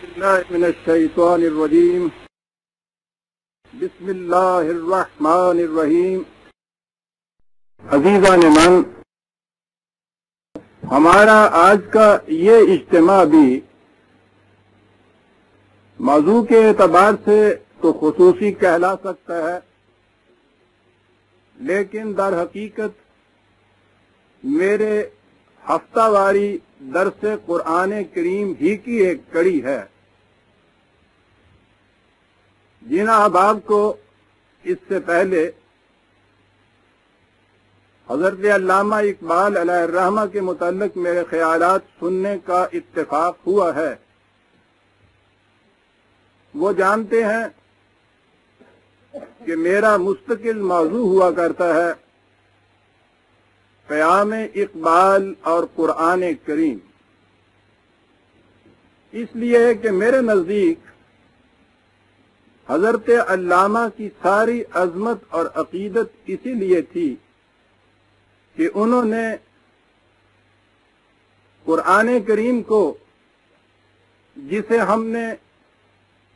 بالله من الشيطان الرجيم. بسم الله الرحمن الرحیم. عزیزان من، ہمارا آج کا یہ اجتماع بھی موضوع کے اعتبار سے تو خصوصی کہلا سکتا ہے، لیکن در حقیقت میرے ہفتہ واری درس قرآن کریم ہی کی ایک کڑی ہے. جن احباب کو اس سے پہلے حضرت علامہ اقبال علیہ الرحمہ کے متعلق میرے خیالات سننے کا اتفاق ہوا ہے، وہ جانتے ہیں کہ میرا مستقل موضوع ہوا کرتا ہے قیام اقبال اور قرآن کریم. اس لیے کہ میرے نزدیک حضرت علامہ کی ساری عظمت اور عقیدت اسی لیے تھی کہ انہوں نے قرآن کریم کو، جسے ہم نے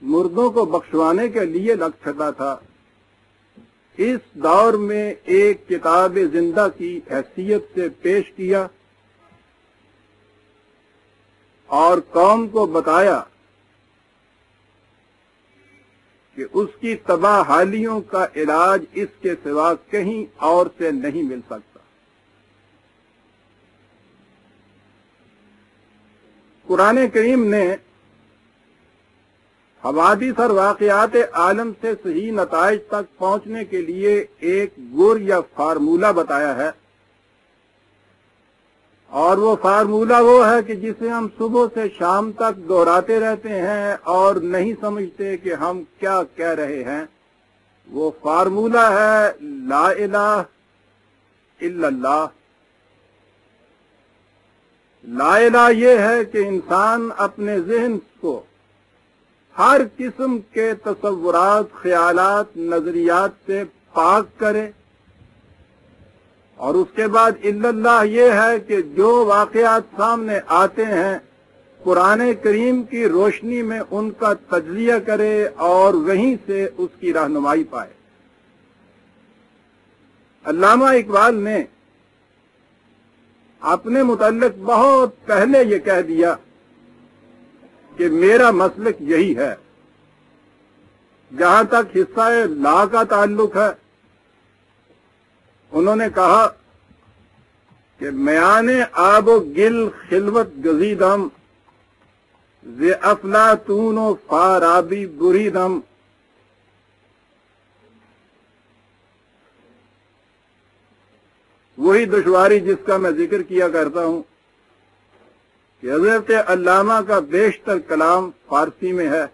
مردوں کو بخشوانے کے لیے لگ چھٹا تھا، اس دور میں ایک کتاب زندہ کی حیثیت سے پیش کیا اور قوم کو بتایا کہ اس کی تباہ حالیوں کا علاج اس کے سوا کہیں اور سے نہیں مل سکتا. قرآن کریم نے حوادث اور واقعات عالم سے صحیح نتائج تک پہنچنے کے لیے ایک گر یا فارمولہ بتایا ہے، اور وہ فارمولہ وہ ہے کہ جسے ہم صبح سے شام تک دہراتے رہتے ہیں اور نہیں سمجھتے کہ ہم کیا کہہ رہے ہیں. وہ فارمولہ ہے لا الہ الا اللہ. لا الہ یہ ہے کہ انسان اپنے ذہن کو ہر قسم کے تصورات، خیالات، نظریات سے پاک کرے، اور اس کے بعد الا اللہ یہ ہے کہ جو واقعات سامنے آتے ہیں قرآن کریم کی روشنی میں ان کا تجزیہ کرے اور وہیں سے اس کی رہنمائی پائے. علامہ اقبال نے اپنے متعلق بہت پہلے یہ کہہ دیا کہ میرا مسلک یہی ہے. جہاں تک حصہ لا کا تعلق ہے، انہوں نے کہا کہ میان آب و گل خلوت گزیدم ز افلاطون و فارابی بریدم. وہی دشواری جس کا میں ذکر کیا کرتا ہوں کہ حضرت علامہ کا بیشتر کلام فارسی میں ہے،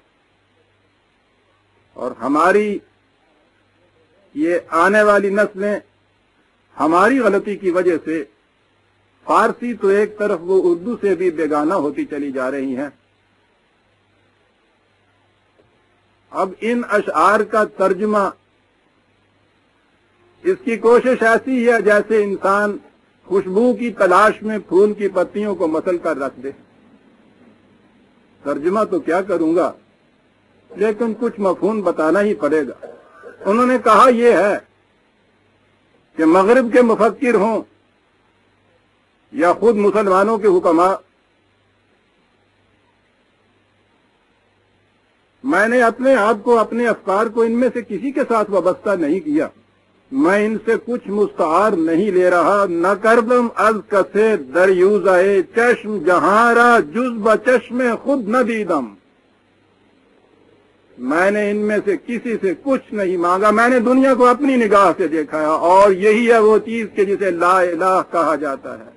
اور ہماری یہ آنے والی نسلیں ہماری غلطی کی وجہ سے فارسی تو ایک طرف وہ اردو سے بھی بیگانہ ہوتی چلی جا رہی ہیں. اب ان اشعار کا ترجمہ، اس کی کوشش ایسی ہے جیسے انسان خوشبو کی تلاش میں پھول کی پتیوں کو مسل کر رکھ دے. ترجمہ تو کیا کروں گا، لیکن کچھ مفہوم بتانا ہی پڑے گا. انہوں نے کہا یہ ہے کہ مغرب کے مفکر ہوں یا خود مسلمانوں کے حکماء، میں نے اپنے آپ کو، اپنے افکار کو ان میں سے کسی کے ساتھ وابستہ نہیں کیا. میں ان سے کچھ مستعار نہیں لے رہا. نہ کردم از کسے دریوزہ چشم جہاں را جز بچشم خود نہ دیدم. میں نے ان میں سے کسی سے کچھ نہیں مانگا. میں نے دنیا کو اپنی نگاہ سے دیکھا ہے، اور یہی ہے وہ چیز کہ جسے لا الہ کہا جاتا ہے.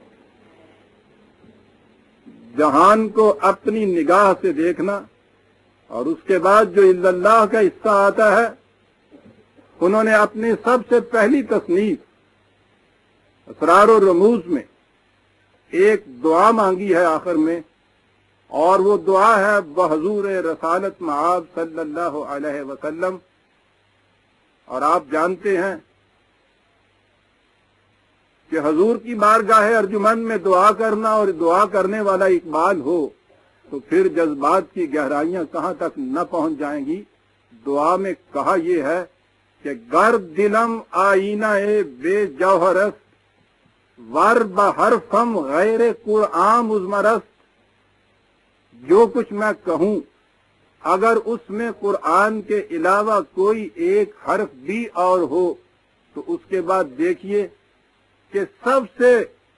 جہان کو اپنی نگاہ سے دیکھنا، اور اس کے بعد جو الا اللہ کا حصہ آتا ہے، انہوں نے اپنی سب سے پہلی تصنیف اسرار و رموز میں ایک دعا مانگی ہے آخر میں، اور وہ دعا ہے بحضور رسالت مآب صلی اللہ علیہ وسلم. اور آپ جانتے ہیں کہ حضور کی بارگاہ ارجمند میں دعا کرنا اور دعا کرنے والا اقبال ہو تو پھر جذبات کی گہرائیاں کہاں تک نہ پہنچ جائیں گی۔ دعا میں کہا یہ ہے کہ گر دلم آئینہ بے جوہرست ور بحرفم غیر قرآن مزمرست، جو کچھ میں کہوں اگر اس میں قرآن کے علاوہ کوئی ایک حرف بھی اور ہو تو اس کے بعد دیکھیے کہ سب سے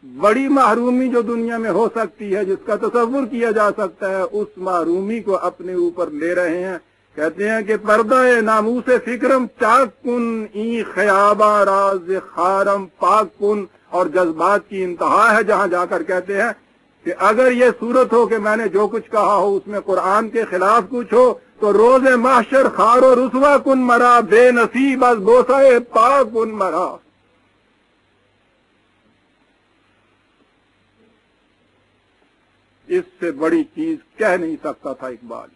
بڑی محرومی جو دنیا میں ہو سکتی ہے، جس کا تصور کیا جا سکتا ہے، اس محرومی کو اپنے اوپر لے رہے ہیں۔ کہتے ہیں کہ پردہ ناموس فکرم چاک کن این خیابہ راز خارم پاک کن، اور جذبات کی انتہا ہے جہاں جا کر کہتے ہیں کہ اگر یہ صورت ہو کہ میں نے جو کچھ کہا ہو اس میں قرآن کے خلاف کچھ ہو تو روز محشر خار و رسوا کن مرا، بے نصیب از بوسہ پاک کن مرا۔ اس سے بڑی چیز کہہ نہیں سکتا تھا اقبال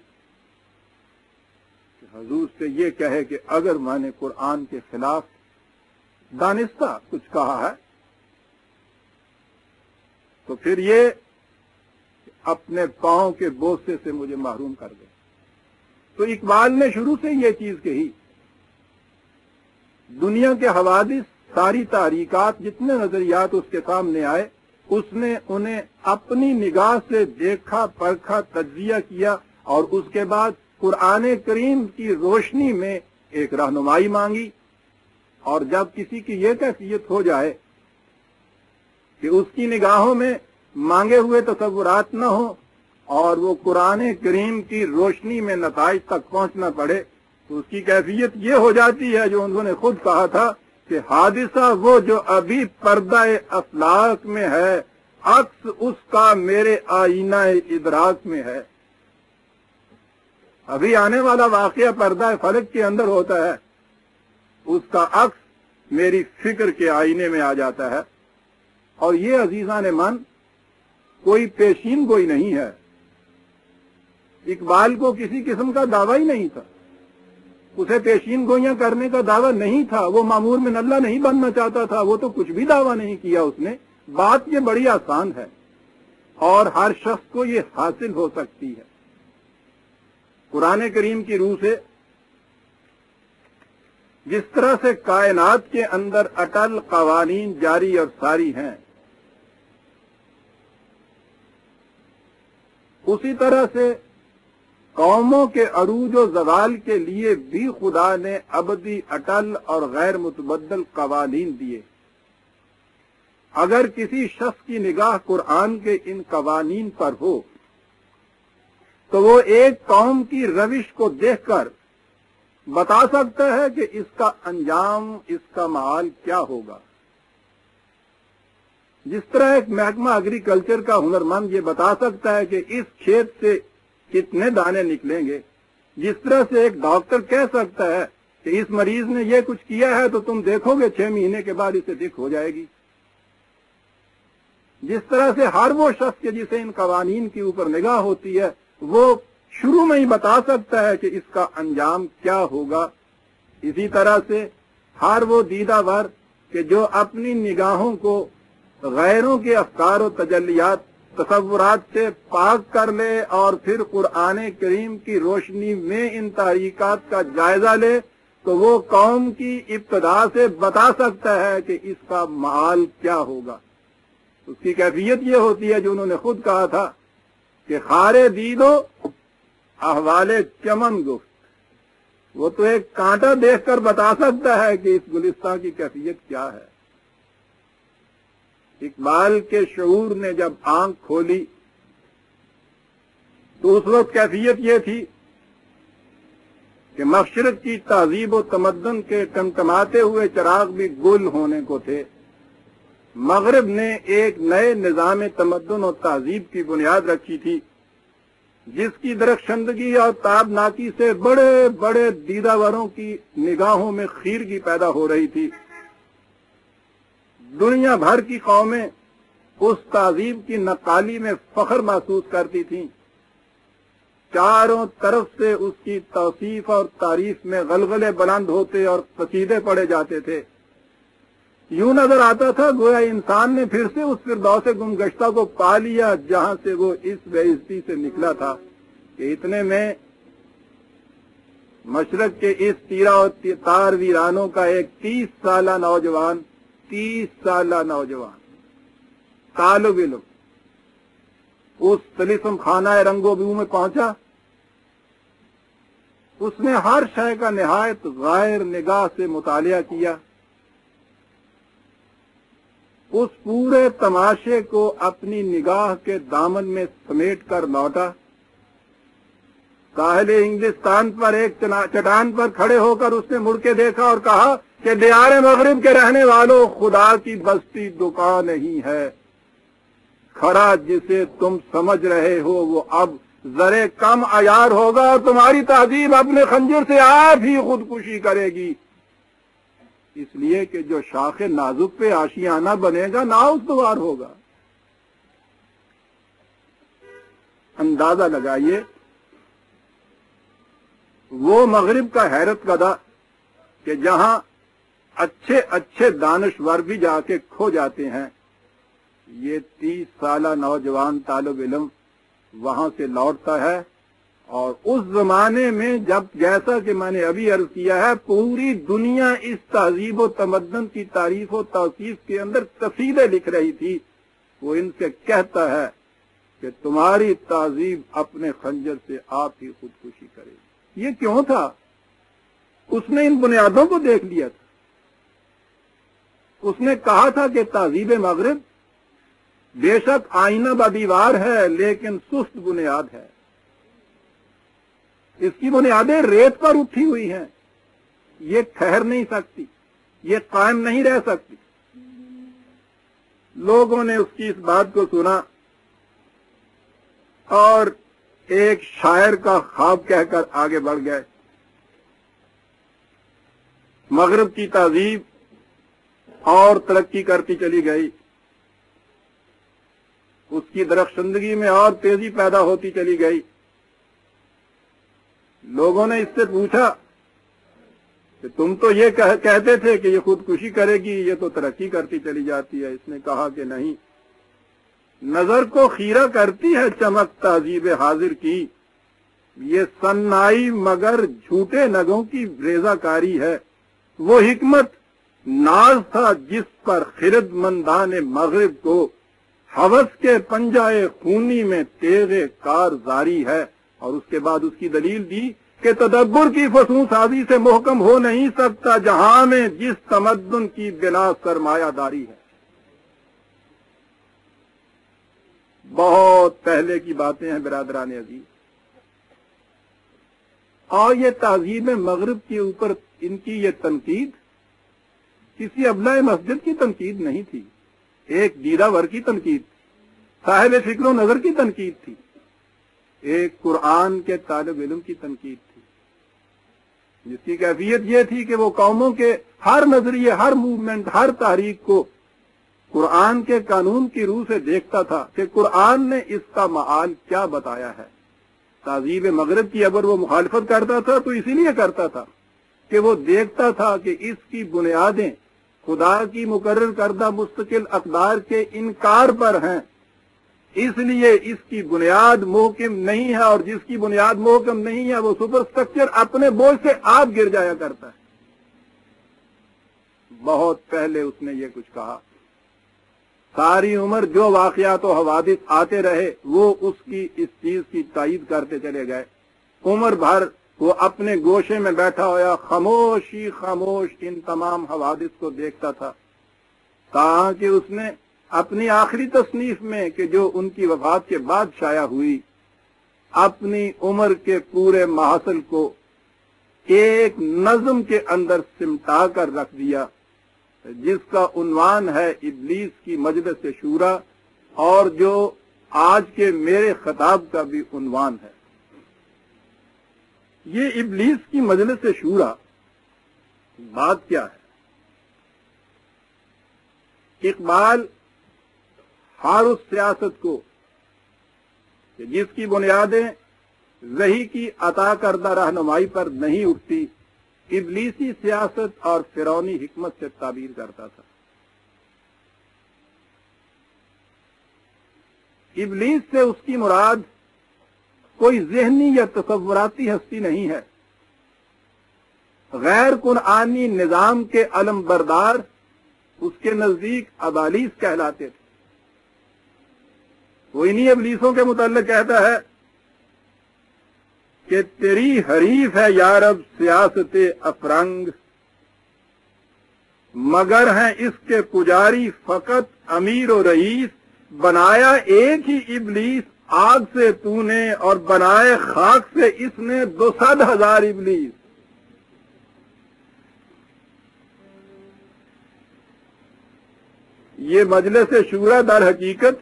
کہ حضور سے یہ کہے کہ اگر میں نے قرآن کے خلاف دانستہ کچھ کہا ہے تو پھر یہ اپنے پاؤں کے بوسے سے مجھے محروم کر دے۔ تو اقبال نے شروع سے یہ چیز کہی، دنیا کے حوادث، ساری تحریکات، جتنے نظریات اس کے سامنے آئے، اس نے انہیں اپنی نگاہ سے دیکھا، پرکھا، تجزیہ کیا، اور اس کے بعد قرآن کریم کی روشنی میں ایک رہنمائی مانگی۔ اور جب کسی کی یہ کیفیت ہو جائے کہ اس کی نگاہوں میں مانگے ہوئے تصورات نہ ہوں اور وہ قرآن کریم کی روشنی میں نتائج تک پہنچنا پڑے، تو اس کی کیفیت یہ ہو جاتی ہے جو انہوں نے خود کہا تھا کہ حادثہ وہ جو ابھی پردہ افلاک میں ہے، عکس اس کا میرے آئینہ ادراک میں ہے۔ ابھی آنے والا واقعہ پردہ فلک کے اندر ہوتا ہے، اس کا عکس میری فکر کے آئینے میں آ جاتا ہے۔ اور یہ عزیزان من کوئی پیشین گوئی نہیں ہے، اقبال کو کسی قسم کا دعویٰ ہی نہیں تھا، اسے پیشین گوئیاں کرنے کا دعویٰ نہیں تھا، وہ مامور من اللہ نہیں بننا چاہتا تھا، وہ تو کچھ بھی دعویٰ نہیں کیا اس نے۔ بات یہ بڑی آسان ہے اور ہر شخص کو یہ حاصل ہو سکتی ہے۔ قرآن کریم کی روح سے جس طرح سے کائنات کے اندر اٹل قوانین جاری اور ساری ہیں، اسی طرح سے قوموں کے عروج و زوال کے لیے بھی خدا نے ابدی، اٹل اور غیر متبدل قوانین دیے۔ اگر کسی شخص کی نگاہ قرآن کے ان قوانین پر ہو تو وہ ایک قوم کی روش کو دیکھ کر بتا سکتا ہے کہ اس کا انجام، اس کا معال کیا ہوگا۔ جس طرح ایک محکمہ ایگریکلچر کا ہنرمند یہ بتا سکتا ہے کہ اس کھیت سے کتنے دانے نکلیں گے، جس طرح سے ایک ڈاکٹر کہہ سکتا ہے کہ اس مریض نے یہ کچھ کیا ہے تو تم دیکھو گے 6 مہینے کے بعد اسے دکھ ہو جائے گی، جس طرح سے ہر وہ شخص کے جسے ان قوانین کے اوپر نگاہ ہوتی ہے وہ شروع میں ہی بتا سکتا ہے کہ اس کا انجام کیا ہوگا، اسی طرح سے ہر وہ دیدہ ور کہ جو اپنی نگاہوں کو غیروں کے افکار و تجلیات، تصورات سے پاک کر لے اور پھر قرآن کریم کی روشنی میں ان تحریکات کا جائزہ لے تو وہ قوم کی ابتدا سے بتا سکتا ہے کہ اس کا معال کیا ہوگا۔ اس کی کیفیت یہ ہوتی ہے جو انہوں نے خود کہا تھا کہ خارے دیدو احوال چمن گفت، وہ تو ایک کانٹا دیکھ کر بتا سکتا ہے کہ اس گلستان کی کیفیت کیا ہے۔ اقبال کے شعور نے جب آنکھ کھولی تو اس وقت کیفیت یہ تھی کہ مشرق کی تہذیب و تمدن کے ٹمٹماتے ہوئے چراغ بھی گل ہونے کو تھے۔ مغرب نے ایک نئے نظام تمدن و تہذیب کی بنیاد رکھی تھی جس کی درخشندگی اور تابناکی سے بڑے بڑے دیدہ وروں کی نگاہوں میں خیرگی پیدا ہو رہی تھی۔ دنیا بھر کی قومیں اس تہذیب کی نقالی میں فخر محسوس کرتی تھیں، چاروں طرف سے اس کی توصیف اور تعریف میں غلغلے بلند ہوتے اور قصیدے پڑھے جاتے تھے۔ یوں نظر آتا تھا گویا انسان نے پھر سے اس فردوس گمگشتہ کو پا لیا جہاں سے وہ اس بے عزتی سے نکلا تھا کہ اتنے میں مشرق کے اس تیرا و تار ویرانوں کا ایک 30 سالہ نوجوان طالب علم اس طلسم خانہ رنگ و بو میں پہنچا. اس نے ہر شے کا نہایت غیر نگاہ سے مطالعہ کیا. اس پورے تماشے کو اپنی نگاہ کے دامن میں سمیٹ کر لوٹا. ساحل انگلستان پر ایک چٹان پر کھڑے ہو کر اس نے مڑ کے دیکھا اور کہا کہ دیار مغرب کے رہنے والوں، خدا کی بستی دکان نہیں ہے. کھڑا جسے تم سمجھ رہے ہو وہ اب ذرے کم عیار ہوگا اور تمہاری تہذیب اپنے خنجر سے آپ ہی خودکشی کرے گی. اس لیے کہ جو شاخ نازک پہ آشیانہ بنے گا نہ استوار ہوگا. اندازہ لگائیے وہ مغرب کا حیرت زدہ کہ جہاں اچھے دانشور بھی جا کے کھو جاتے ہیں، یہ 30 سالہ نوجوان طالب علم وہاں سے لوٹتا ہے. اور اس زمانے میں جب جیسا کہ میں نے ابھی عرض کیا ہے پوری دنیا اس تہذیب و تمدن کی تعریف و توصیف کے اندر قصیدے لکھ رہی تھی، وہ ان سے کہتا ہے کہ تمہاری تہذیب اپنے خنجر سے آپ ہی خودکشی کرے گی. یہ کیوں تھا؟ اس نے ان بنیادوں کو دیکھ لیا تھا. اس نے کہا تھا کہ تہذیب مغرب بے شک آئینہ بدیوار ہے لیکن سست بنیاد ہے. اس کی بنیادیں ریت پر اٹھی ہوئی ہیں، یہ ٹھہر نہیں سکتی، یہ قائم نہیں رہ سکتی. لوگوں نے اس کی اس بات کو سنا اور ایک شاعر کا خواب کہہ کر آگے بڑھ گئے. مغرب کی تہذیب اور ترقی کرتی چلی گئی، اس کی درخشندگی میں اور تیزی پیدا ہوتی چلی گئی. لوگوں نے اس سے پوچھا کہ تم تو یہ کہتے تھے کہ یہ خودکشی کرے گی، یہ تو ترقی کرتی چلی جاتی ہے. اس نے کہا کہ نہیں، نظر کو خیرہ کرتی ہے چمک تہذیب حاضر کی، یہ سنائی مگر جھوٹے نگوں کی ریزہ کاری ہے. وہ حکمت ناز تھا جس پر خرد مندان مغرب کو ہوس کے پنجائے خونی میں تیغ کار زاری ہے. اور اس کے بعد اس کی دلیل دی کہ تدبر کی فسوں سازی سے محکم ہو نہیں سکتا جہاں میں جس تمدن کی بنا سرمایہ داری ہے. بہت پہلے کی باتیں ہیں برادران عزیز. اور یہ تہذیب مغرب کے اوپر ان کی یہ تنقید کسی ابلہ مسجد کی تنقید نہیں تھی، ایک دیدہ ور کی تنقید تھی، صاحب فکر و نظر کی تنقید تھی، ایک قرآن کے طالب علم کی تنقید تھی، جس کی کیفیت یہ تھی کہ وہ قوموں کے ہر نظریے، ہر موومنٹ، ہر تحریک کو قرآن کے قانون کی روح سے دیکھتا تھا کہ قرآن نے اس کا معال کیا بتایا ہے. تہذیب مغرب کی اگر وہ مخالفت کرتا تھا تو اسی لیے کرتا تھا کہ وہ دیکھتا تھا کہ اس کی بنیادیں خدا کی مقرر کردہ مستقل اقدار کے انکار پر ہیں، اس لیے اس کی بنیاد محکم نہیں ہے، اور جس کی بنیاد محکم نہیں ہے وہ سپر سٹرکچر اپنے بوجھ سے آپ گر جایا کرتا ہے. بہت پہلے اس نے یہ کچھ کہا. ساری عمر جو واقعات و حوادث آتے رہے وہ اس کی اس چیز کی تائید کرتے چلے گئے. عمر بھر وہ اپنے گوشے میں بیٹھا ہوا خاموش ان تمام حوادث کو دیکھتا تھا، تاکہ اس نے اپنی آخری تصنیف میں کہ جو ان کی وفات کے بعد شائع ہوئی، اپنی عمر کے پورے محاصل کو ایک نظم کے اندر سمٹا کر رکھ دیا، جس کا عنوان ہے ابلیس کی مجلس شورا، اور جو آج کے میرے خطاب کا بھی عنوان ہے. یہ ابلیس کی مجلس شورا بات کیا ہے؟ اقبال ہر اس سیاست کو کہ جس کی بنیادیں وحی کی عطا کردہ رہنمائی پر نہیں اٹھتی، ابلیسی سیاست اور فرعونی حکمت سے تعبیر کرتا تھا. ابلیس سے اس کی مراد کوئی ذہنی یا تصوراتی ہستی نہیں ہے. غیر قرآنی نظام کے علم بردار اس کے نزدیک ابالیس کہلاتے تھے. وہ انہی ابلیسوں کے متعلق کہتا ہے کہ تیری حریف ہے یا رب سیاست افرنگ، مگر ہیں اس کے پجاری فقط امیر و رئیس. بنایا ایک ہی ابلیس آگ سے تو نے، اور بنائے خاک سے اس نے 200,000 ابلیس. یہ مجلس شورا در حقیقت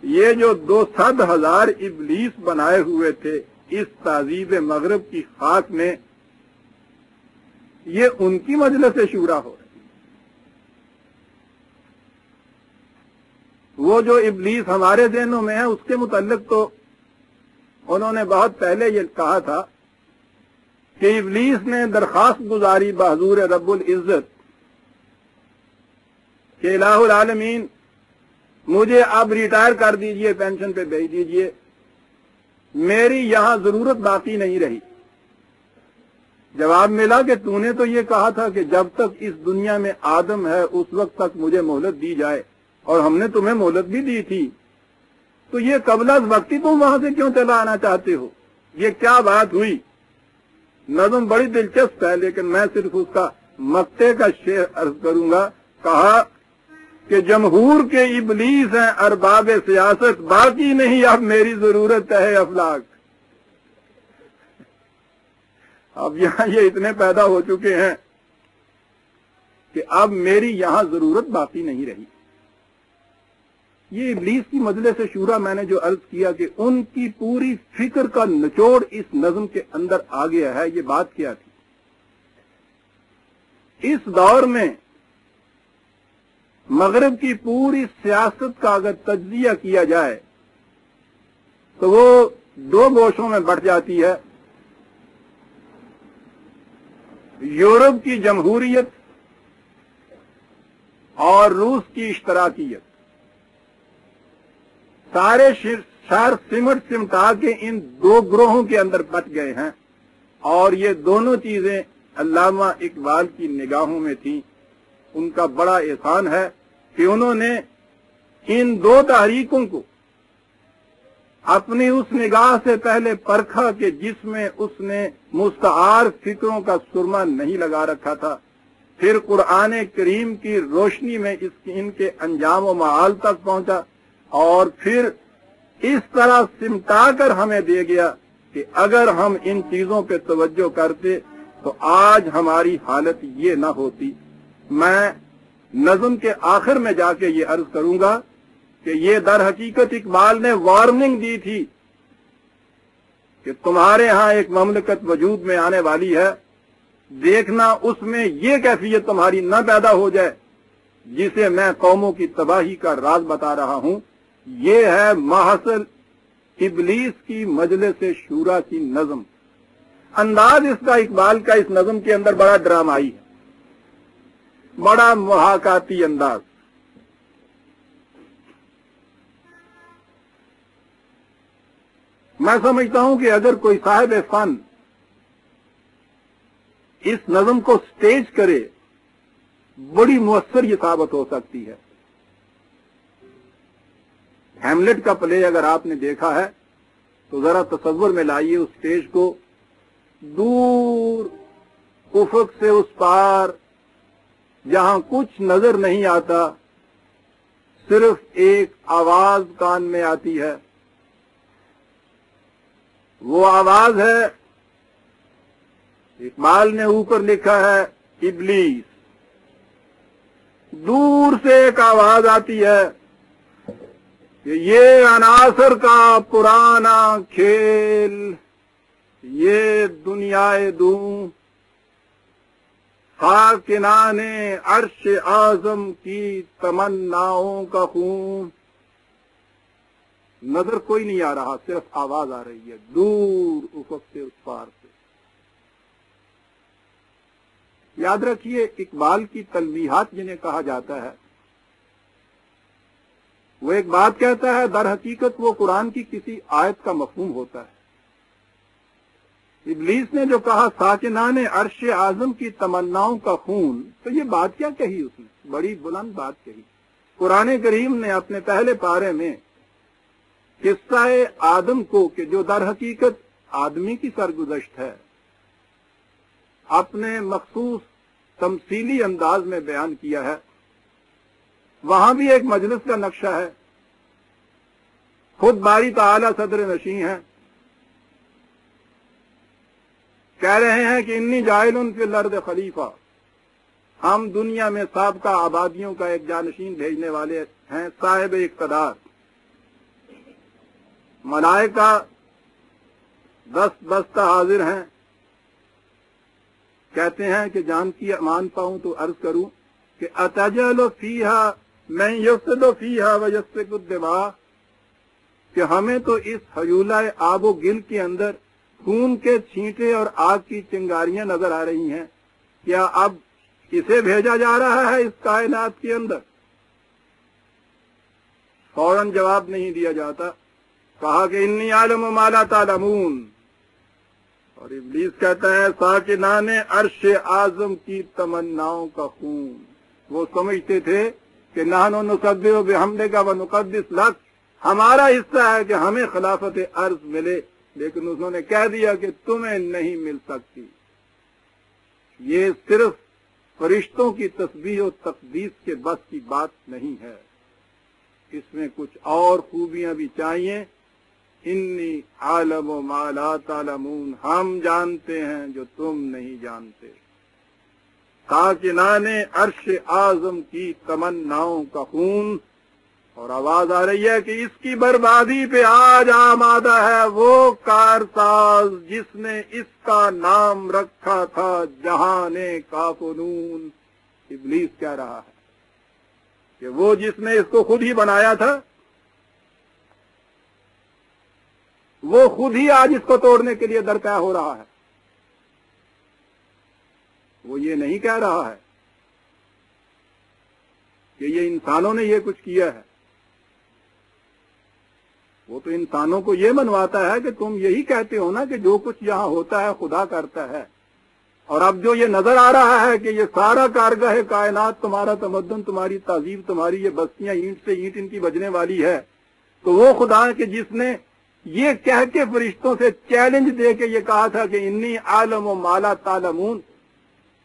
یہ جو 200,000 ابلیس بنائے ہوئے تھے اس تہذیب مغرب کی خاک میں، یہ ان کی مجلس شورا ہو رہی. وہ جو ابلیس ہمارے ذہنوں میں ہے اس کے متعلق تو انہوں نے بہت پہلے یہ کہا تھا کہ ابلیس نے درخواست گزاری بحضور رب العزت کہ الہ العالمین مجھے اب ریٹائر کر دیجئے، پینشن پہ بھیج دیجئے، میری یہاں ضرورت باقی نہیں رہی. جواب ملا کہ تو نے تو یہ کہا تھا کہ جب تک اس دنیا میں آدم ہے اس وقت تک مجھے مہلت دی جائے، اور ہم نے تمہیں مہلت بھی دی تھی، تو یہ قبل از وقتی تم وہاں سے کیوں چلا آنا چاہتے ہو؟ یہ کیا بات ہوئی؟ نظم بڑی دلچسپ ہے لیکن میں صرف اس کا مقطع کا شعر عرض کروں گا. کہا کہ جمہور کے ابلیس ہیں ارباب سیاست، باقی نہیں اب میری ضرورت ہے افلاک. اب یہاں یہ اتنے پیدا ہو چکے ہیں کہ اب میری یہاں ضرورت باقی نہیں رہی. یہ ابلیس کی مجلس شورا میں نے جو عرض کیا کہ ان کی پوری فکر کا نچوڑ اس نظم کے اندر آ گیا ہے. یہ بات کیا تھی؟ اس دور میں مغرب کی پوری سیاست کا اگر تجزیہ کیا جائے تو وہ دو گوشوں میں بٹ جاتی ہے. یورپ کی جمہوریت اور روس کی اشتراکیت. سارے شہر سمٹ سمٹا کے ان دو گروہوں کے اندر بٹ گئے ہیں، اور یہ دونوں چیزیں علامہ اقبال کی نگاہوں میں تھیں. ان کا بڑا احسان ہے کہ انہوں نے ان دو تحریکوں کو اپنی اس نگاہ سے پہلے پرکھا کہ جس میں اس نے مستعار فکروں کا سرما نہیں لگا رکھا تھا، پھر قرآن کریم کی روشنی میں ان کے انجام و معال تک پہنچا، اور پھر اس طرح سمٹا کر ہمیں دے گیا کہ اگر ہم ان چیزوں پہ توجہ کرتے تو آج ہماری حالت یہ نہ ہوتی. میں نظم کے آخر میں جا کے یہ عرض کروں گا کہ یہ در حقیقت اقبال نے وارننگ دی تھی کہ تمہارے ہاں ایک مملکت وجود میں آنے والی ہے، دیکھنا اس میں یہ کیفیت تمہاری نہ پیدا ہو جائے جسے میں قوموں کی تباہی کا راز بتا رہا ہوں. یہ ہے محصل ابلیس کی مجلس شورا کی نظم. انداز اس کا اقبال کا اس نظم کے اندر بڑا ڈرامائی ہے، بڑا محاکاتی انداز. میں سمجھتا ہوں کہ اگر کوئی صاحب فن اس نظم کو سٹیج کرے بڑی مؤثر یہ ثابت ہو سکتی ہے. ہیملٹ کا پلے اگر آپ نے دیکھا ہے تو ذرا تصور میں لائیے اس سٹیج کو. دور افق سے اس پار جہاں کچھ نظر نہیں آتا، صرف ایک آواز کان میں آتی ہے. وہ آواز ہے، اقبال نے اوپر لکھا ہے ابلیس. دور سے ایک آواز آتی ہے کہ یہ عناصر کا پرانا کھیل، یہ دنیا دوں خاکنان عرش اعظم کی تمناؤں کا خون. نظر کوئی نہیں آ رہا، صرف آواز آ رہی ہے دور افق سے اس پار سے. یاد رکھیے اقبال کی تلویحات جنہیں کہا جاتا ہے وہ ایک بات کہتا ہے، در حقیقت وہ قرآن کی کسی آیت کا مفہوم ہوتا ہے۔ ابلیس نے جو کہا ساکنان عرش اعظم کی تمناؤں کا خون، تو یہ بات کیا کہی اس نے؟ بڑی بلند بات کہی۔ قرآن کریم نے اپنے پہلے پارے میں قصہ آدم کو، کہ جو در حقیقت آدمی کی سرگزشت ہے، اپنے مخصوص تمثیلی انداز میں بیان کیا ہے۔ وہاں بھی ایک مجلس کا نقشہ ہے، خود باری تعالی صدر نشین ہے، کہہ رہے ہیں کہ انی جاعل فی الارض خلیفہ، ہم دنیا میں سابقہ آبادیوں کا ایک جانشین بھیجنے والے ہیں، صاحب اقتدار۔ ملائکہ دست بستہ حاضر ہیں، کہتے ہیں کہ جان کی امان پاؤں تو عرض کروں کہ اتجعل فیہا من یفسد فیہا ویسفک الدماء، کہ ہمیں تو اس حیولہ آب و گل کے اندر خون کے چھینٹے اور آگ کی چنگاریاں نظر آ رہی ہیں، کیا اب اسے بھیجا جا رہا ہے اس کائنات کے اندر؟ فوراً جواب نہیں دیا جاتا، کہا کہ انی عالم ما لا تعلمون۔ اور ابلیس کہتا ہے ساکنان عرش اعظم کی تمناؤں کا خون۔ وہ سمجھتے تھے کہ نحن نسبح بحمدک ونقدس لک، ہمارا حصہ ہے کہ ہمیں خلافت ارض ملے، لیکن انہوں نے کہہ دیا کہ تمہیں نہیں مل سکتی۔ یہ صرف فرشتوں کی تسبیح و تقدیس کے بس کی بات نہیں ہے، اس میں کچھ اور خوبیاں بھی چاہیے۔ انی عالم ما لا تعلمون، ہم جانتے ہیں جو تم نہیں جانتے۔ ساکنان عرش اعظم کی تمناؤں کا خون، اور آواز آ رہی ہے کہ اس کی بربادی پہ آج آمادہ ہے وہ کارساز جس نے اس کا نام رکھا تھا جہان کافنون۔ ابلیس کہہ رہا ہے کہ وہ جس نے اس کو خود ہی بنایا تھا، وہ خود ہی آج اس کو توڑنے کے لیے درپے ہو رہا ہے۔ وہ یہ نہیں کہہ رہا ہے کہ یہ انسانوں نے یہ کچھ کیا ہے، وہ تو انسانوں کو یہ منواتا ہے کہ تم یہی کہتے ہو نا کہ جو کچھ یہاں ہوتا ہے خدا کرتا ہے، اور اب جو یہ نظر آ رہا ہے کہ یہ سارا کارگاہ کائنات، تمہارا تمدن، تمہاری تہذیب، تمہاری یہ بستیاں اینٹ سے اینٹ ان کی بجنے والی ہے، تو وہ خدا کہ جس نے یہ کہہ کے فرشتوں سے چیلنج دے کے یہ کہا تھا کہ انی عالم و ما لا تعلمون۔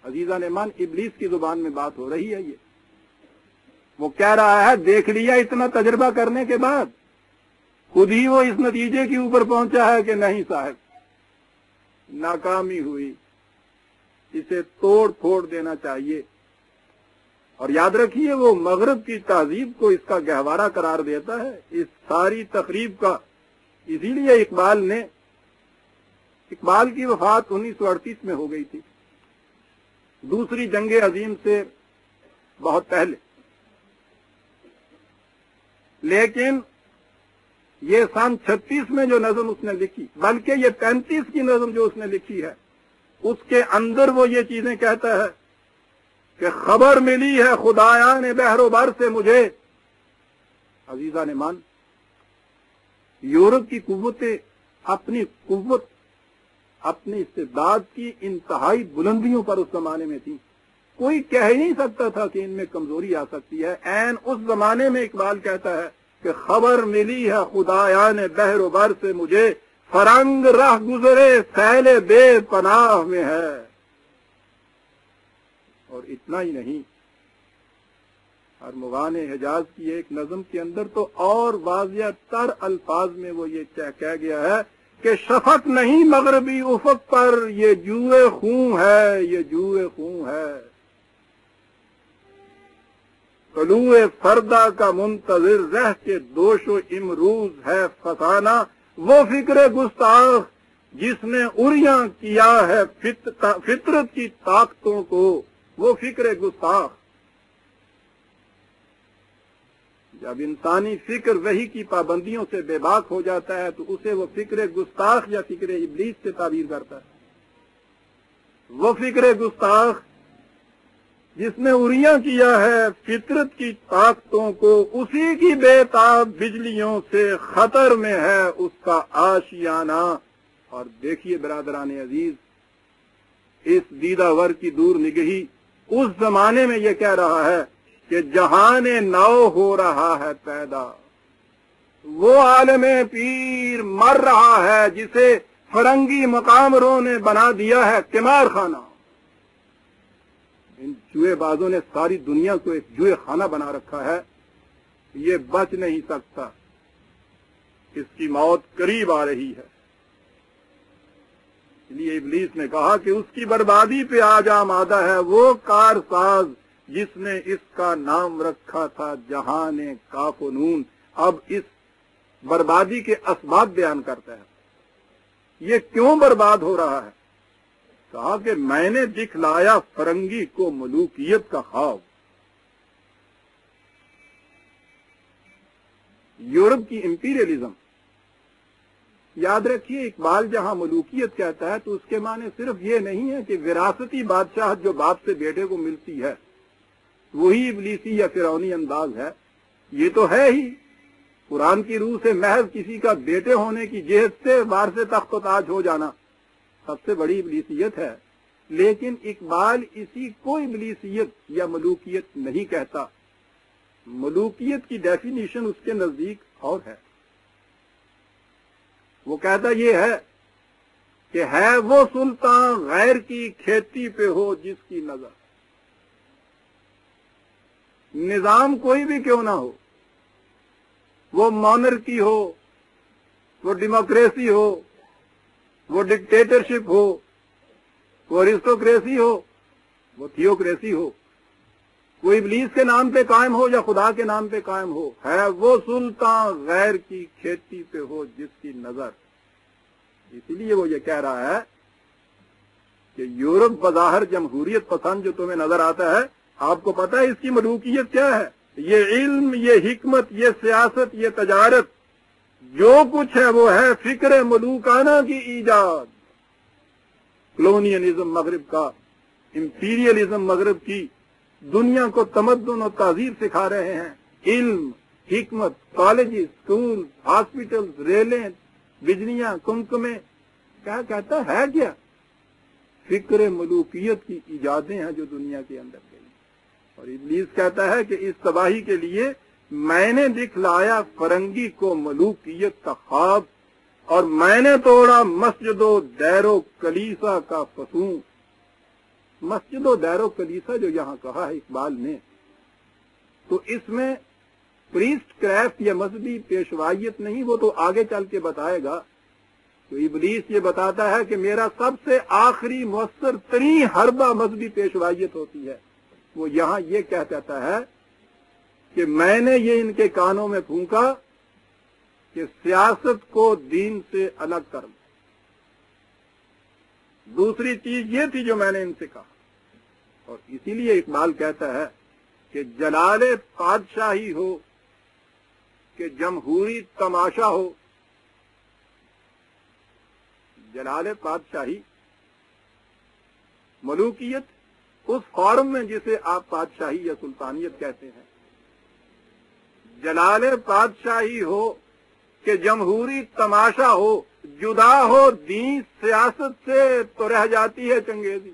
عزیزان ایمان، ابلیس کی زبان میں بات ہو رہی ہے۔ یہ وہ کہہ رہا ہے، دیکھ لیا اتنا تجربہ کرنے کے بعد خود ہی وہ اس نتیجے کے اوپر پہنچا ہے کہ نہیں صاحب، ناکامی ہوئی، اسے توڑ پھوڑ دینا چاہیے۔ اور یاد رکھیے وہ مغرب کی تہذیب کو اس کا گہوارہ قرار دیتا ہے، اس ساری تقریب کا۔ اسی لیے اقبال کی وفات 1938 میں ہو گئی تھی، دوسری جنگ عظیم سے بہت پہلے، لیکن یہ سن 36 میں جو نظم اس نے لکھی، بلکہ یہ 35 کی نظم جو اس نے لکھی ہے، اس کے اندر وہ یہ چیزیں کہتا ہے کہ خبر ملی ہے خدایان بحر و بر سے مجھے۔ عزیزان ایمان، یورپ کی قوتیں اپنی قوت، اپنی استعداد کی انتہائی بلندیوں پر اس زمانے میں تھی، کوئی کہہ ہی نہیں سکتا تھا کہ ان میں کمزوری آ سکتی ہے۔ عین اس زمانے میں اقبال کہتا ہے کہ خبر ملی ہے خدایان بحر و بر سے مجھے، فرنگ راہ گزرے سیل بے پناہ میں ہے۔ اور اتنا ہی نہیں، ارمغان حجاز کی ایک نظم کے اندر تو اور واضح تر الفاظ میں وہ یہ کہہ گیا ہے کہ شفق نہیں مغربی افق پر، یہ جوئے خون ہے، یہ جوئے خون ہے۔ طلوع فردا کا منتظر رہ کے دوش و امروز ہے فسانہ، وہ فکر گستاخ جس نے عریاں کیا ہے فطرت کی طاقتوں کو، وہ فکر گستاخ۔ جب انسانی فکر وحی کی پابندیوں سے بے باک ہو جاتا ہے تو اسے وہ فکر گستاخ یا فکر ابلیس سے تعبیر کرتا ہے۔ وہ فکر گستاخ جس نے عریاں کیا ہے فطرت کی طاقتوں کو، اسی کی بے تاب بجلیوں سے خطر میں ہے اس کا آشیانہ۔ اور دیکھیے برادران عزیز، اس دیدہ ور کی دور نگہی اس زمانے میں یہ کہہ رہا ہے کہ جہان نو ہو رہا ہے پیدا، وہ عالم پیر مر رہا ہے جسے فرنگی مقامروں نے بنا دیا ہے قمار خانہ۔ ان جوئے بازوں نے ساری دنیا کو ایک جوئے خانہ بنا رکھا ہے، یہ بچ نہیں سکتا، اس کی موت قریب آ رہی ہے۔ اس لیے ابلیس نے کہا کہ اس کی بربادی پہ آج آمادہ ہے وہ کارساز جس نے اس کا نام رکھا تھا جہان کاف و نون۔ اب اس بربادی کے اسباب بیان کرتا ہے، یہ کیوں برباد ہو رہا ہے؟ کہا کہ میں نے دکھلایا فرنگی کو ملوکیت کا خواب۔ یورپ کی امپیریلزم، یاد رکھیے اقبال جہاں ملوکیت کہتا ہے تو اس کے معنی صرف یہ نہیں ہے کہ وراثتی بادشاہت جو باپ سے بیٹے کو ملتی ہے وہی ابلیسی یا فرعونی انداز ہے، یہ تو ہے ہی، قرآن کی روح سے محض کسی کا بیٹے ہونے کی جہت سے وارث تخت و تاج ہو جانا سب سے بڑی ابلیسیت ہے، لیکن اقبال اسی کو ابلیسیت یا ملوکیت نہیں کہتا۔ ملوکیت کی ڈیفینیشن اس کے نزدیک اور ہے، وہ کہتا یہ ہے کہ ہے وہ سلطان غیر کی کھیتی پہ ہو جس کی نظر، نظام کوئی بھی کیوں نہ ہو، وہ مونرکی ہو، وہ ڈیموکریسی ہو، وہ ڈکٹیٹرشپ ہو، وہ ایرسٹوکریسی ہو، وہ تھیوکریسی ہو، کوئی ابلیس کے نام پہ قائم ہو یا خدا کے نام پہ قائم ہو، ہے وہ سلطان غیر کی کھیتی پہ ہو جس کی نظر۔ اسی لیے وہ یہ کہہ رہا ہے کہ یورپ بظاہر جمہوریت پسند جو تمہیں نظر آتا ہے، آپ کو پتہ ہے اس کی ملوکیت کیا ہے؟ یہ علم، یہ حکمت، یہ سیاست، یہ تجارت، جو کچھ ہے وہ ہے فکر ملوکانہ کی ایجاد۔ کلونیلزم مغرب کا، امپیریلزم مغرب کی، دنیا کو تمدن و تہذیب سکھا رہے ہیں، علم، حکمت، کالجز، اسکول، ہاسپٹل، ریلیں، بجلیاں، کمکمیں، کیا کہتا ہے کیا؟ فکر ملوکیت کی ایجادیں ہیں جو دنیا کے اندر گئی، اور ابلیس کہتا ہے کہ اس تباہی کے لیے میں نے دکھلایا فرنگی کو ملوکیت کا خواب، اور میں نے توڑا مسجد و دیر و کلیسا کا فسون۔ مسجد و دیر و کلیسا جو یہاں کہا ہے اقبال نے، تو اس میں پریسٹ کرافٹ یا مذہبی پیشوائیت نہیں، وہ تو آگے چل کے بتائے گا۔ تو ابلیس یہ بتاتا ہے کہ میرا سب سے آخری مؤثر ترین حربہ مذہبی پیشوائیت ہوتی ہے۔ وہ یہاں یہ کہتا ہے کہ میں نے یہ ان کے کانوں میں پھونکا کہ سیاست کو دین سے الگ کر دو۔ دوسری چیز یہ تھی جو میں نے ان سے کہا، اور اسی لیے اقبال کہتا ہے کہ جلال بادشاہی ہو کہ جمہوری تماشا ہو۔ جلال بادشاہی، ملوکیت اس فارم میں جسے آپ بادشاہی یا سلطانیت کہتے ہیں، جلال بادشاہی ہو کہ جمہوری تماشا ہو، جدا ہو دین سیاست سے تو رہ جاتی ہے چنگیزی۔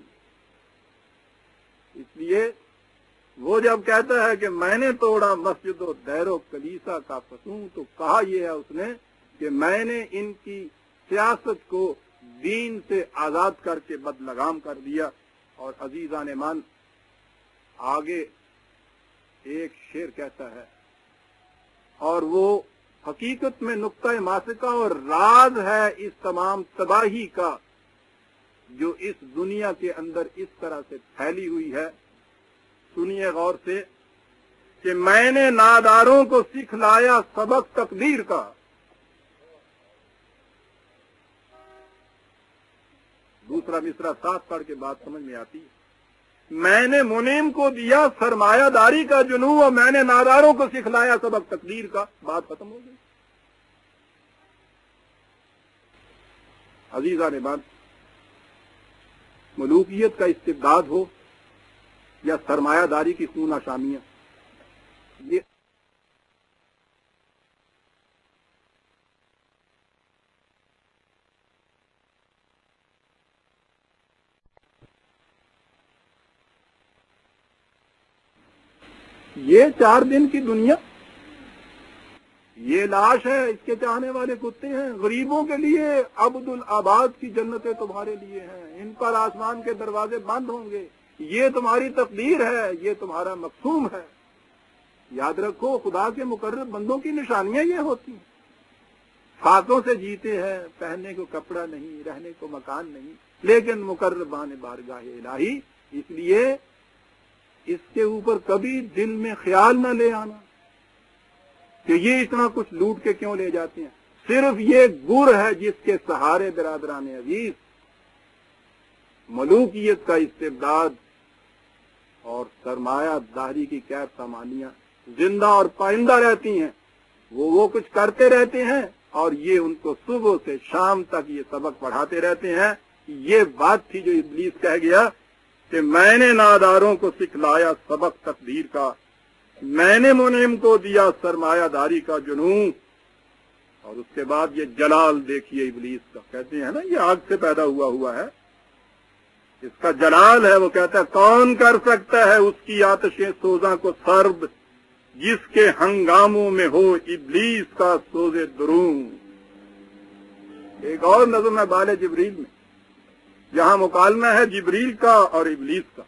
اس لیے وہ جب کہتا ہے کہ میں نے توڑا مسجد و دیر و کلیسا کا فسون، تو کہا یہ ہے اس نے کہ میں نے ان کی سیاست کو دین سے آزاد کر کے بدلگام کر دیا۔ اور عزیزان من، آگے ایک شعر کہتا ہے، اور وہ حقیقت میں نقطہ ماسکہ اور راز ہے اس تمام تباہی کا جو اس دنیا کے اندر اس طرح سے پھیلی ہوئی ہے۔ سنیے غور سے کہ میں نے ناداروں کو سکھلایا سبق تقدیر کا۔ دوسرا مصرع ساتھ پڑھ کے بات سمجھ میں آتی ہے۔ میں نے منیم کو دیا سرمایہ داری کا جنوں، اور میں نے ناداروں کو سکھلایا سبق تقدیر کا۔ بات ختم ہو گئی۔ عزیزان بات، ملوکیت کا استبداد ہو یا سرمایہ داری کی خون آشامیاں. یہ 4 دن کی دنیا، یہ لاش ہے، اس کے چاہنے والے کتے ہیں. غریبوں کے لیے عبد الآباد کی جنتیں تمہارے لیے ہیں، ان پر آسمان کے دروازے بند ہوں گے. یہ تمہاری تقدیر ہے، یہ تمہارا مقسوم ہے. یاد رکھو، خدا کے مقرب بندوں کی نشانیاں یہ ہوتی ہیں. فاقوں سے جیتے ہیں، پہننے کو کپڑا نہیں، رہنے کو مکان نہیں، لیکن مقربان بارگاہ الہی. اس لیے اس کے اوپر کبھی دل میں خیال نہ لے آنا کہ یہ اتنا کچھ لوٹ کے کیوں لے جاتے ہیں. صرف یہ گر ہے جس کے سہارے برادران عزیز ملوکیت کا استبداد اور سرمایہ داری کی قید سامانیاں زندہ اور پائندہ رہتی ہیں. وہ کچھ کرتے رہتے ہیں اور یہ ان کو صبح سے شام تک یہ سبق پڑھاتے رہتے ہیں. یہ بات تھی جو ابلیس کہہ گیا کہ میں نے ناداروں کو سکھلایا سبق تقدیر کا، میں نے منعم کو دیا سرمایہ داری کا جنون. اور اس کے بعد یہ جلال دیکھیے ابلیس کا. کہتے ہیں نا یہ آگ سے پیدا ہوا ہے، اس کا جلال ہے. وہ کہتا ہے کون کر سکتا ہے اس کی آتشیں سوزاں کو سرد، جس کے ہنگاموں میں ہو ابلیس کا سوز درون. ایک اور نظم ہے بال جبریل میں، جہاں مکالمہ ہے جبریل کا اور ابلیس کا.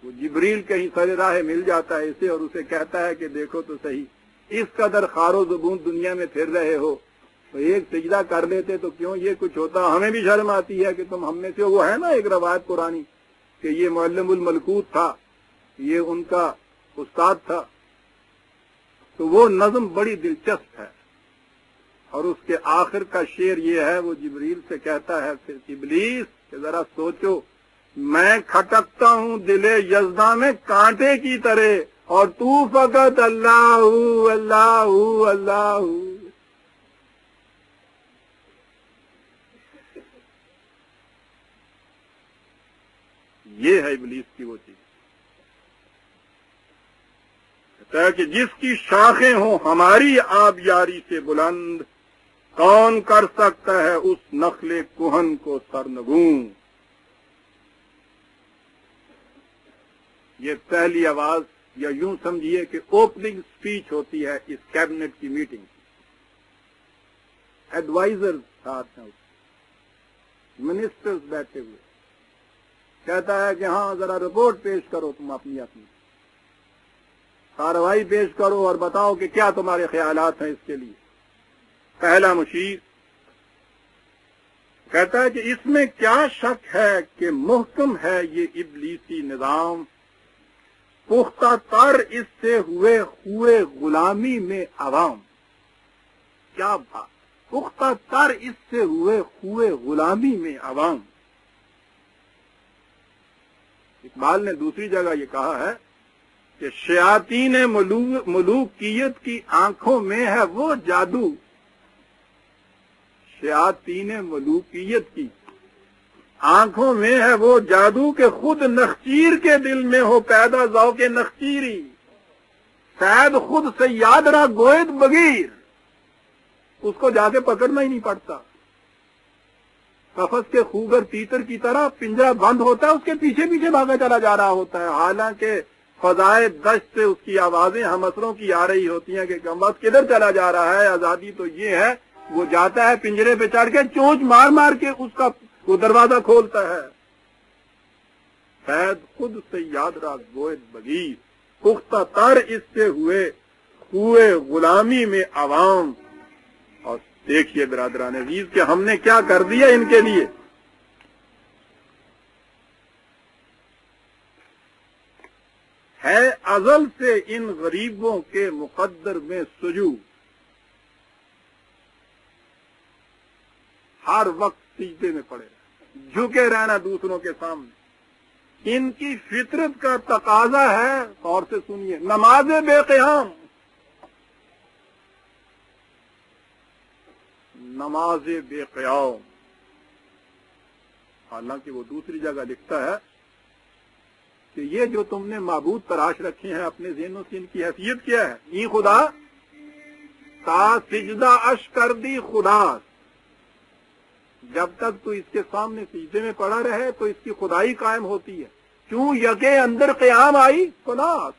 وہ جبریل کہیں سر راہ مل جاتا ہے اسے اور اسے کہتا ہے کہ دیکھو تو صحیح، اس قدر خار و زبون دنیا میں پھر رہے ہو تو ایک سجدہ کر لیتے تو کیوں یہ کچھ ہوتا. ہمیں بھی شرم آتی ہے کہ تم ہم میں سے. وہ ہے نا ایک روایت پرانی کہ یہ معلم الملکوت تھا، یہ ان کا استاد تھا. تو وہ نظم بڑی دلچسپ ہے اور اس کے آخر کا شعر یہ ہے. وہ جبریل سے کہتا ہے پھر ابلیس کہ ذرا سوچو، میں کھٹکتا ہوں دل یزداں میں کانٹے کی طرح اور تو فقط اللہ اللہ اللہ. یہ ہے ابلیس کی وہ چیز. کہتا ہے کہ جس کی شاخیں ہوں ہماری آبیاری سے بلند، کون کر سکتا ہے اس نخل کہن کو سرنگوں. یہ پہلی آواز یا یوں سمجھیے کہ اوپننگ سپیچ ہوتی ہے اس کیبنٹ کی میٹنگ. ایڈوائزر ساتھ ہیں، منسٹرز بیٹھے ہوئے. کہتا ہے کہ ہاں ذرا رپورٹ پیش کرو، تم اپنی کارروائی پیش کرو اور بتاؤ کہ کیا تمہارے خیالات ہیں اس کے لیے. پہلا مشیر کہتا ہے کہ اس میں کیا شک ہے کہ محکم ہے یہ ابلیسی نظام، پختہ تر اس سے ہوئے غلامی میں عوام. کیا بات، پختہ تر اس سے ہوئے غلامی میں عوام. اقبال نے دوسری جگہ یہ کہا ہے کہ شیاطین ملوکیت کی آنکھوں میں ہے وہ جادو. شیاطین ملوکیت کی آنکھوں میں ہے وہ جادو کہ خود نخچیر کے دل میں ہو پیدا ذوق نخچیری. شاید خود صیاد را گوید بگیر، اس کو جا کے پکڑنا ہی نہیں پڑتا. قفس کے خوگر تیتر کی طرح پنجرا بند ہوتا ہے، اس کے پیچھے پیچھے بھاگا چلا جا رہا ہوتا ہے، حالانکہ فضائے دشت سے اس کی آوازیں ہم اثروں کی آ رہی ہوتی ہیں کہ کمبخت کدھر چلا جا رہا ہے. آزادی تو یہ ہے، وہ جاتا ہے پنجرے پہ چڑھ کے چونچ مار مار کے اس کا وہ دروازہ کھولتا ہے. شاید خود صیاد را گوید بگیر، پختہ تر اس سے ہوئے غلامی میں عوام. اور دیکھیے برادران عزیز کہ ہم نے کیا کر دیا ان کے لیے. ہے ازل سے ان غریبوں کے مقدر میں سجود، ہر وقت سجدے میں پڑے رہنا، جھکے رہنا دوسروں کے سامنے. ان کی فطرت کا تقاضا ہے. غور سے سنیے، نماز بے قیام، نماز بے قیام. حالانکہ وہ دوسری جگہ لکھتا ہے کہ یہ جو تم نے معبود تراش رکھے ہیں اپنے ذہنوں سے، ان کی حیثیت کیا ہے؟ ای خدا تا سجدہ اش کر دی خدا، جب تک تو اس کے سامنے سجدے میں پڑا رہے تو اس کی خدائی قائم ہوتی ہے، کیوں یکے اندر قیام آئی خلاص،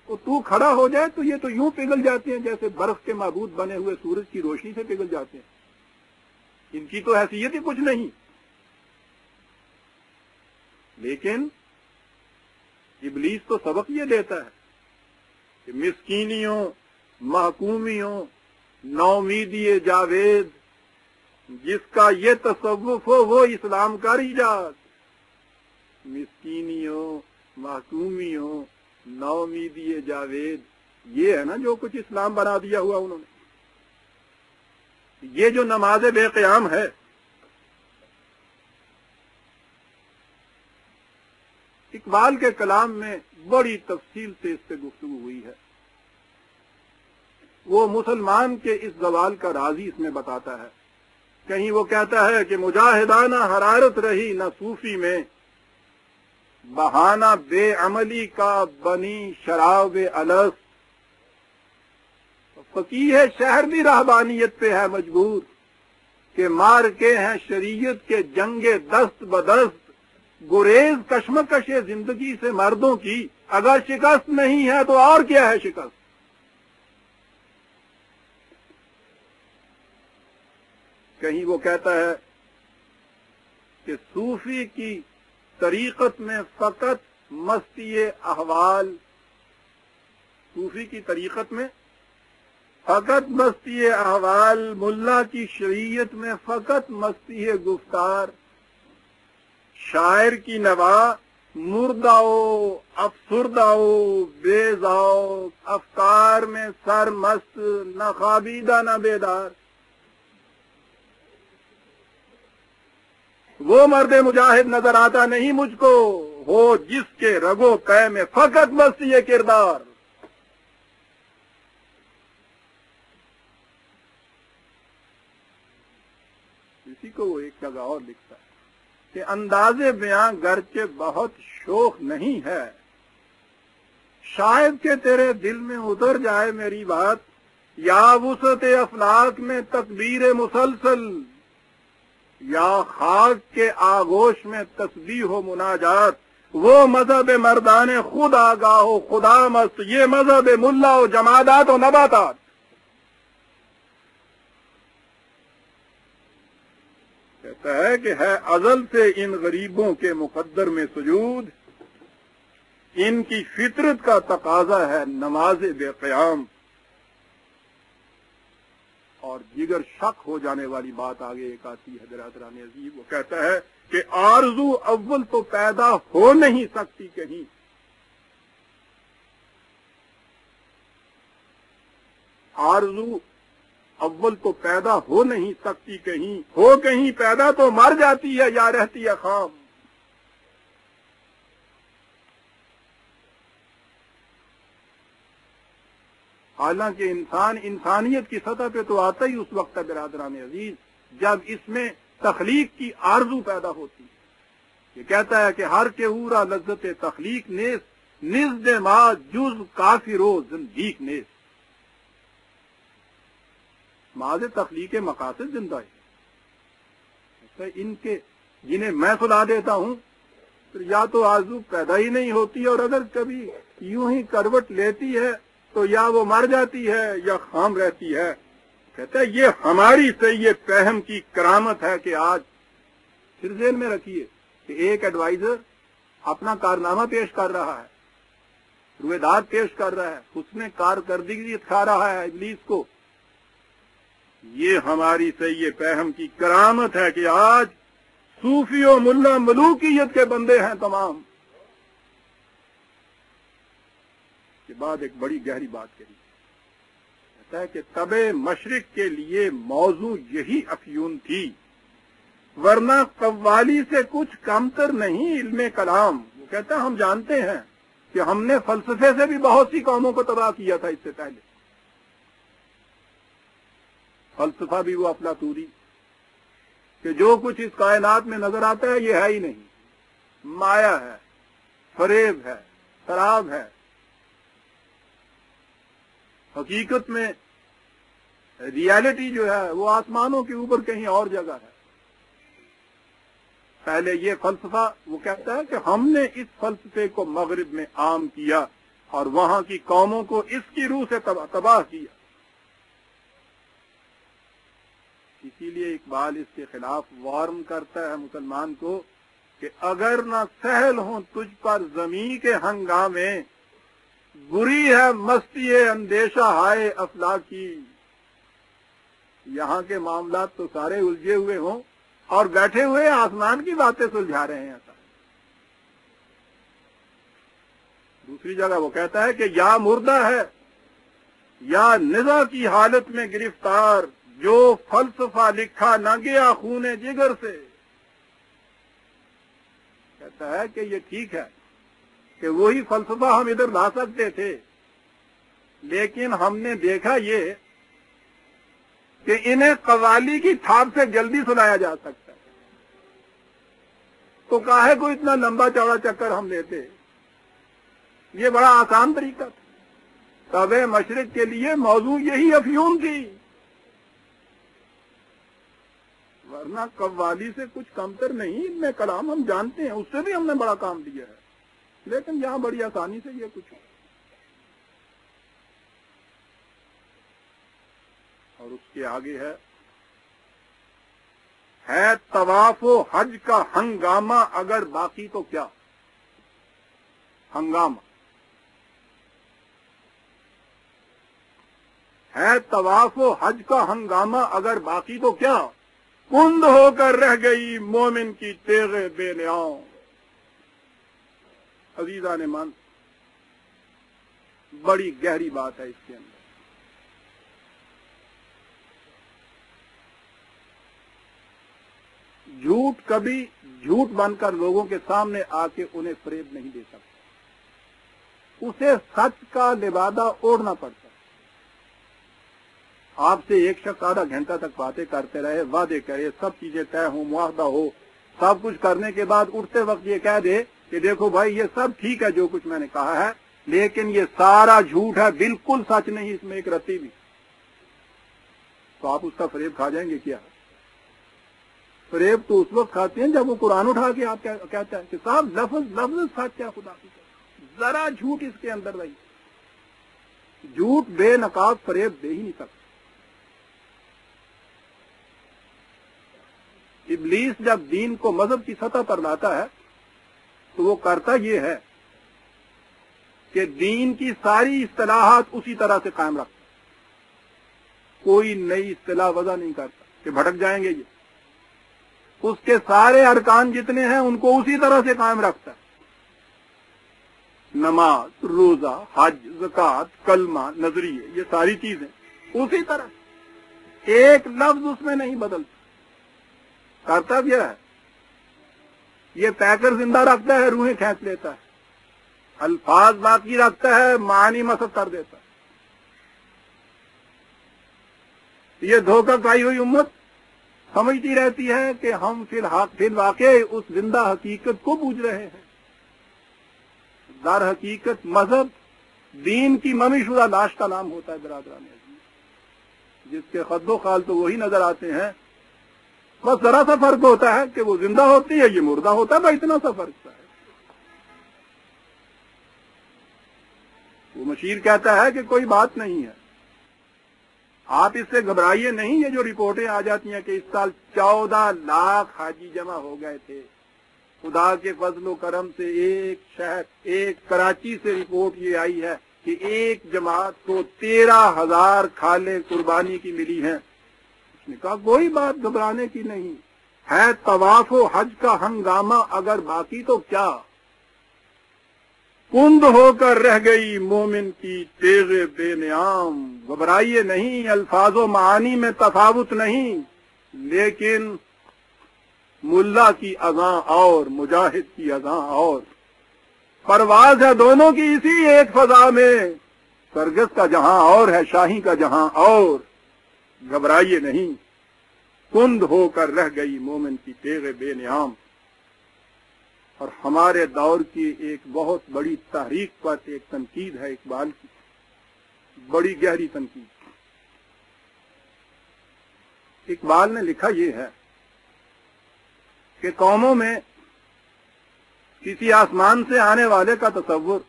تو کھڑا ہو جائے تو یہ تو یوں پگھل جاتے ہیں جیسے برف کے معبود بنے ہوئے سورج کی روشنی سے پگھل جاتے ہیں، ان کی تو حیثیت ہی کچھ نہیں۔ لیکن ابلیس تو سبق یہ دیتا ہے کہ مسکینیوں، محکومیوں، نومیدی جاوید، جس کا یہ تصوف ہو وہ اسلام کا ایجاد، مسکینیوں، محکومیوں، نومیدی جاوید، یہ ہے نا جو کچھ اسلام بنا دیا ہوا انہوں نے۔ یہ جو نماز بے قیام ہے، اقبال کے کلام میں بڑی تفصیل سے اس پہ گفتگو ہوئی ہے۔ وہ مسلمان کے اس زوال کا راز ہی اس میں بتاتا ہے۔ کہیں وہ کہتا ہے کہ مجاہدانہ حرارت رہی نہ صوفی میں، بہانہ بے عملی کا بنی شراب الست، فقیہ شہر بھی رہبانیت پہ ہے مجبور، کہ مار کے ہیں شریعت کے جنگ دست بدست، گریز کشمکش زندگی سے مردوں کی، اگر شکست نہیں ہے تو اور کیا ہے شکست۔ کہیں وہ کہتا ہے کہ صوفی کی طریقت میں فقط مستی احوال، صوفی کی طریقت میں فقط مستی احوال، ملا کی شریعت میں فقط مستی گفتار، شاعر کی نوا مرداؤ افسرداؤ بے ذوق، افکار میں سر مست، نہ خوابیدہ نہ بیدار۔ وہ مرد مجاہد نظر آتا نہیں مجھ کو، ہو جس کے رگو پے میں فقط مستی کردار۔ اسی کو وہ ایک جگہ اور لکھتا ہے کہ انداز بیاں گرچہ بہت شوخ نہیں ہے، شاید کہ تیرے دل میں اتر جائے میری بات، یا وسعت افلاک میں تکبیر مسلسل، یا خاک کے آغوش میں تسبیح و مناجات، وہ مذہب مردان خود آگاہ و خدا مست، یہ مذہب ملا و جمادات و نباتات۔ کہتا ہے کہ ہے ازل سے ان غریبوں کے مقدر میں سجود، ان کی فطرت کا تقاضا ہے نماز بے قیام۔ اور جگر شک ہو جانے والی بات آگے ایک آتی ہے برادران عزیز، وہ کہتا ہے کہ آرزو اول تو پیدا ہو نہیں سکتی کہیں، آرزو اول تو پیدا ہو نہیں سکتی کہیں، ہو کہیں پیدا تو مر جاتی ہے یا رہتی ہے خام۔ حالانکہ انسان انسانیت کی سطح پہ تو آتا ہی اس وقت ہے برادران عزیز جب اس میں تخلیق کی آرزو پیدا ہوتی ہے۔ یہ کہتا ہے کہ ہر کے اورا لذت تخلیق نیز، نزد ما جز کافر و زندیق نیز، ماض تخلیق مقاصد زندہ ہے، ان کے جنہیں میں سلا دیتا ہوں پھر یا تو آرزو پیدا ہی نہیں ہوتی، اور اگر کبھی یوں ہی کروٹ لیتی ہے تو یا وہ مر جاتی ہے یا خام رہتی ہے۔ کہتا ہے یہ ہماری سے یہ فہم کی کرامت ہے کہ آج پھر ذہن میں رکھیے کہ ایک ایڈوائزر اپنا کارنامہ پیش کر رہا ہے، رویداد پیش کر رہا ہے، اس نے کارکردگی دکھا رہا ہے ابلیس کو، یہ ہماری سے یہ فہم کی کرامت ہے کہ آج صوفی و ملا ملوکیت کے بندے ہیں تمام۔ کے بعد ایک بڑی گہری بات کہی، کہتا ہے کہ طب مشرق کے لیے موضوع یہی افیون تھی، ورنہ قوالی سے کچھ کمتر نہیں علم کلام۔ وہ کہتا ہے ہم جانتے ہیں کہ ہم نے فلسفے سے بھی بہت سی قوموں کو تباہ کیا تھا اس سے پہلے، فلسفہ بھی وہ افلاطونی کہ جو کچھ اس کائنات میں نظر آتا ہے یہ ہے ہی نہیں، مایا ہے، فریب ہے، شراب ہے۔ حقیقت میں ریالٹی جو ہے وہ آسمانوں کے اوپر کہیں اور جگہ ہے۔ پہلے یہ فلسفہ وہ کہتا ہے کہ ہم نے اس فلسفے کو مغرب میں عام کیا اور وہاں کی قوموں کو اس کی روح سے تباہ کیا۔ اسی لیے اقبال اس کے خلاف وارن کرتا ہے مسلمان کو کہ اگر نہ سہل ہوں تجھ پر زمین کے ہنگامے، بری ہے مستی اندیشہ ہائے افلاکی۔ یہاں کے معاملات تو سارے الجھے ہوئے ہوں اور بیٹھے ہوئے آسمان کی باتیں سلجھا رہے ہیں۔ دوسری جگہ وہ کہتا ہے کہ یا مردہ ہے یا نزا کی حالت میں گرفتار، جو فلسفہ لکھا نہ گیا خون جگر سے۔ کہتا ہے کہ یہ ٹھیک ہے کہ وہی فلسفہ ہم ادھر لا سکتے تھے، لیکن ہم نے دیکھا یہ کہ انہیں قوالی کی تھاپ سے جلدی سنایا جا سکتا ہے، تو کاہے کو اتنا لمبا چوڑا چکر ہم لیتے؟ یہ بڑا آسان طریقہ تھا۔ طب مشرق کے لیے موضوع یہی افیون تھی، ورنہ قوالی سے کچھ کمتر نہیں۔ ان میں کلام ہم جانتے ہیں، اس سے بھی ہم نے بڑا کام دیا ہے، لیکن یہاں بڑی آسانی سے یہ کچھ ہے۔ اور اس کے آگے ہے طواف و حج کا ہنگامہ اگر باقی تو کیا؟ ہنگامہ ہے طواف و حج کا ہنگامہ اگر باقی تو کیا، کند ہو کر رہ گئی مومن کی تیغ بے نیاؤں۔ عزیزان من، بڑی گہری بات ہے اس کے اندر۔ جھوٹ کبھی جھوٹ بن کر لوگوں کے سامنے آ کے انہیں فریب نہیں دے سکتا، اسے سچ کا لبادہ اوڑھنا پڑتا ہے۔ آپ سے ایک شخص آدھا گھنٹہ تک باتیں کرتے رہے، وعدے کرے، سب چیزیں طے ہوں، معاہدہ ہو، سب کچھ کرنے کے بعد اٹھتے وقت یہ کہہ دے کہ دیکھو بھائی یہ سب ٹھیک ہے جو کچھ میں نے کہا ہے، لیکن یہ سارا جھوٹ ہے، بالکل سچ نہیں، اس میں ایک رتی بھی، تو آپ اس کا فریب کھا جائیں گے کیا؟ فریب تو اس وقت کھاتے ہیں جب وہ قرآن اٹھا کے آپ کہتا ہے کہ صاحب لفظ سچ ہے، خدا کی قسم، ذرا جھوٹ اس کے اندر رہی۔ جھوٹ بے نقاب فریب دے ہی نہیں سکتا۔ ابلیس جب دین کو مذہب کی سطح پر لاتا ہے تو وہ کرتا یہ ہے کہ دین کی ساری اصطلاحات اسی طرح سے قائم رکھتا، کوئی نئی اصطلاح وضع نہیں کرتا کہ بھٹک جائیں گے یہ، اس کے سارے ارکان جتنے ہیں ان کو اسی طرح سے قائم رکھتا ہے۔ نماز، روزہ، حج، زکوٰۃ، کلمہ، نظریے، یہ ساری چیزیں اسی طرح، ایک لفظ اس میں نہیں بدلتا۔ کرتا بھی ہے یہ پیکر زندہ رکھتا ہے، روحیں کھینچ لیتا ہے، الفاظ باقی رکھتا ہے، معنی مسخ کر دیتا ہے۔ یہ دھوکہ کھائی ہوئی امت سمجھتی رہتی ہے کہ ہم فی الواقع اس زندہ حقیقت کو بوجھ رہے ہیں۔ در حقیقت مذہب دین کی ممی شدہ لاش کا نام ہوتا ہے برادران عزیز، جس کے خد و خال تو وہی نظر آتے ہیں، بس ذرا سا فرق ہوتا ہے کہ وہ زندہ ہوتی ہے، یہ مردہ ہوتا ہے، بس اتنا سا فرق ہے۔ وہ مشیر کہتا ہے کہ کوئی بات نہیں ہے، آپ اس سے گھبرائیے نہیں۔ یہ جو رپورٹیں آ جاتی ہیں کہ اس سال 14 لاکھ حاجی جمع ہو گئے تھے، خدا کے فضل و کرم سے ایک کراچی سے رپورٹ یہ آئی ہے کہ ایک جماعت کو 13,000 کھالیں قربانی کی ملی ہیں۔ اس نے کہا کوئی بات گھبرانے کی نہیں ہے، طواف و حج کا ہنگامہ اگر باقی تو کیا، کند ہو کر رہ گئی مومن کی تیغ بے نیام۔ گھبرائیے نہیں، الفاظ و معانی میں تفاوت نہیں، لیکن ملا کی اذاں اور مجاہد کی اذاں اور، پرواز ہے دونوں کی اسی ایک فضا میں، سرگس کا جہاں اور ہے، شاہی کا جہاں اور۔ گھبرائیے نہیں، کند ہو کر رہ گئی مومن کی تیغ بے نیام۔ اور ہمارے دور کی ایک بہت بڑی تحریک پر ایک تنقید ہے اقبال کی، بڑی گہری تنقید۔ اقبال نے لکھا یہ ہے کہ قوموں میں کسی آسمان سے آنے والے کا تصور،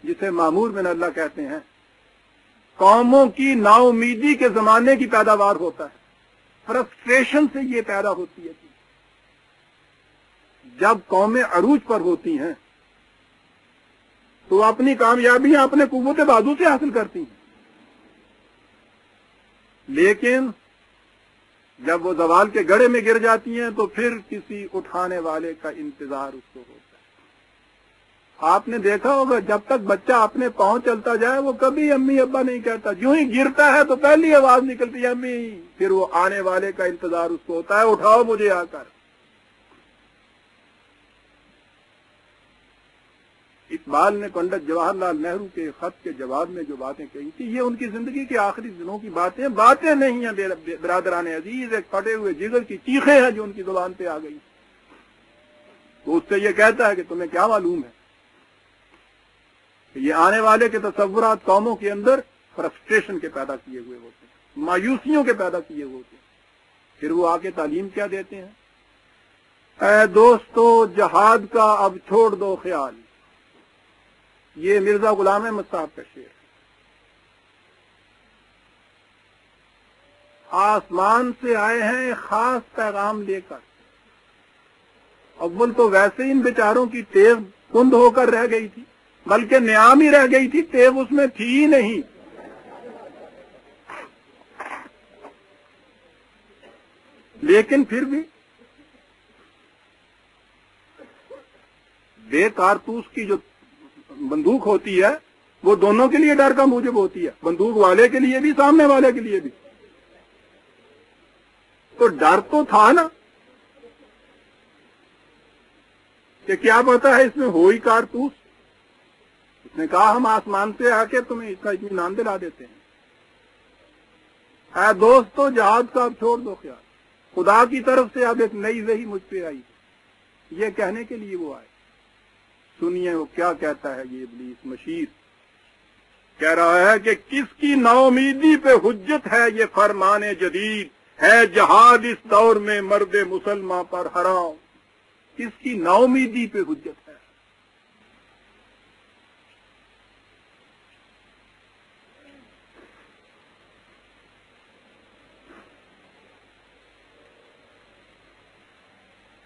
جسے معمور من اللہ کہتے ہیں، قوموں کی نا امیدی کے زمانے کی پیداوار ہوتا ہے، فرسٹریشن سے یہ پیدا ہوتی ہے۔ جب قومیں عروج پر ہوتی ہیں تو اپنی کامیابیاں اپنے قوت بازو سے حاصل کرتی ہیں، لیکن جب وہ زوال کے گڑھے میں گر جاتی ہیں تو پھر کسی اٹھانے والے کا انتظار اس کو ہوتا ہے۔ آپ نے دیکھا ہوگا جب تک بچہ اپنے پاؤں چلتا جائے وہ کبھی امی ابا نہیں کہتا، جو ہی گرتا ہے تو پہلی آواز نکلتی ہے امی، پھر وہ آنے والے کا انتظار اس کو ہوتا ہے، اٹھاؤ مجھے آ کر۔ اقبال نے پنڈت جواہر لال نہرو کے خط کے جواب میں جو باتیں کہی تھی یہ ان کی زندگی کے آخری دنوں کی باتیں نہیں ہیں برادران عزیز، ایک پھٹے ہوئے جگر کی چیخیں ہیں جو ان کی زبان پہ آ گئی۔ تو اس سے یہ کہتا ہے کہ تمہیں کیا معلوم ہے کہ یہ آنے والے کے تصورات قوموں کے اندر فرسٹریشن کے پیدا کیے ہوئے ہوتے ہیں، مایوسیوں کے پیدا کیے ہوئے ہوتے ہیں۔ پھر وہ آ کے تعلیم کیا دیتے ہیں؟ اے دوستو جہاد کا اب چھوڑ دو خیال، یہ مرزا غلام احمد صاحب کا شعر ہے۔ آسمان سے آئے ہیں خاص پیغام لے کر، اول تو ویسے ان بیچاروں کی ٹیغ کند ہو کر رہ گئی تھی، بلکہ نیام ہی رہ گئی تھی، ٹیغ اس میں تھی ہی نہیں۔ لیکن پھر بھی بے کارتوس کی جو بندوق ہوتی ہے وہ دونوں کے لیے ڈر کا موجب ہوتی ہے، بندوق والے کے لیے بھی سامنے والے کے لیے بھی۔ تو ڈر تو تھا نا کہ کیا پتا ہے اس میں ہو ہی کارتوس۔ اس نے کہا ہم آسمان سے آ کے تمہیں اس کا اطمینان دلا دیتے ہیں۔ اے دوستو جہاد کا اب چھوڑ دو خیال، خدا کی طرف سے اب ایک نئی وحی مجھ پہ آئی، یہ کہنے کے لیے وہ آئے۔ سنیے وہ کیا کہتا ہے یہ ابلیس مشیر، کہہ رہا ہے کہ کس کی نا امیدی پہ حجت ہے یہ فرمان جدید، ہے جہاد اس دور میں مرد مسلمان پر حرام۔ کس کی نا امیدی پہ حجت ہے؟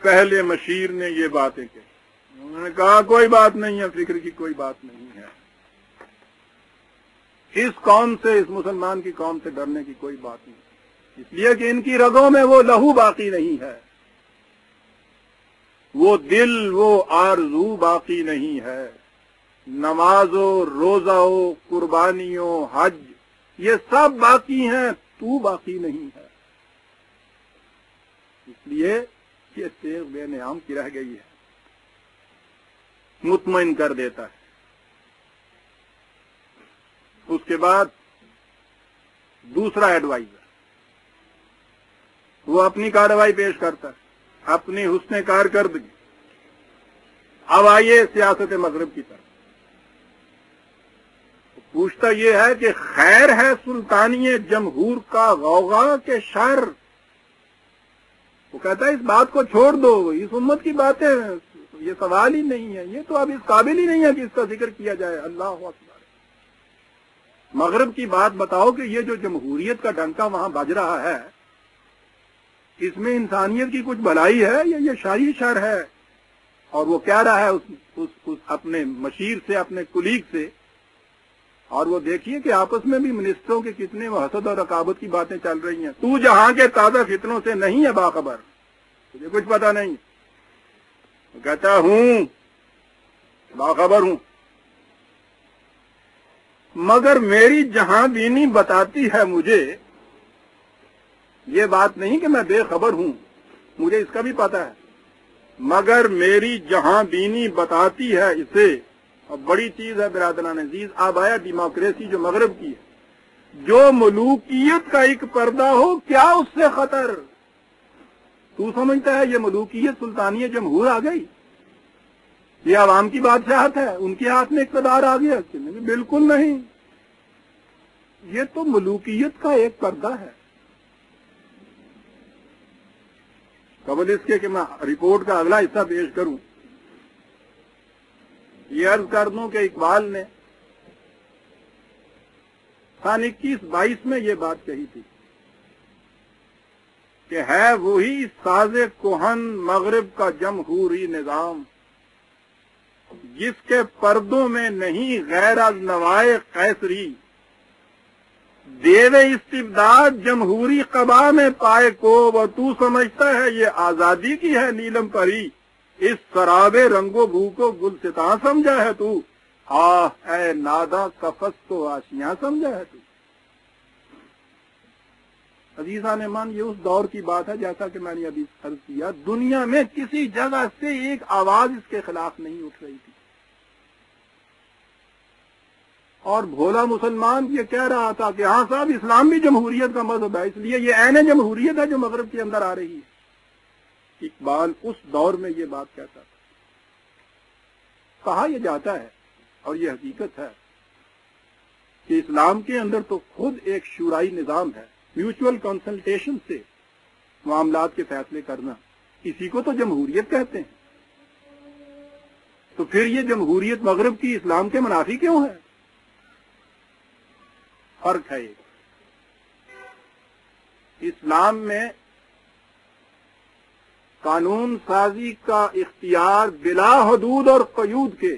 پہلے مشیر نے یہ باتیں کہی، انہوں نے کہا کوئی بات نہیں ہے، فکر کی کوئی بات نہیں ہے، اس قوم سے، اس مسلمان کی قوم سے ڈرنے کی کوئی بات نہیں، اس لیے کہ ان کی رگوں میں وہ لہو باقی نہیں ہے، وہ دل، وہ آرزو باقی نہیں ہے، نماز و روزہ و قربانیوں حج یہ سب باقی ہیں، تو باقی نہیں ہے۔ اس لیے یہ تیغ بے نیام کی رہ گئی ہے، مطمئن کر دیتا ہے۔ اس کے بعد دوسرا ایڈوائزر وہ اپنی کارروائی پیش کرتا ہے، اپنی حسن کارکردگی۔ اب آئیے سیاست مغرب کی طرف، پوچھتا یہ ہے کہ خیر ہے سلطانی جمہور کا غوغا کے شر۔ وہ کہتا ہے اس بات کو چھوڑ دو، اس امت کی باتیں یہ سوال ہی نہیں ہے، یہ تو اب اس قابل ہی نہیں ہے کہ اس کا ذکر کیا جائے۔ اللہ اکبر، مغرب کی بات بتاؤ کہ یہ جو جمہوریت کا ڈنکا وہاں بج رہا ہے اس میں انسانیت کی کچھ بھلائی ہے یا یہ شاہی شر ہے؟ اور وہ کہہ رہا ہے اس اپنے مشیر سے، اپنے کلیگ سے، اور وہ دیکھیے کہ آپس میں بھی منسٹروں کے کتنے حسد اور رقابت کی باتیں چل رہی ہیں۔ تو جہاں کے تازہ فتنوں سے نہیں ہے باخبر، تجھے کچھ پتا نہیں؟ وہ کہتا ہوں باخبر ہوں، مگر میری جہاں بینی بتاتی ہے مجھے، یہ بات نہیں کہ میں بے خبر ہوں، مجھے اس کا بھی پتا ہے، مگر میری جہاں بینی بتاتی ہے اسے۔ اور بڑی چیز ہے برادران عزیز، اب آیا ڈیموکریسی جو مغرب کی ہے، جو ملوکیت کا ایک پردہ ہو کیا اس سے خطر؟ تو سمجھتا ہے یہ ملوکیت سلطانی جمہور آ گئی؟ یہ عوام کی بادشاہت ہے، ان کے ہاتھ میں اقتدار آ گیا؟ بالکل نہیں، یہ تو ملوکیت کا ایک پردہ ہے۔ قبل اس کے کہ میں رپورٹ کا اگلا حصہ پیش کروں، یہ عرض کر دوں کہ اقبال نے سن 2122 میں یہ بات کہی تھی کہ ہے وہی ساز کہن مغرب کا جمہوری نظام، جس کے پردوں میں نہیں غیر از نوائے قیصری، دیو استبداد جمہوری قبا میں پائے کو، و تو سمجھتا ہے یہ آزادی کی ہے نیلم پری، اس سراب رنگ و بو کو گلستاں سمجھا ہے تو، آہ اے نادا قفس کو آشیاں سمجھا ہے تو۔ عزیزان من، یہ اس دور کی بات ہے، جیسا کہ میں نے ابھی عرض کیا، دنیا میں کسی جگہ سے ایک آواز اس کے خلاف نہیں اٹھ رہی تھی، اور بھولا مسلمان یہ کہہ رہا تھا کہ ہاں صاحب اسلام بھی جمہوریت کا مذہب ہے، اس لیے یہ عین جمہوریت ہے جو مغرب کے اندر آ رہی ہے۔ اقبال اس دور میں یہ بات کہتا تھا۔ کہا یہ جاتا ہے اور یہ حقیقت ہے کہ اسلام کے اندر تو خود ایک شورائی نظام ہے، میوچول کنسلٹیشن سے معاملات کے فیصلے کرنا، اسی کو تو جمہوریت کہتے ہیں۔ تو پھر یہ جمہوریت مغرب کی اسلام کے منافی کیوں ہے؟ فرق ہے ایک، اسلام میں قانون سازی کا اختیار بلا حدود اور قیود کے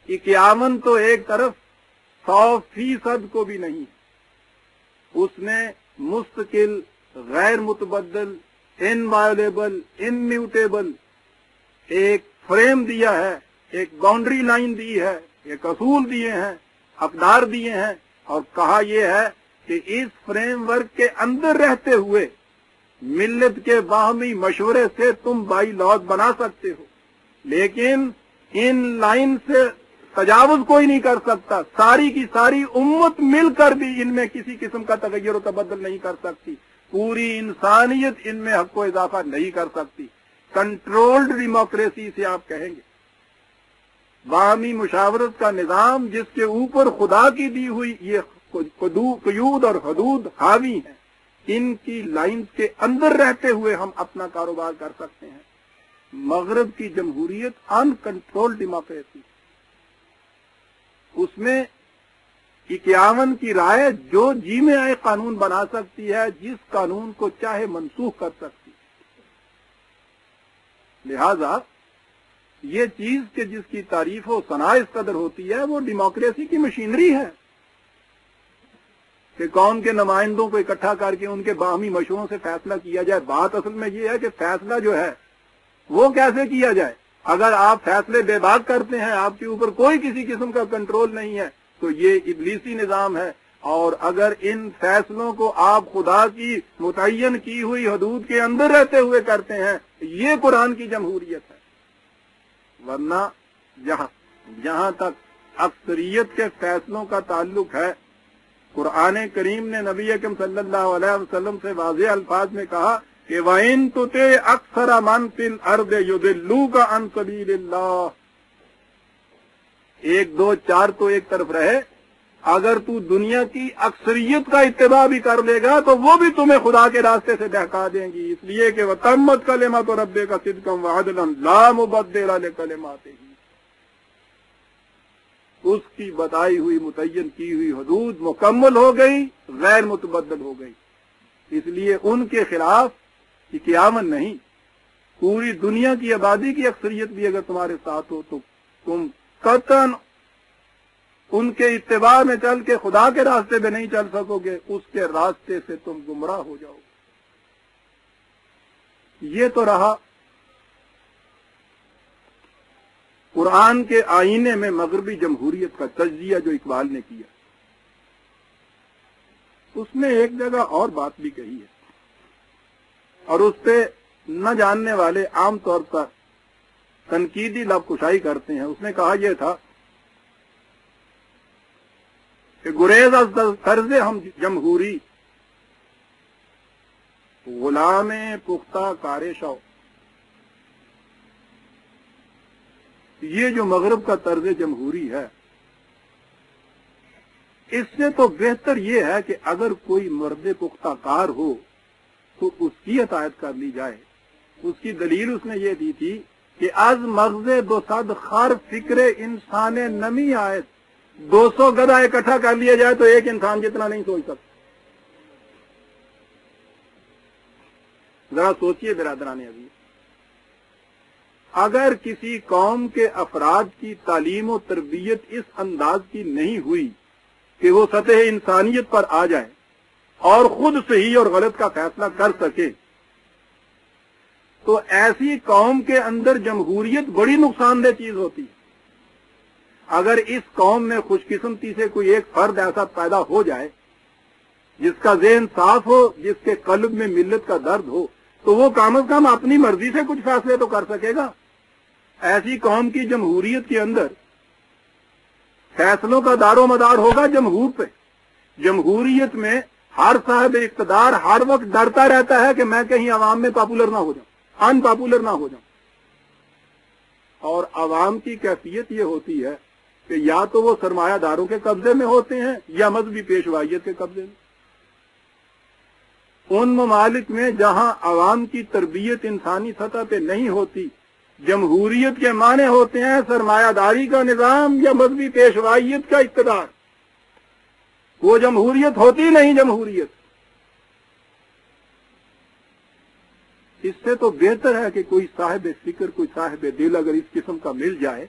51 تو ایک طرف 100% کو بھی نہیں، اس نے مستقل، غیر متبدل، انوائلیبل، انمیوٹیبل ایک فریم دیا ہے، ایک باؤنڈری لائن دی ہے، ایک اصول دیے ہیں، اقدار دیے ہیں، اور کہا یہ ہے کہ اس فریم ورک کے اندر رہتے ہوئے ملت کے باہمی مشورے سے تم بائی لاز بنا سکتے ہو، لیکن ان لائن سے تجاوز کوئی نہیں کر سکتا، ساری کی ساری امت مل کر بھی ان میں کسی قسم کا تغیر و تبدل نہیں کر سکتی، پوری انسانیت ان میں حق و اضافہ نہیں کر سکتی۔ کنٹرولڈ ڈیموکریسی سے آپ کہیں گے، باہمی مشاورت کا نظام جس کے اوپر خدا کی دی ہوئی یہ قیود اور حدود حاوی ہیں، ان کی لائنز کے اندر رہتے ہوئے ہم اپنا کاروبار کر سکتے ہیں۔ مغرب کی جمہوریت ان کنٹرول ڈیموکریسی، اس میں 51 کی رائے جو جی میں آئے قانون بنا سکتی ہے، جس قانون کو چاہے منسوخ کر سکتی ہے۔ لہذا یہ چیز کہ جس کی تعریف و ثنا اس قدر ہوتی ہے، وہ ڈیموکریسی کی مشینری ہے کہ قوم کے نمائندوں کو اکٹھا کر کے ان کے باہمی مشوروں سے فیصلہ کیا جائے۔ بات اصل میں یہ ہے کہ فیصلہ جو ہے وہ کیسے کیا جائے۔ اگر آپ فیصلے بے باک کرتے ہیں، آپ کے اوپر کوئی کسی قسم کا کنٹرول نہیں ہے، تو یہ ابلیسی نظام ہے، اور اگر ان فیصلوں کو آپ خدا کی متعین کی ہوئی حدود کے اندر رہتے ہوئے کرتے ہیں، یہ قرآن کی جمہوریت ہے۔ ورنہ جہاں تک اکثریت کے فیصلوں کا تعلق ہے، قرآن کریم نے نبی اکرم صلی اللہ علیہ وسلم سے واضح الفاظ میں کہا کہ وَإِن تُطِعْ أَكْثَرَ مَن فِي الْأَرْضِ يُضِلُّوكَ عَن سَبِيلِ اللَّهِ، 1 2 4 تو ایک طرف رہے، اگر تو دنیا کی اکثریت کا اتباع بھی کر لے گا تو وہ بھی تمہیں خدا کے راستے سے بہکا دیں گی، اس لیے کہ وَتَمَّتْ كَلِمَةُ رَبِّكَ صِدْقًا وَعَدْلًا لَا مُبَدِّلَ لِكَلِمَاتِهِ، اس کی بتائی ہوئی متعین کی ہوئی حدود مکمل ہو گئی، غیر متبدل ہو گئی، اس لیے ان کے خلاف 51 نہیں، پوری دنیا کی آبادی کی اکثریت بھی اگر تمہارے ساتھ ہو تو تم قطعاً ان کے اتباع میں چل کے خدا کے راستے پہ نہیں چل سکو گے، اس کے راستے سے تم گمراہ ہو جاؤ گے۔ یہ تو رہا قرآن کے آئینے میں مغربی جمہوریت کا تجزیہ جو اقبال نے کیا۔ اس میں ایک جگہ اور بات بھی کہی ہے، اور اس پہ نہ جاننے والے عام طور پر تنقیدی لب کشائی کرتے ہیں۔ اس نے کہا یہ تھا کہ گریز از طرز ہم جمہوری، غلام پختہ کار شو، یہ جو مغرب کا طرز جمہوری ہے، اس سے تو بہتر یہ ہے کہ اگر کوئی مرد پختہ کار ہو تو اس کی اطاعت کر لی جائے۔ اس کی دلیل اس نے یہ دی تھی کہ از مغز دو صد خر فکر انسان نمی آئے، 200 گدھا اکٹھا کر لیا جائے تو ایک انسان جتنا نہیں سوچ سکتا۔ ذرا سوچئے برادران عزیز، اگر کسی قوم کے افراد کی تعلیم و تربیت اس انداز کی نہیں ہوئی کہ وہ سطح انسانیت پر آ جائے اور خود صحیح اور غلط کا فیصلہ کر سکے، تو ایسی قوم کے اندر جمہوریت بڑی نقصان دہ چیز ہوتی ہے۔ اگر اس قوم میں خوش قسمتی سے کوئی ایک فرد ایسا پیدا ہو جائے جس کا ذہن صاف ہو، جس کے قلب میں ملت کا درد ہو، تو وہ کم از کم اپنی مرضی سے کچھ فیصلے تو کر سکے گا۔ ایسی قوم کی جمہوریت کے اندر فیصلوں کا دار و مدار ہوگا جمہور پہ۔ جمہوریت میں ہر صاحب اقتدار ہر وقت ڈرتا رہتا ہے کہ میں کہیں عوام میں پاپولر نہ ہو جاؤں، ان پاپولر نہ ہو جاؤں۔ اور عوام کی کیفیت یہ ہوتی ہے کہ یا تو وہ سرمایہ داروں کے قبضے میں ہوتے ہیں یا مذہبی پیشوائیت کے قبضے میں۔ ان ممالک میں جہاں عوام کی تربیت انسانی سطح پہ نہیں ہوتی، جمہوریت کے معنی ہوتے ہیں سرمایہ داری کا نظام یا مذہبی پیشوائیت کا اقتدار۔ وہ جمہوریت ہوتی نہیں جمہوریت۔ اس سے تو بہتر ہے کہ کوئی صاحب فکر، کوئی صاحب دل اگر اس قسم کا مل جائے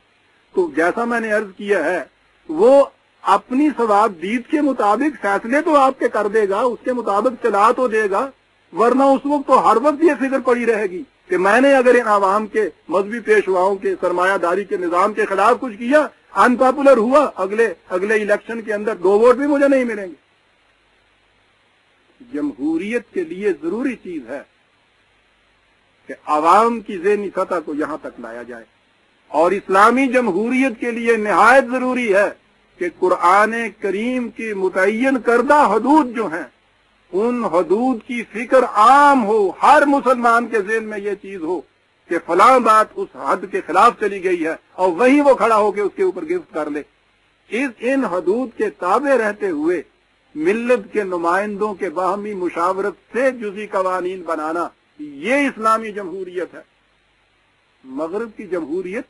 تو جیسا میں نے عرض کیا ہے، وہ اپنی ثواب دید کے مطابق فیصلے تو آپ کے کر دے گا، اس کے مطابق چلا تو دے گا، ورنہ اس وقت تو ہر وقت یہ فکر پڑی رہے گی کہ میں نے اگر ان عوام کے مذہبی پیشواؤں کے سرمایہ داری کے نظام کے خلاف کچھ کیا، ان پاپولر ہوا، اگلے الیکشن کے اندر 2 ووٹ بھی مجھے نہیں ملیں گے۔ جمہوریت کے لیے ضروری چیز ہے کہ عوام کی ذہنی سطح کو یہاں تک لایا جائے، اور اسلامی جمہوریت کے لیے نہایت ضروری ہے کہ قرآن کریم کی متعین کردہ حدود جو ہیں، ان حدود کی فکر عام ہو، ہر مسلمان کے ذہن میں یہ چیز ہو کہ فلاں بات اس حد کے خلاف چلی گئی ہے، اور وہیں وہ کھڑا ہو کے اس کے اوپر گرفت کر لے۔ ان حدود کے تابع رہتے ہوئے ملت کے نمائندوں کے باہمی مشاورت سے جزئی قوانین بنانا، یہ اسلامی جمہوریت ہے۔ مغرب کی جمہوریت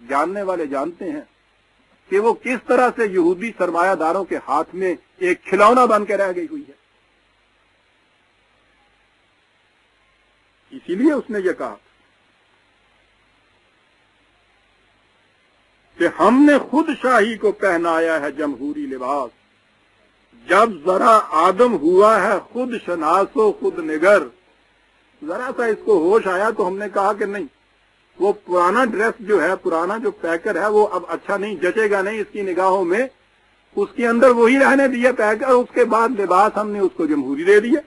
جاننے والے جانتے ہیں کہ وہ کس طرح سے یہودی سرمایہ داروں کے ہاتھ میں ایک کھلونا بن کے رہ گئی ہوئی ہے۔ اسی لیے اس نے یہ کہا کہ ہم نے خود شاہی کو پہنایا ہے جمہوری لباس، جب ذرا آدم ہوا ہے خود شناس و خود نگر۔ ذرا سا اس کو ہوش آیا تو ہم نے کہا کہ نہیں، وہ پرانا ڈریس جو ہے، پرانا جو پیکر ہے، وہ اب اچھا نہیں جچے گا، نہیں اس کی نگاہوں میں، اس کے اندر وہی رہنے دیا پیکر، اس کے بعد لباس ہم نے اس کو جمہوری دے دیا۔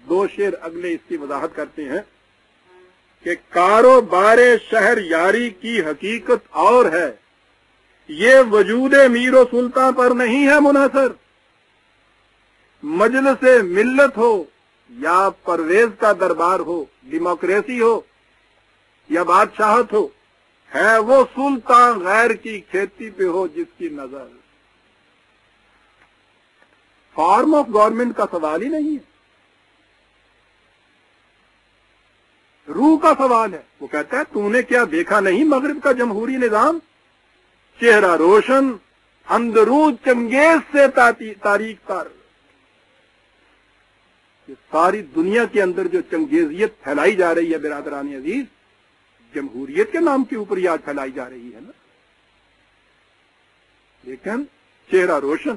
2 شعر اگلے اس کی وضاحت کرتے ہیں کہ کاروبار شہر یاری کی حقیقت اور ہے، یہ وجود میر و سلطان پر نہیں ہے منحصر۔ مجلس ملت ہو یا پرویز کا دربار ہو، ڈیموکریسی ہو یا بادشاہت ہو، ہے وہ سلطان غیر کی کھیتی پہ ہو جس کی نظر۔ فارم آف گورنمنٹ کا سوال ہی نہیں ہے، روح کا سوال ہے۔ وہ کہتا ہے تو نے کیا دیکھا نہیں مغرب کا جمہوری نظام، چہرہ روشن، اندرون چنگیز سے تاریخ تر۔ ساری دنیا کے اندر جو چنگیزیت پھیلائی جا رہی ہے برادران عزیز، جمہوریت کے نام کے اوپر یاد پھیلائی جا رہی ہے نا، لیکن چہرہ روشن،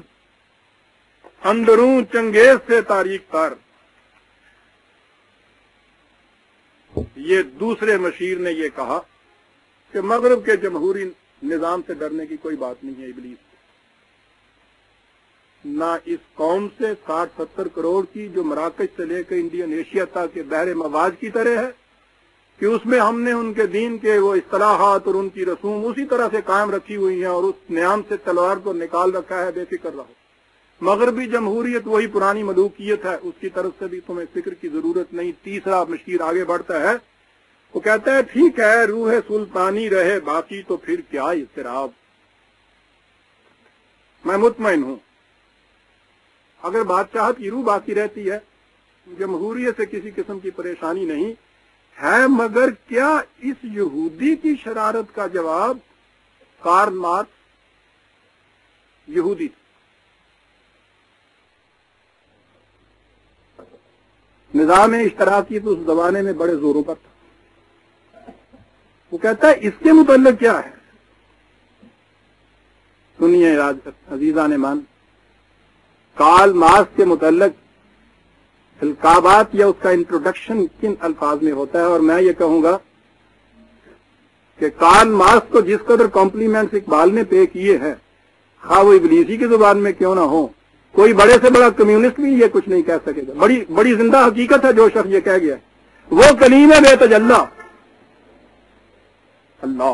اندرون چنگیز سے تاریخ تر۔ یہ دوسرے مشیر نے یہ کہا کہ مغرب کے جمہوری نظام سے ڈرنے کی کوئی بات نہیں ہے ابلیس، نہ اس قوم سے 60-70 کروڑ کی جو مراکش سے لے کر انڈونیشیا تک کے بحر مواج کی طرح ہے کہ اس میں ہم نے ان کے دین کے وہ اصطلاحات اور ان کی رسوم اسی طرح سے قائم رکھی ہوئی ہیں اور اس نیام سے تلوار کو نکال رکھا ہے، بے فکر رہو۔ مغربی جمہوریت وہی پرانی ملوکیت ہے، اس کی طرف سے بھی تمہیں فکر کی ضرورت نہیں۔ تیسرا مشیر آگے بڑھتا ہے وہ کہتا ہے ٹھیک ہے روح سلطانی رہے باقی تو پھر کیا اضطراب، میں مطمئن ہوں اگر بادشاہت کی روح باقی رہتی ہے جمہوریت سے کسی قسم کی پریشانی نہیں ہے، مگر کیا اس یہودی کی شرارت کا جواب کارل مارکس یہودی تھا، نظام اشتراکی تو اس زمانے میں بڑے زوروں پر تھا، وہ کہتا ہے اس کے متعلق کیا ہے؟ سنیے عزیزان مان، کارل مارکس کے متعلق القابات یا اس کا انٹروڈکشن کن الفاظ میں ہوتا ہے، اور میں یہ کہوں گا کہ کارل مارکس کو جس قدر کمپلیمنٹس اقبال نے پے کیے ہیں، خواہ وہ ابلیسی کی زبان میں کیوں نہ ہو، کوئی بڑے سے بڑا کمیونسٹ بھی یہ کچھ نہیں کہہ سکے گا، بڑی زندہ حقیقت ہے جو شخص یہ کہہ گیا ہے، وہ کلیم ہے بے تجلی اللہ۔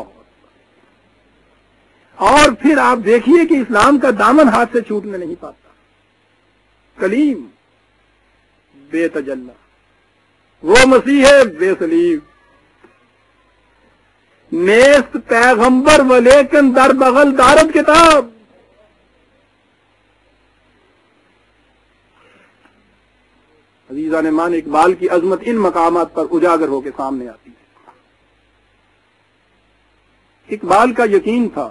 اور پھر آپ دیکھیے کہ اسلام کا دامن ہاتھ سے چھوٹنے نہیں پاتا، کلیم بے تجلی، وہ مسیح ہے بے صلیب، نیست پیغمبر ولیکن در بغل دارت کتاب۔ عزیزان مان، اقبال کی عظمت ان مقامات پر اجاگر ہو کے سامنے آتی ہے۔ اقبال کا یقین تھا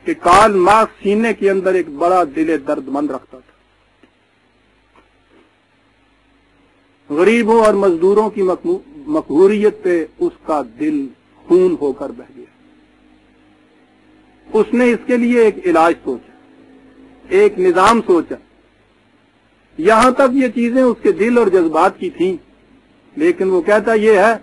کہ کارل مارکس سینے کے اندر ایک بڑا دل درد مند رکھتا تھا، غریبوں اور مزدوروں کی مقہوریت پہ اس کا دل خون ہو کر بہ گیا۔ اس نے اس کے لیے ایک علاج سوچا، ایک نظام سوچا، یہاں تک یہ چیزیں اس کے دل اور جذبات کی تھیں، لیکن وہ کہتا یہ ہے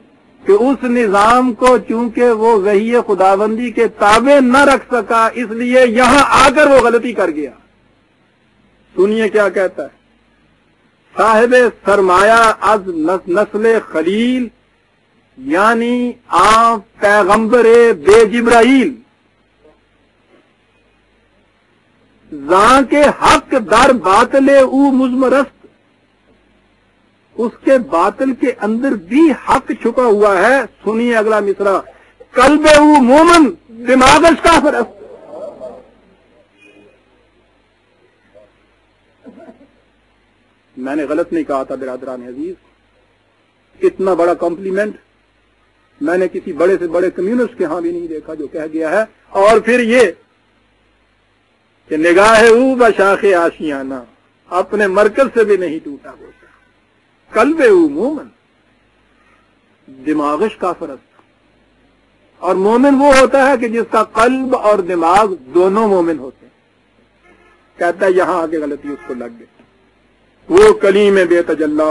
کہ اس نظام کو چونکہ وہ وحی خداوندی کے تابع نہ رکھ سکا، اس لیے یہاں آ کر وہ غلطی کر گیا۔ سنیے کیا کہتا ہے، صاحب سرمایہ از نسل خلیل یعنی آپ پیغمبر بے جبرائیل، زاں کے حق در باطل او مزمرست، اس کے باطل کے اندر بھی حق چھپا ہوا ہے۔ سنیے اگلا مصرع، قلب او مومن دماغش کافر است۔ میں نے غلط نہیں کہا تھا برادران عزیز، اتنا بڑا کمپلیمنٹ میں نے کسی بڑے سے بڑے کمیونسٹ کے ہاں بھی نہیں دیکھا جو کہہ گیا ہے۔ اور پھر یہ کہ نگاہ او بشاخ آشیانہ، اپنے مرکز سے بھی نہیں ٹوٹا ہوتا، قلب او مومن دماغش کافر است۔ اور مومن وہ ہوتا ہے کہ جس کا قلب اور دماغ دونوں مومن ہوتے ہیں۔ کہتا ہے یہاں آگے غلطی اس کو لگ گئی، وہ کلیم بے تجلی،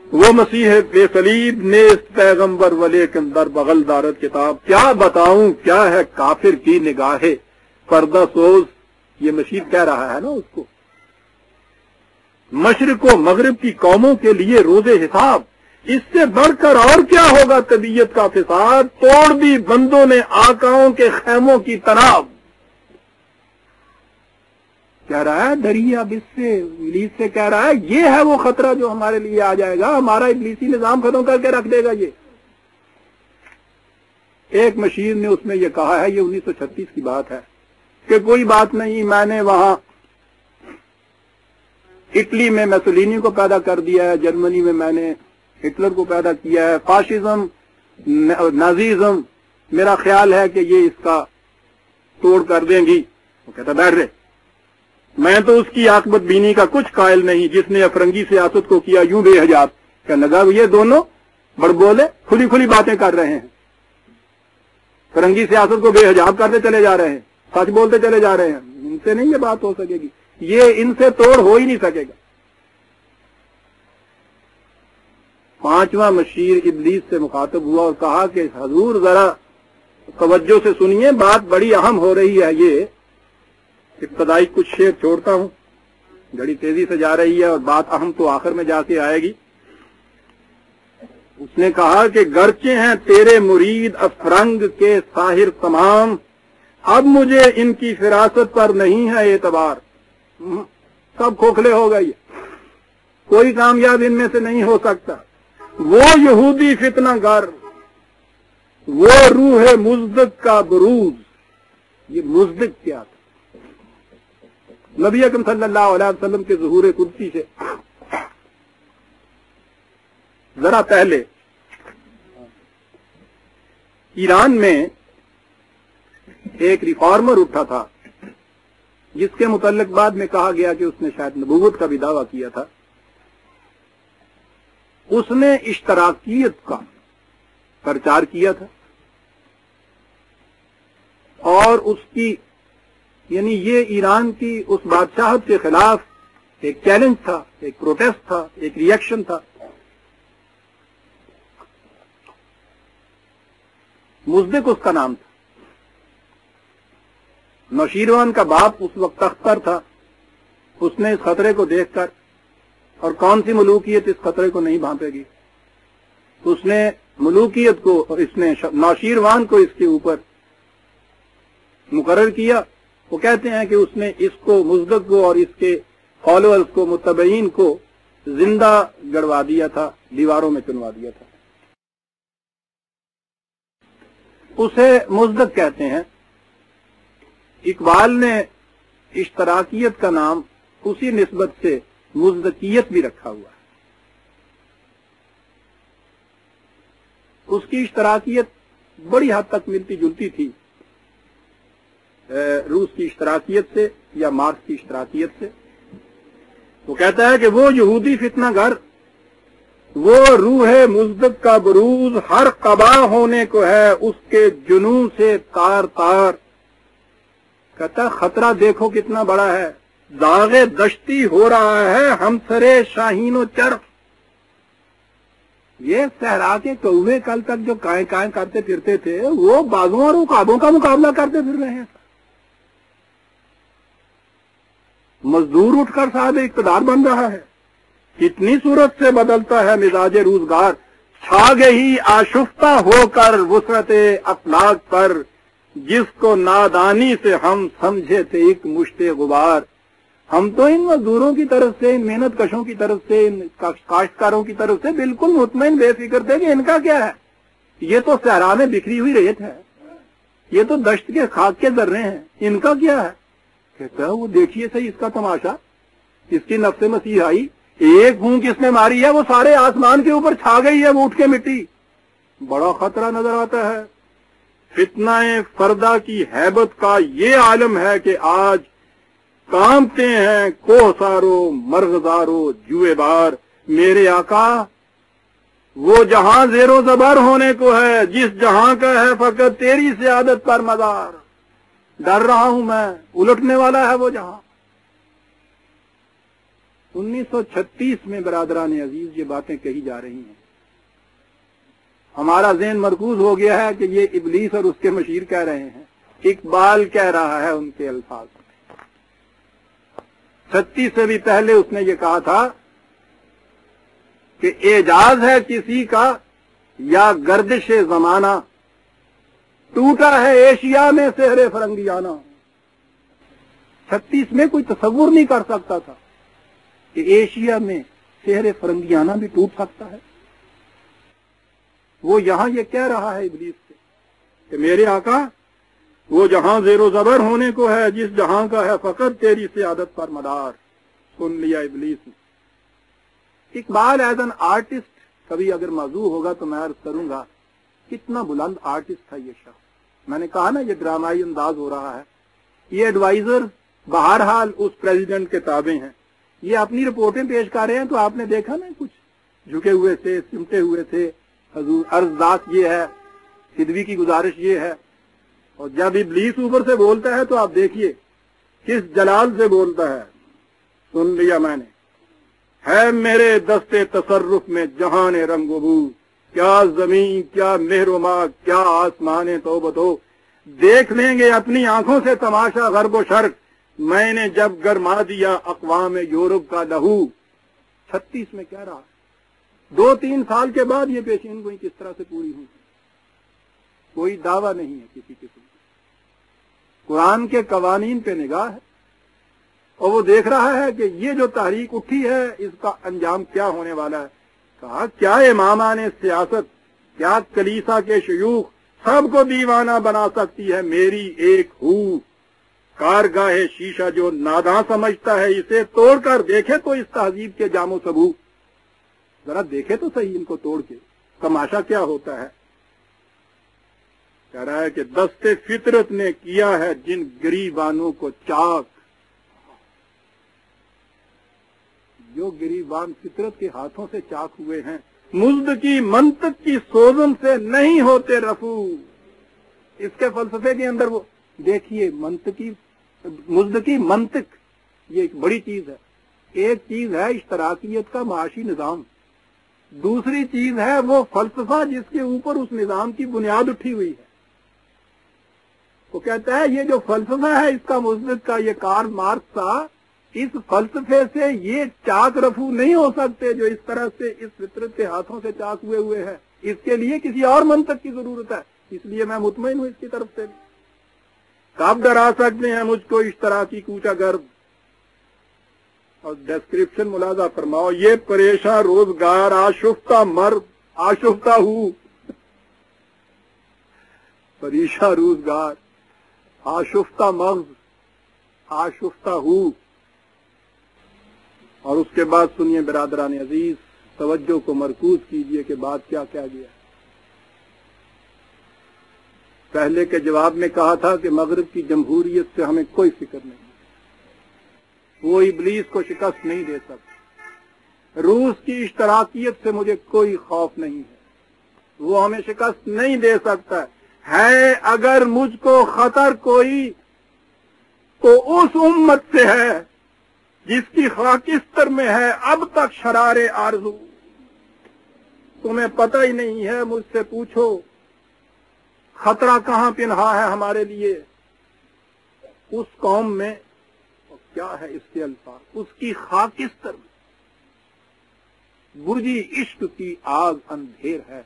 وہ مسیح بے صلیب، نیست پیغمبر ولیکن در بغل دارت کتاب۔ کیا بتاؤں کیا ہے کافر کی نگاہ پردہ سوز، یہ مشیر کہہ رہا ہے نا اس کو، مشرق و مغرب کی قوموں کے لیے روز حساب، اس سے بڑھ کر اور کیا ہوگا طبیعت کا فساد، توڑ دی بندوں نے آقاؤں کے خیموں کی تناب۔ کہہ رہا ہے ڈریے اب اس سے، ابلیس سے کہہ رہا ہے یہ ہے وہ خطرہ جو ہمارے لیے آ جائے گا، ہمارا ابلیسی نظام ختم کر کے رکھ دے گا۔ یہ ایک مشیر نے اس میں یہ کہا ہے، یہ 1936 کی بات ہے، کہ کوئی بات نہیں، میں نے وہاں اٹلی میں میسولینی کو پیدا کر دیا ہے، جرمنی میں نے ہٹلر کو پیدا کیا ہے، فاشزم نازیزم، میرا خیال ہے کہ یہ اس کا توڑ کر دیں گی۔ وہ کہتا بیٹھ رہے، میں تو اس کی عاقبت بینی کا کچھ قائل نہیں جس نے افرنگی سیاست کو کیا یوں بے حجاب۔ کہنے لگا یہ دونوں بڑبولے کھلی کھلی باتیں کر رہے ہیں، فرنگی سیاست کو بے حجاب کرتے چلے جا رہے ہیں، سچ بولتے چلے جا رہے ہیں، ان سے نہیں یہ بات ہو سکے گی، یہ ان سے توڑ ہو ہی نہیں سکے گا۔ پانچواں مشیر ابلیس سے مخاطب ہوا اور کہا کہ حضور ذرا توجہ سے سنیے، بات بڑی اہم ہو رہی ہے۔ یہ ابتدائی کچھ شعر چھوڑتا ہوں، گھڑی تیزی سے جا رہی ہے اور بات اہم تو آخر میں جا کے آئے گی۔ اس نے کہا کہ گرچہ ہیں تیرے مرید افرنگ کے ساحر تمام، اب مجھے ان کی فراست پر نہیں ہے اعتبار۔ سب کھوکھلے ہو گئے، کوئی کامیاب ان میں سے نہیں ہو سکتا۔ وہ یہودی فتنہ گر، وہ روح مزدق کا بروز. یہ مزدق کیا تھا؟ نبی اکرم صلی اللہ علیہ وسلم کے ظہور قدسی سے ذرا پہلے ایران میں ایک ریفارمر اٹھا تھا، جس کے متعلق بعد میں کہا گیا کہ اس نے شاید نبوت کا بھی دعویٰ کیا تھا. اس نے اشتراکیت کا پرچار کیا تھا، اور اس کی یعنی یہ ایران کی اس بادشاہت کے خلاف ایک چیلنج تھا، ایک پروٹیسٹ تھا، ایک ریئیکشن تھا. مزدق اس کا نام تھا. نوشیروان کا باپ اس وقت تخت پر تھا. اس نے اس خطرے کو دیکھ کر، اور کون سی ملوکیت اس خطرے کو نہیں بھانپے گی، اس نے ملوکیت کو، اس نے نوشیروان کو اس کے اوپر مقرر کیا. وہ کہتے ہیں کہ اس نے اس کو، مزدق کو اور اس کے فالوورز کو، متبعین کو زندہ گڑوا دیا تھا، دیواروں میں چنوا دیا تھا. اسے مزدق کہتے ہیں. اقبال نے اشتراکیت کا نام اسی نسبت سے مزدقیت بھی رکھا ہوا ہے. اس کی اشتراکیت بڑی حد تک ملتی جلتی تھی روس کی اشتراکیت سے یا مارکس کی اشتراکیت سے. وہ کہتا ہے کہ وہ یہودی فتنہ گر، وہ روح مزدق کا بروز، ہر قبا ہونے کو ہے اس کے جنون سے تار تار. کہتا خطرہ دیکھو کتنا بڑا ہے، داغ دشتی ہو رہا ہے ہم سرے شاہین و چرخ. یہ صحرا کے کوے کل تک جو کائیں کائیں کرتے پھرتے تھے، وہ بازوں اور عقابوں کا مقابلہ کرتے پھر رہے ہیں. مزدور اٹھ کر صاحب اقتدار بن رہا ہے. کتنی صورت سے بدلتا ہے مزاج روزگار، چھا گئی آشفتہ ہو کر وسعت افلاک پر، جس کو نادانی سے ہم سمجھے تھے ایک مشت غبار. ہم تو ان مزدوروں کی طرف سے، ان محنت کشوں کی طرف سے، ان کاشتکاروں کی طرف سے بالکل مطمئن بے فکر تھے کہ ان کا کیا ہے، یہ تو صحرا میں بکھری ہوئی ریت ہے، یہ تو دشت کے خاک کے ذرے ہیں، ان کا کیا ہے. کہتا ہے وہ دیکھیے صحیح اس کا تماشا، اس کی نفس مسیحائی، ایک پھونک اس نے ماری ہے وہ سارے آسمان کے اوپر چھا گئی ہے، وہ اٹھ کے مٹی. بڑا خطرہ نظر آتا ہے. فتنہ فردا کی ہیبت کا یہ عالم ہے کہ آج کامتے ہیں کوہسارو مرغزارو جوئے بار. میرے آقا وہ جہاں زیر و زبر ہونے کو ہے، جس جہاں کا ہے فقط تیری سیادت پر مدار. ڈر رہا ہوں میں، الٹنے والا ہے وہ جہاں. 1936 میں برادران عزیز یہ باتیں کہی جا رہی ہیں. ہمارا ذہن مرکوز ہو گیا ہے کہ یہ ابلیس اور اس کے مشیر کہہ رہے ہیں. اقبال کہہ رہا ہے ان کے الفاظ. 36 سے بھی پہلے اس نے یہ کہا تھا کہ اعجاز ہے کسی کا یا گردش زمانہ، ٹوٹا ہے ایشیا میں سحر فرنگیانہ. 36 میں کوئی تصور نہیں کر سکتا تھا کہ ایشیا میں سحر فرنگیانہ بھی ٹوٹ سکتا ہے. وہ یہاں یہ کہہ رہا ہے ابلیس سے کہ میرے آقا وہ جہاں زیر و زبر ہونے کو ہے، جس جہاں کا ہے فقط تیری سیادت پر مدار. سن لیا ابلیس نے. اقبال ایز این آرٹسٹ کبھی اگر موضوع ہوگا تو میں عرض کروں گا کتنا بلند آرٹسٹ تھا یہ شخص. میں نے کہا نا یہ ڈرامائی انداز ہو رہا ہے. یہ ایڈوائزر بہرحال اس پریزیڈنٹ کے تابع ہیں. یہ اپنی رپورٹیں پیش کر رہے ہیں تو آپ نے دیکھا نا کچھ جھکے ہوئے تھے، سمٹے ہوئے تھے. حضور عرضداشت یہ ہے، خدوی کی گزارش یہ ہے. اور جب ابلیس اوپر سے بولتا ہے تو آپ دیکھیے کس جلال سے بولتا ہے. سن لیا میں نے. ہے میرے دستے تصرف میں جہان رنگ و بو، کیا زمین کیا مہر و ماں کیا آسمان توبہ تو. دیکھ لیں گے اپنی آنکھوں سے تماشا غرب و شرق، میں نے جب گرما دیا اقوام یورپ کا لہو. 36 میں کہہ رہا 2-3 سال کے بعد یہ پیشین گوئی کس طرح سے پوری ہوئی. کوئی دعویٰ نہیں ہے کسی قسم. قرآن کے قوانین پہ نگاہ ہے اور وہ دیکھ رہا ہے کہ یہ جو تحریک اٹھی ہے اس کا انجام کیا ہونے والا ہے. کہا کیا امامان سیاست، کیا کلیسا کے شیوخ سب کو دیوانہ بنا سکتی ہے میری ایک ہو کارگاہ شیشہ جو ناداں سمجھتا ہے اسے توڑ کر دیکھے تو اس تہذیب کے جام و سبو، ذرا دیکھے تو صحیح ان کو توڑ کے تماشا کیا ہوتا ہے۔ کہہ رہا ہے کہ دست فطرت نے کیا ہے جن گریبانوں کو چاک، جو گریبان فطرت کے ہاتھوں سے چاک ہوئے ہیں، مزد کی منطق کی سوزن سے نہیں ہوتے رفو۔ اس کے فلسفے کے اندر وہ دیکھیے مزد کی منطق، یہ ایک بڑی چیز ہے۔ ایک چیز ہے اشتراکیت کا معاشی نظام، دوسری چیز ہے وہ فلسفہ جس کے اوپر اس نظام کی بنیاد اٹھی ہوئی ہے۔ وہ کہتا ہے یہ جو فلسفہ ہے اس کا مثبت کا، یہ کارل مارکس کا، اس فلسفے سے یہ چاک رفو نہیں ہو سکتے جو اس طرح سے اس فطرت کے ہاتھوں سے چاک ہوئے ہیں، اس کے لیے کسی اور منطق کی ضرورت ہے۔ اس لیے میں مطمئن ہوں اس کی طرف سے بھی۔ کب ڈرا سکتے ہیں مجھ کو اشتراکی کوچہ گرد؟ اور ڈسکرپشن ملاحظہ فرماؤ، یہ پریشاں روزگار آشفتہ مرد، آشفتہ ہوں، پریشاں روزگار آشفتہ مغز، آشفتہ ہوں۔ اور اس کے بعد سنیے برادران عزیز، توجہ کو مرکوز کیجئے کہ بات کیا کہہ گیا۔ پہلے کے جواب میں کہا تھا کہ مغرب کی جمہوریت سے ہمیں کوئی فکر نہیں، وہ ابلیس کو شکست نہیں دے سکتا۔ روس کی اشتراکیت سے مجھے کوئی خوف نہیں ہے، وہ ہمیں شکست نہیں دے سکتا ہے۔ اگر مجھ کو خطر کوئی تو اس امت سے ہے جس کی خاکستر میں ہے اب تک شرار آرزو۔ تمہیں پتہ ہی نہیں ہے، مجھ سے پوچھو خطرہ کہاں پنہا ہے ہمارے لیے۔ اس قوم میں کیا ہے اس کے الفاظ، اس کی خاکستر میں برجی عشق کی آگ اندھیر ہے،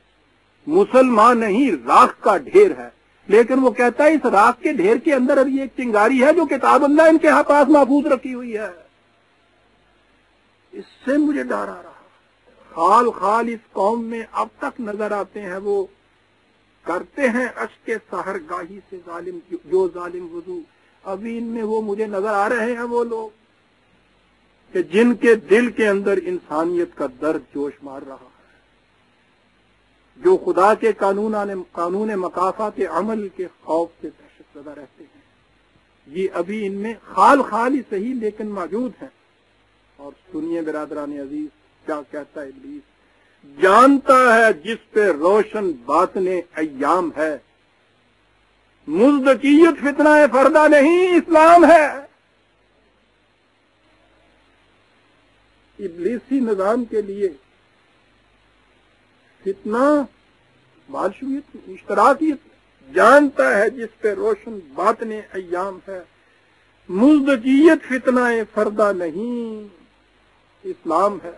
مسلمان نہیں راکھ کا ڈھیر ہے۔ لیکن وہ کہتا ہے اس راکھ کے ڈھیر کے اندر ابھی ایک چنگاری ہے جو کتاب اللہ ان کے پاس محفوظ رکھی ہوئی ہے۔ اس سے مجھے ڈر آ رہا۔ خال خال اس قوم میں اب تک نظر آتے ہیں، وہ کرتے ہیں اشک سحر گاہی سے ظالم جو ظالم وضو۔ ابھی ان میں وہ مجھے نظر آ رہے ہیں وہ لوگ کہ جن کے دل کے اندر انسانیت کا درد جوش مار رہا ہے، جو خدا کے قانون مکافات عمل کے خوف سے دہشت زدہ رہتے ہیں، یہ ابھی ان میں خال خال ہی صحیح لیکن موجود ہیں۔ اور سنیے برادران عزیز کیا کہتا ہے ابلیس، جانتا ہے جس پہ روشن باطن ایام ہے، مزدکیت فتنہ فردہ نہیں اسلام ہے۔ ابلیسی نظام کے لیے فتنہ بالشویت اشتراکیت، جانتا ہے جس پہ روشن باطن ایام ہے، مزدکیت فتنہ فردہ نہیں اسلام ہے۔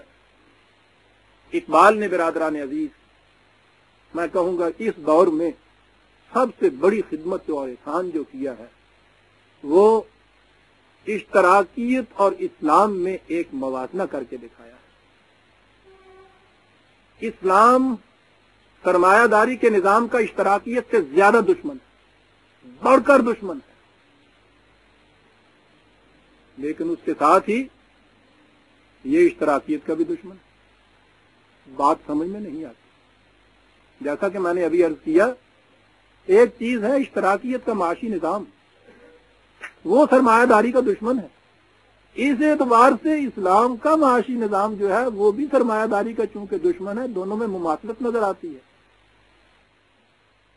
اقبال نے برادران عزیز میں کہوں گا اس دور میں سب سے بڑی خدمت اور احسان جو کیا ہے وہ اشتراکیت اور اسلام میں ایک موازنہ کر کے دکھایا ہے۔ اسلام سرمایہ داری کے نظام کا اشتراکیت سے زیادہ دشمن ہے، بڑھ کر دشمن ہے، لیکن اس کے ساتھ ہی یہ اشتراکیت کا بھی دشمن ہے۔ بات سمجھ میں نہیں آتی۔ جیسا کہ میں نے ابھی عرض کیا، ایک چیز ہے اشتراکیت کا معاشی نظام، وہ سرمایہ داری کا دشمن ہے۔ اس اعتبار سے اسلام کا معاشی نظام جو ہے وہ بھی سرمایہ داری کا چونکہ دشمن ہے، دونوں میں مماثلت نظر آتی ہے۔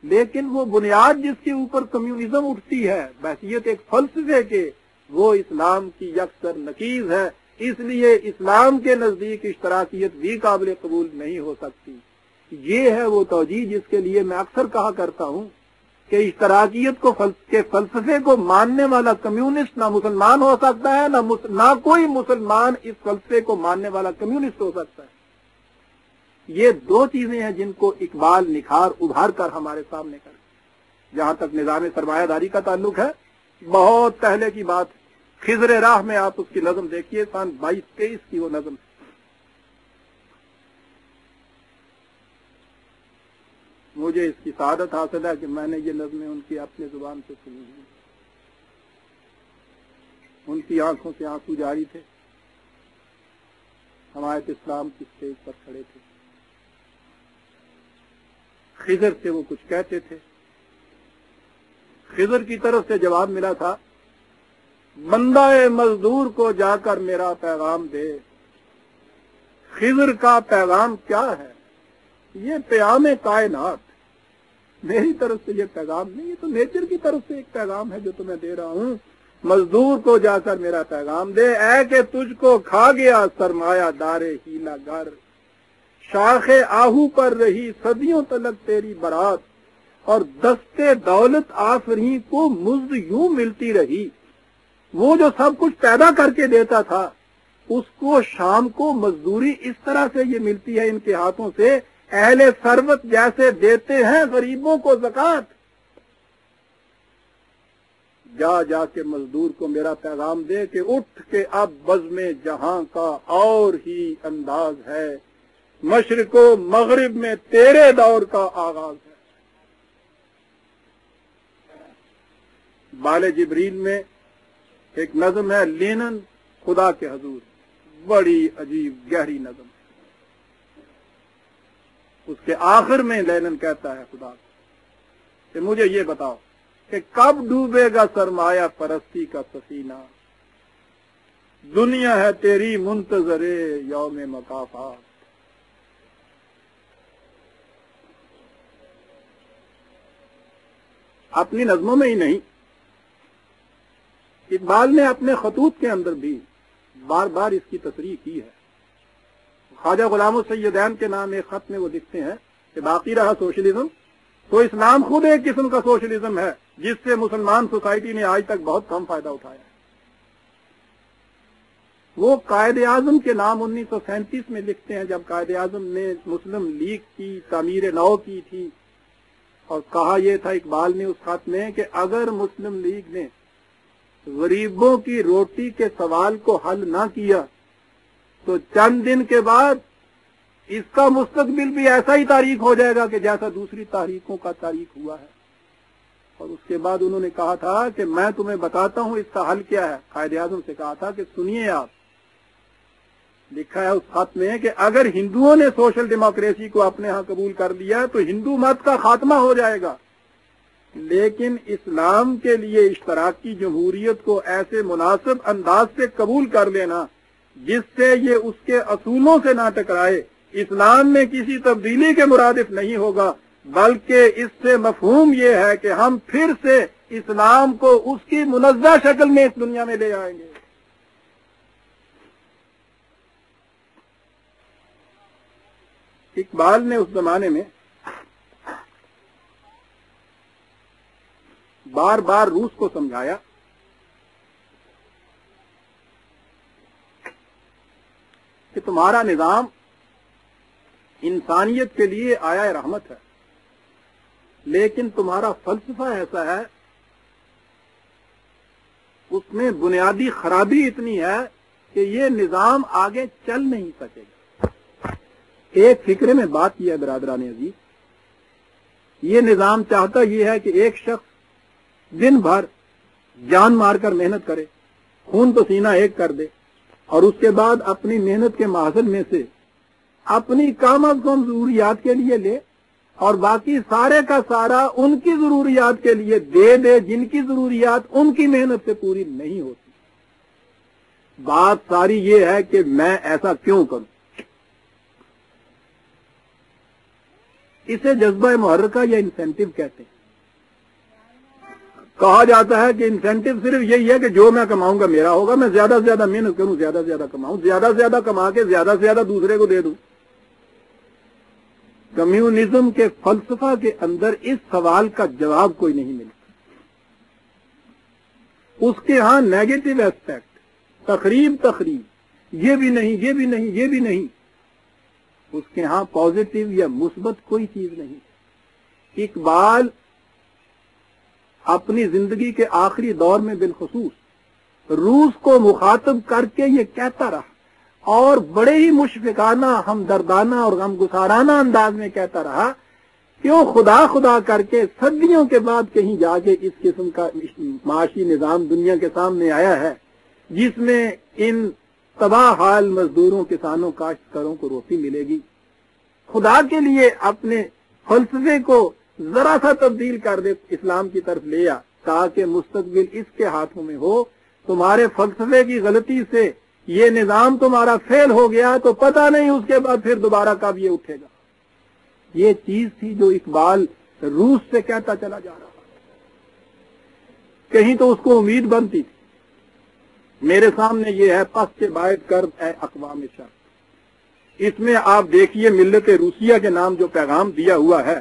لیکن وہ بنیاد جس کے اوپر کمیونزم اٹھتی ہے بحثیت ایک فلسفے کے، وہ اسلام کی یکسر نقیض ہے۔ اس لیے اسلام کے نزدیک اشتراکیت بھی قابل قبول نہیں ہو سکتی۔ یہ ہے وہ توجیہ جس کے لیے میں اکثر کہا کرتا ہوں کہ اشتراکیت کو کے فلسفے کو ماننے والا کمیونسٹ نہ مسلمان ہو سکتا ہے، نہ کوئی مسلمان اس فلسفے کو ماننے والا کمیونسٹ ہو سکتا ہے۔ یہ دو چیزیں ہیں جن کو اقبال نکھار ابھار کر ہمارے سامنے کر۔ جہاں تک نظام سرمایہ داری کا تعلق ہے، بہت پہلے کی بات ہے، خضر راہ میں آپ اس کی نظم دیکھیے، سن 22-23 کی وہ نظم۔ مجھے اس کی سعادت حاصل ہے کہ میں نے یہ نظمیں ان کی اپنی زبان سے سنی ہیں. ان کی آنکھوں سے آنسو جاری تھے. حمایت اسلام کی اسٹیج پر کھڑے تھے. خضر سے وہ کچھ کہتے تھے. خضر کی طرف سے جواب ملا تھا، بندہ مزدور کو جا کر میرا پیغام دے. خضر کا پیغام کیا ہے؟ یہ پیام کائنات. میری طرف سے یہ پیغام نہیں، یہ تو نیچر کی طرف سے ایک پیغام ہے جو تمہیں دے رہا ہوں. مزدور کو جا کر میرا پیغام دے، اے کہ تجھ کو کھا گیا سرمایہ دار ہیلا گر. شاخ آہو پر رہی صدیوں تلک تیری برات، اور دستے دولت آفریں کو مزد یوں ملتی رہی. وہ جو سب کچھ پیدا کر کے دیتا تھا اس کو شام کو مزدوری اس طرح سے یہ ملتی ہے ان کے ہاتھوں سے، اہل ثروت جیسے دیتے ہیں غریبوں کو زکات. جا جا کے مزدور کو میرا پیغام دے کہ اٹھ کے اب بزم جہاں کا اور ہی انداز ہے. مشرق و مغرب میں تیرے دور کا آغاز ہے. بال جبریل میں ایک نظم ہے، لینن خدا کے حضور. بڑی عجیب گہری نظم ہے. اس کے آخر میں لینن کہتا ہے خدا کہ مجھے یہ بتاؤ کہ کب ڈوبے گا سرمایہ پرستی کا سفینہ. دنیا ہے تیری منتظر یوم مکافات. اپنی نظموں میں ہی نہیں، اقبال نے اپنے خطوط کے اندر بھی بار بار اس کی تصریح کی ہے. خواجہ غلام السیدین کے نام ایک خط میں وہ لکھتے ہیں کہ باقی رہا سوشلزم، تو اسلام خود ایک قسم کا سوشلزم ہے جس سے مسلمان سوسائٹی نے آج تک بہت کم فائدہ اٹھایا ہے. وہ قائد اعظم کے نام 1937 میں لکھتے ہیں، جب قائد اعظم نے مسلم لیگ کی تعمیر نو کی تھی، اور کہا یہ تھا اقبال نے اس خط میں کہ اگر مسلم لیگ نے غریبوں کی روٹی کے سوال کو حل نہ کیا تو چند دن کے بعد اس کا مستقبل بھی ایسا ہی تاریخ ہو جائے گا کہ جیسا دوسری تاریخوں کا تاریخ ہوا ہے. اور اس کے بعد انہوں نے کہا تھا کہ میں تمہیں بتاتا ہوں اس کا حل کیا ہے. قائد اعظم سے کہا تھا کہ سنیے آپ، لکھا ہے اس خط میں کہ اگر ہندوؤں نے سوشل ڈیموکریسی کو اپنے ہاں قبول کر لیا تو ہندو مت کا خاتمہ ہو جائے گا، لیکن اسلام کے لیے اشتراکی جمہوریت کو ایسے مناسب انداز سے قبول کر لینا جس سے یہ اس کے اصولوں سے نہ ٹکرائے، اسلام میں کسی تبدیلی کے مرادف نہیں ہوگا، بلکہ اس سے مفہوم یہ ہے کہ ہم پھر سے اسلام کو اس کی منزہ شکل میں اس دنیا میں لے آئیں گے. اقبال نے اس زمانے میں بار بار روس کو سمجھایا کہ تمہارا نظام انسانیت کے لیے آیا رحمت ہے، لیکن تمہارا فلسفہ ایسا ہے، اس میں بنیادی خرابی اتنی ہے کہ یہ نظام آگے چل نہیں سکے گا. ایک فکرے میں بات یہ ہے برادران عزیز، یہ نظام چاہتا یہ ہے کہ ایک شخص دن بھر جان مار کر محنت کرے، خون پسینہ ایک کر دے، اور اس کے بعد اپنی محنت کے محصول میں سے اپنی کم از کم ضروریات کے لیے لے اور باقی سارے کا سارا ان کی ضروریات کے لیے دے دے جن کی ضروریات ان کی محنت سے پوری نہیں ہوتی. بات ساری یہ ہے کہ میں ایسا کیوں کروں. اسے جذبہ محرکہ یا انسینٹیو کہتے ہیں. کہا جاتا ہے کہ انسینٹیو صرف یہی ہے کہ جو میں کماؤں گا میرا ہوگا، میں زیادہ سے زیادہ محنت کروں، زیادہ سے زیادہ کماؤں، زیادہ سے زیادہ کما کے زیادہ سے زیادہ دوسرے کو دے دوں. کمیونزم کے فلسفہ کے اندر اس سوال کا جواب کوئی نہیں ملتا. اس کے ہاں نیگیٹو ایسپیکٹ، تخریب، یہ بھی نہیں، یہ بھی نہیں، یہ بھی نہیں. اس کے ہاں پازیٹو یا مثبت کوئی چیز نہیں. اقبال اپنی زندگی کے آخری دور میں بالخصوص روس کو مخاطب کر کے یہ کہتا رہا، اور بڑے ہی مشفقانہ، ہمدردانہ اور غمگسارانہ انداز میں کہتا رہا کیوں خدا خدا کر کے صدیوں کے بعد کہیں جا کے اس قسم کا معاشی نظام دنیا کے سامنے آیا ہے جس میں ان تباہ حال مزدوروں کسانوں کاشتکاروں کو روٹی ملے گی؟ خدا کے لیے اپنے فلسفے کو ذرا سا تبدیل کر دے، اسلام کی طرف لے آ تاکہ مستقبل اس کے ہاتھوں میں ہو۔ تمہارے فلسفے کی غلطی سے یہ نظام تمہارا فیل ہو گیا تو پتہ نہیں اس کے بعد پھر دوبارہ کب یہ اٹھے گا۔ یہ چیز تھی جو اقبال روس سے کہتا چلا جا رہا، کہیں تو اس کو امید بنتی تھی۔ میرے سامنے یہ ہے پس کے باعث کر اے اقوام شرق، اس میں آپ دیکھیے ملت روسیہ کے نام جو پیغام دیا ہوا ہے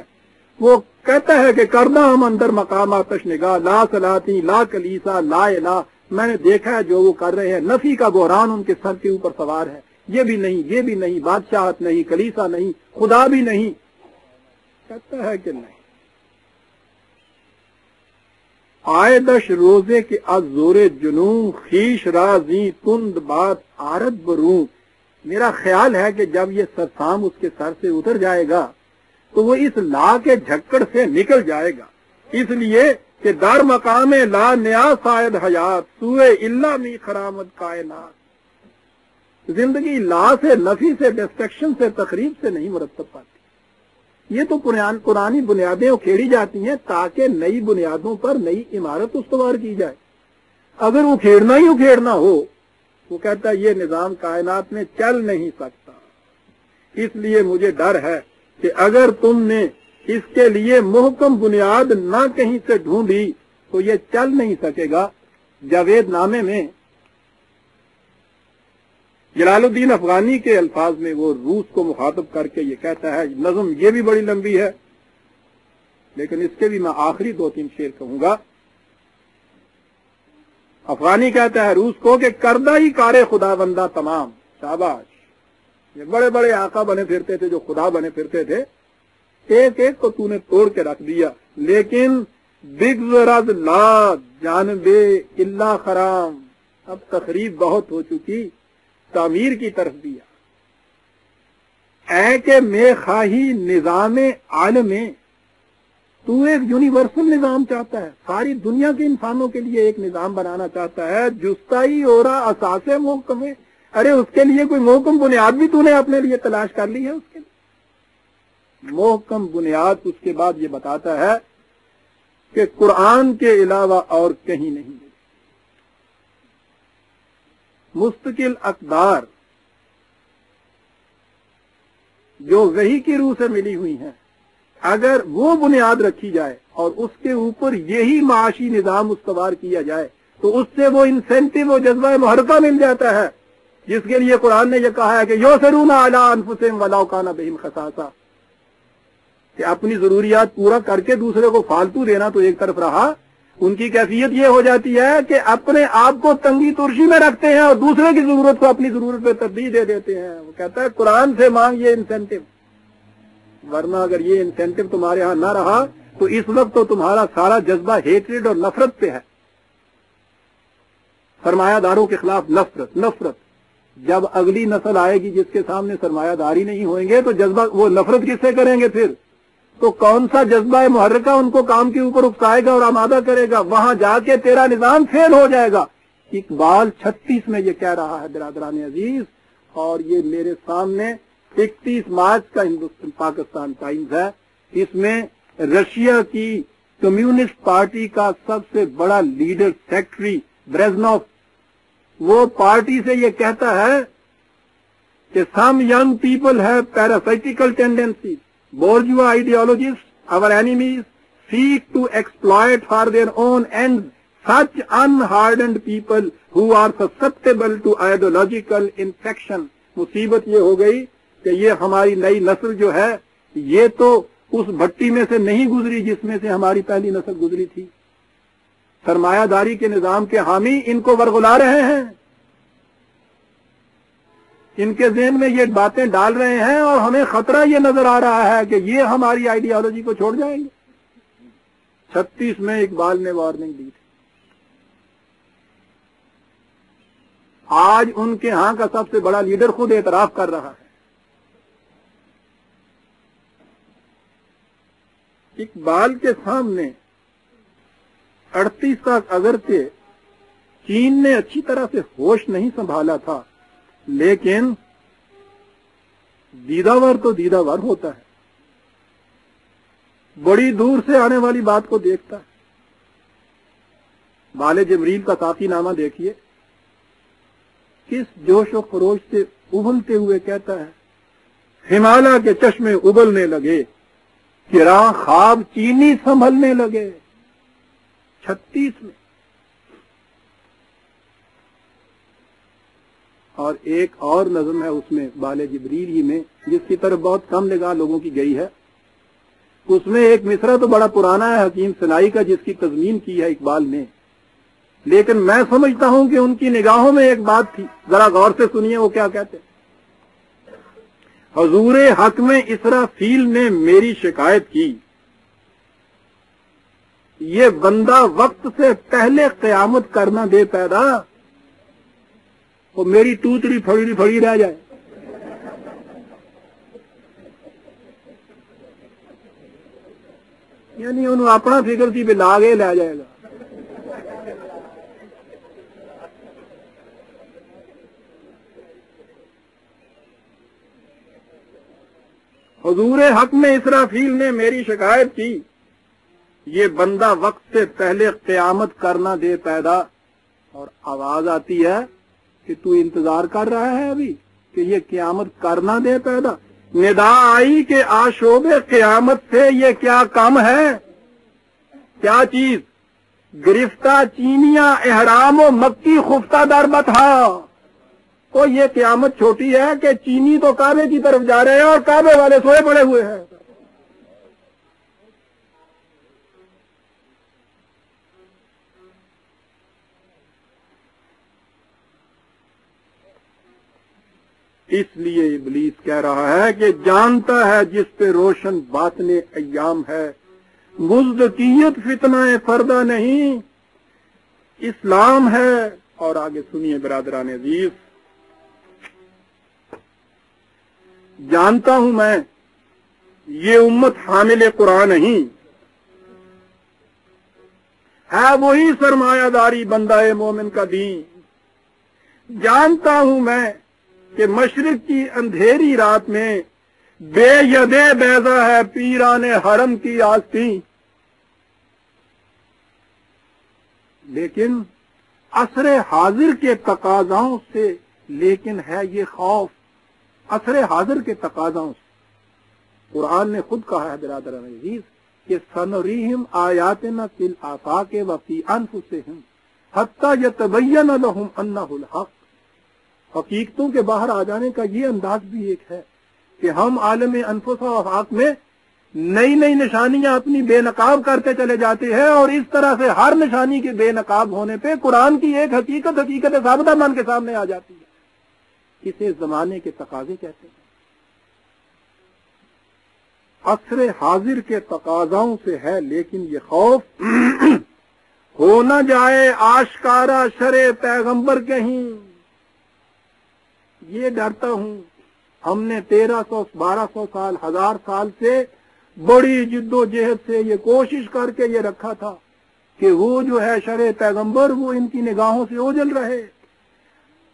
وہ کہتا ہے کہ کردہ ہم اندر مقام آتش نگاہ، لا صلاتی لا کلیسا لا الہ۔ میں نے دیکھا ہے جو وہ کر رہے ہیں، نفی کا بحران ان کے سر کے اوپر سوار ہے، یہ بھی نہیں یہ بھی نہیں، بادشاہت نہیں، کلیسا نہیں، خدا بھی نہیں، کہتا ہے کہ نہیں۔ آئے دش روزے کے از زور جنون، خیش رازی تند بات آرد بروں۔ میرا خیال ہے کہ جب یہ سرسام اس کے سر سے اتر جائے گا تو وہ اس لا کے جھکڑ سے نکل جائے گا، اس لیے کہ در مقام لا نیا سائد حیات سوئے اللہ می خرامت کائنات۔ زندگی لا سے، نفی سے، ڈسٹرکشن سے، تخریب سے نہیں مرتب پاتی۔ یہ تو پرانی بنیادیں اکھیڑی جاتی ہیں تاکہ نئی بنیادوں پر نئی عمارت استوار کی جائے۔ اگر اکھیڑنا ہی اکھیڑنا ہو، وہ کہتا ہے یہ نظام کائنات میں چل نہیں سکتا۔ اس لیے مجھے ڈر ہے کہ اگر تم نے اس کے لیے محکم بنیاد نہ کہیں سے ڈھونڈی تو یہ چل نہیں سکے گا۔ جاوید نامے میں جلال الدین افغانی کے الفاظ میں وہ روس کو مخاطب کر کے یہ کہتا ہے، نظم یہ بھی بڑی لمبی ہے لیکن اس کے بھی میں آخری 2-3 شعر کہوں گا۔ افغانی کہتا ہے روس کو کہ کردہ ہی کار خدا بندہ تمام، شاباش، یہ بڑے بڑے آقا بنے پھرتے تھے جو خدا بنے پھرتے تھے، ایک ایک کو تو نے توڑ کے رکھ دیا، لیکن بگزرد لا جانب اللہ خرام، اب تخریب بہت ہو چکی، تعمیر کی طرف دیا۔ اے کہ میں خواہی نظام عالم، تو ایک یونیورسل نظام چاہتا ہے، ساری دنیا کے انسانوں کے لیے ایک نظام بنانا چاہتا ہے، جستائی ہو رہا اساس محکم ہے۔ ارے اس کے لیے کوئی محکم بنیاد بھی تو نے اپنے لیے تلاش کر لی ہے؟ اس کے لیے محکم بنیاد اس کے بعد یہ بتاتا ہے کہ قرآن کے علاوہ اور کہیں نہیں۔ مستقل اقدار جو وحی کی روح سے ملی ہوئی ہیں، اگر وہ بنیاد رکھی جائے اور اس کے اوپر یہی معاشی نظام استوار کیا جائے تو اس سے وہ انسینٹیو و جذبہ محرکہ مل جاتا ہے جس کے لیے قرآن نے یہ کہا ہے کہ یؤثرون علی انفسہم ولو کان بہم خصاصہ، کہ اپنی ضروریات پورا کر کے دوسرے کو فالتو دینا تو ایک طرف رہا، ان کی کیفیت یہ ہو جاتی ہے کہ اپنے آپ کو تنگی ترشی میں رکھتے ہیں اور دوسرے کی ضرورت کو اپنی ضرورت پہ ترجیح دے دیتے ہیں۔ وہ کہتا ہے قرآن سے مانگ یہ انسینٹیو، ورنہ اگر یہ انسینٹیو تمہارے ہاں نہ رہا تو اس وقت تو تمہارا سارا جذبہ ہیٹریڈ اور نفرت پہ ہے، سرمایہ داروں کے خلاف نفرت۔ جب اگلی نسل آئے گی جس کے سامنے سرمایہ داری نہیں ہوئیں گے تو جذبہ وہ نفرت کس سے کریں گے پھر؟ تو کون سا جذبہ محرکہ ان کو کام کے اوپر اکسائے گا اور آمادہ کرے گا؟ وہاں جا کے تیرا نظام فیل ہو جائے گا۔ اقبال 36 میں یہ کہہ رہا ہے برادران عزیز، اور یہ میرے سامنے 31 مارچ کا پاکستان ٹائمز ہے، اس میں رشیا کی کمیونسٹ پارٹی کا سب سے بڑا لیڈر سیکٹری بریزنوف، وہ پارٹی سے یہ کہتا ہے کہ some young people have parasitical tendencies, bourgeois ideologists, our enemies, seek to exploit for their own ends such unhardened people who are susceptible to ideological infection۔ مصیبت یہ ہو گئی کہ یہ ہماری نئی نسل جو ہے یہ تو اس بھٹی میں سے نہیں گزری جس میں سے ہماری پہلی نسل گزری تھی۔ سرمایہ داری کے نظام کے حامی ان کو ورغلا رہے ہیں، ان کے ذہن میں یہ باتیں ڈال رہے ہیں اور ہمیں خطرہ یہ نظر آ رہا ہے کہ یہ ہماری آئیڈیالوجی کو چھوڑ جائیں گے۔ 36 میں اقبال نے وارننگ دی تھی۔ آج ان کے ہاں کا سب سے بڑا لیڈر خود اعتراف کر رہا ہے۔ اقبال کے سامنے 38 تک اگرچہ چین نے اچھی طرح سے ہوش نہیں سنبھالا تھا، لیکن دیداور تو دیداور ہوتا ہے، بڑی دور سے آنے والی بات کو دیکھتا ہے۔ بال جبریل کا ساتھی نامہ دیکھیے، کس جوش و خروش سے ابلتے ہوئے کہتا ہے، ہمالیہ کے چشمے ابلنے لگے، گراں خواب چینی سنبھلنے لگے۔ 36 میں۔ اور ایک اور نظم ہے اس میں بال جبریل ہی میں، جس کی طرف بہت کم نگاہ لوگوں کی گئی ہے۔ اس میں ایک مصرع تو بڑا پرانا ہے حکیم سنائی کا، جس کی تضمین کی ہے اقبال نے، لیکن میں سمجھتا ہوں کہ ان کی نگاہوں میں ایک بات تھی، ذرا غور سے سنیے وہ کیا کہتے ہیں۔ حضور حق میں اسرافیل نے میری شکایت کی، یہ بندہ وقت سے پہلے قیامت کرنا دے پیدا، وہ میری توتری پھڑی پھڑی رہ جائے۔ یعنی انہوں اپنا فکر سی بھی لاگے لے جائے گا۔ حضور حق میں اسرافیل نے میری شکایت کی، یہ بندہ وقت سے پہلے قیامت کرنا دے پیدا، اور آواز آتی ہے کہ تو انتظار کر رہا ہے ابھی کہ یہ قیامت کرنا دے پیدا۔ ندا آئی کہ آشوب قیامت سے یہ کیا کم ہے، کیا چیز؟ گرفتہ چینیاں احرام و مکی خفتہ در بتھا۔ تو یہ قیامت چھوٹی ہے کہ چینی تو کعبے کی طرف جا رہے ہیں اور کعبے والے سوئے پڑے ہوئے ہیں۔ اس لیے ابلیس کہہ رہا ہے کہ جانتا ہے جس پہ روشن باطن ایام ہے، مزدکیت فتنہ فردہ نہیں، اسلام ہے۔ اور آگے سنیے برادران عزیز، جانتا ہوں میں یہ امت حامل قرآن نہیں ہے، وہی سرمایہ داری بندہ مومن کا دین۔ جانتا ہوں میں کہ مشرق کی اندھیری رات میں بے یدے بیضا ہے پیران حرم کی آستین، لیکن عصر حاضر کے تقاضاؤں سے، لیکن ہے یہ خوف عصر حاضر کے تقاضاؤں سے۔ قرآن نے خود کہا ہے برادران عزیز کہ سنریہم آیاتنا فی الآفاق وفی انفسہم حتی یتبین لہم انہ الحق۔ حقیقتوں کے باہر آ جانے کا یہ انداز بھی ایک ہے کہ ہم عالم انفس و آفاق میں نئی نئی نشانیاں اپنی بے نقاب کرتے چلے جاتے ہیں، اور اس طرح سے ہر نشانی کے بے نقاب ہونے پہ قرآن کی ایک حقیقت ثابتہ من کے سامنے آ جاتی ہے۔ اسے زمانے کے تقاضے کہتے ہیں۔ عصر حاضر کے تقاضاؤں سے ہے، لیکن یہ خوف ہو نہ جائے آشکارا شرع پیغمبر کہیں، یہ ڈرتا ہوں۔ ہم نے 1300 1200 سال 1000 سال سے بڑی جد و جہد سے یہ کوشش کر کے یہ رکھا تھا کہ وہ جو ہے شرع پیغمبر وہ ان کی نگاہوں سے اوجھل رہے۔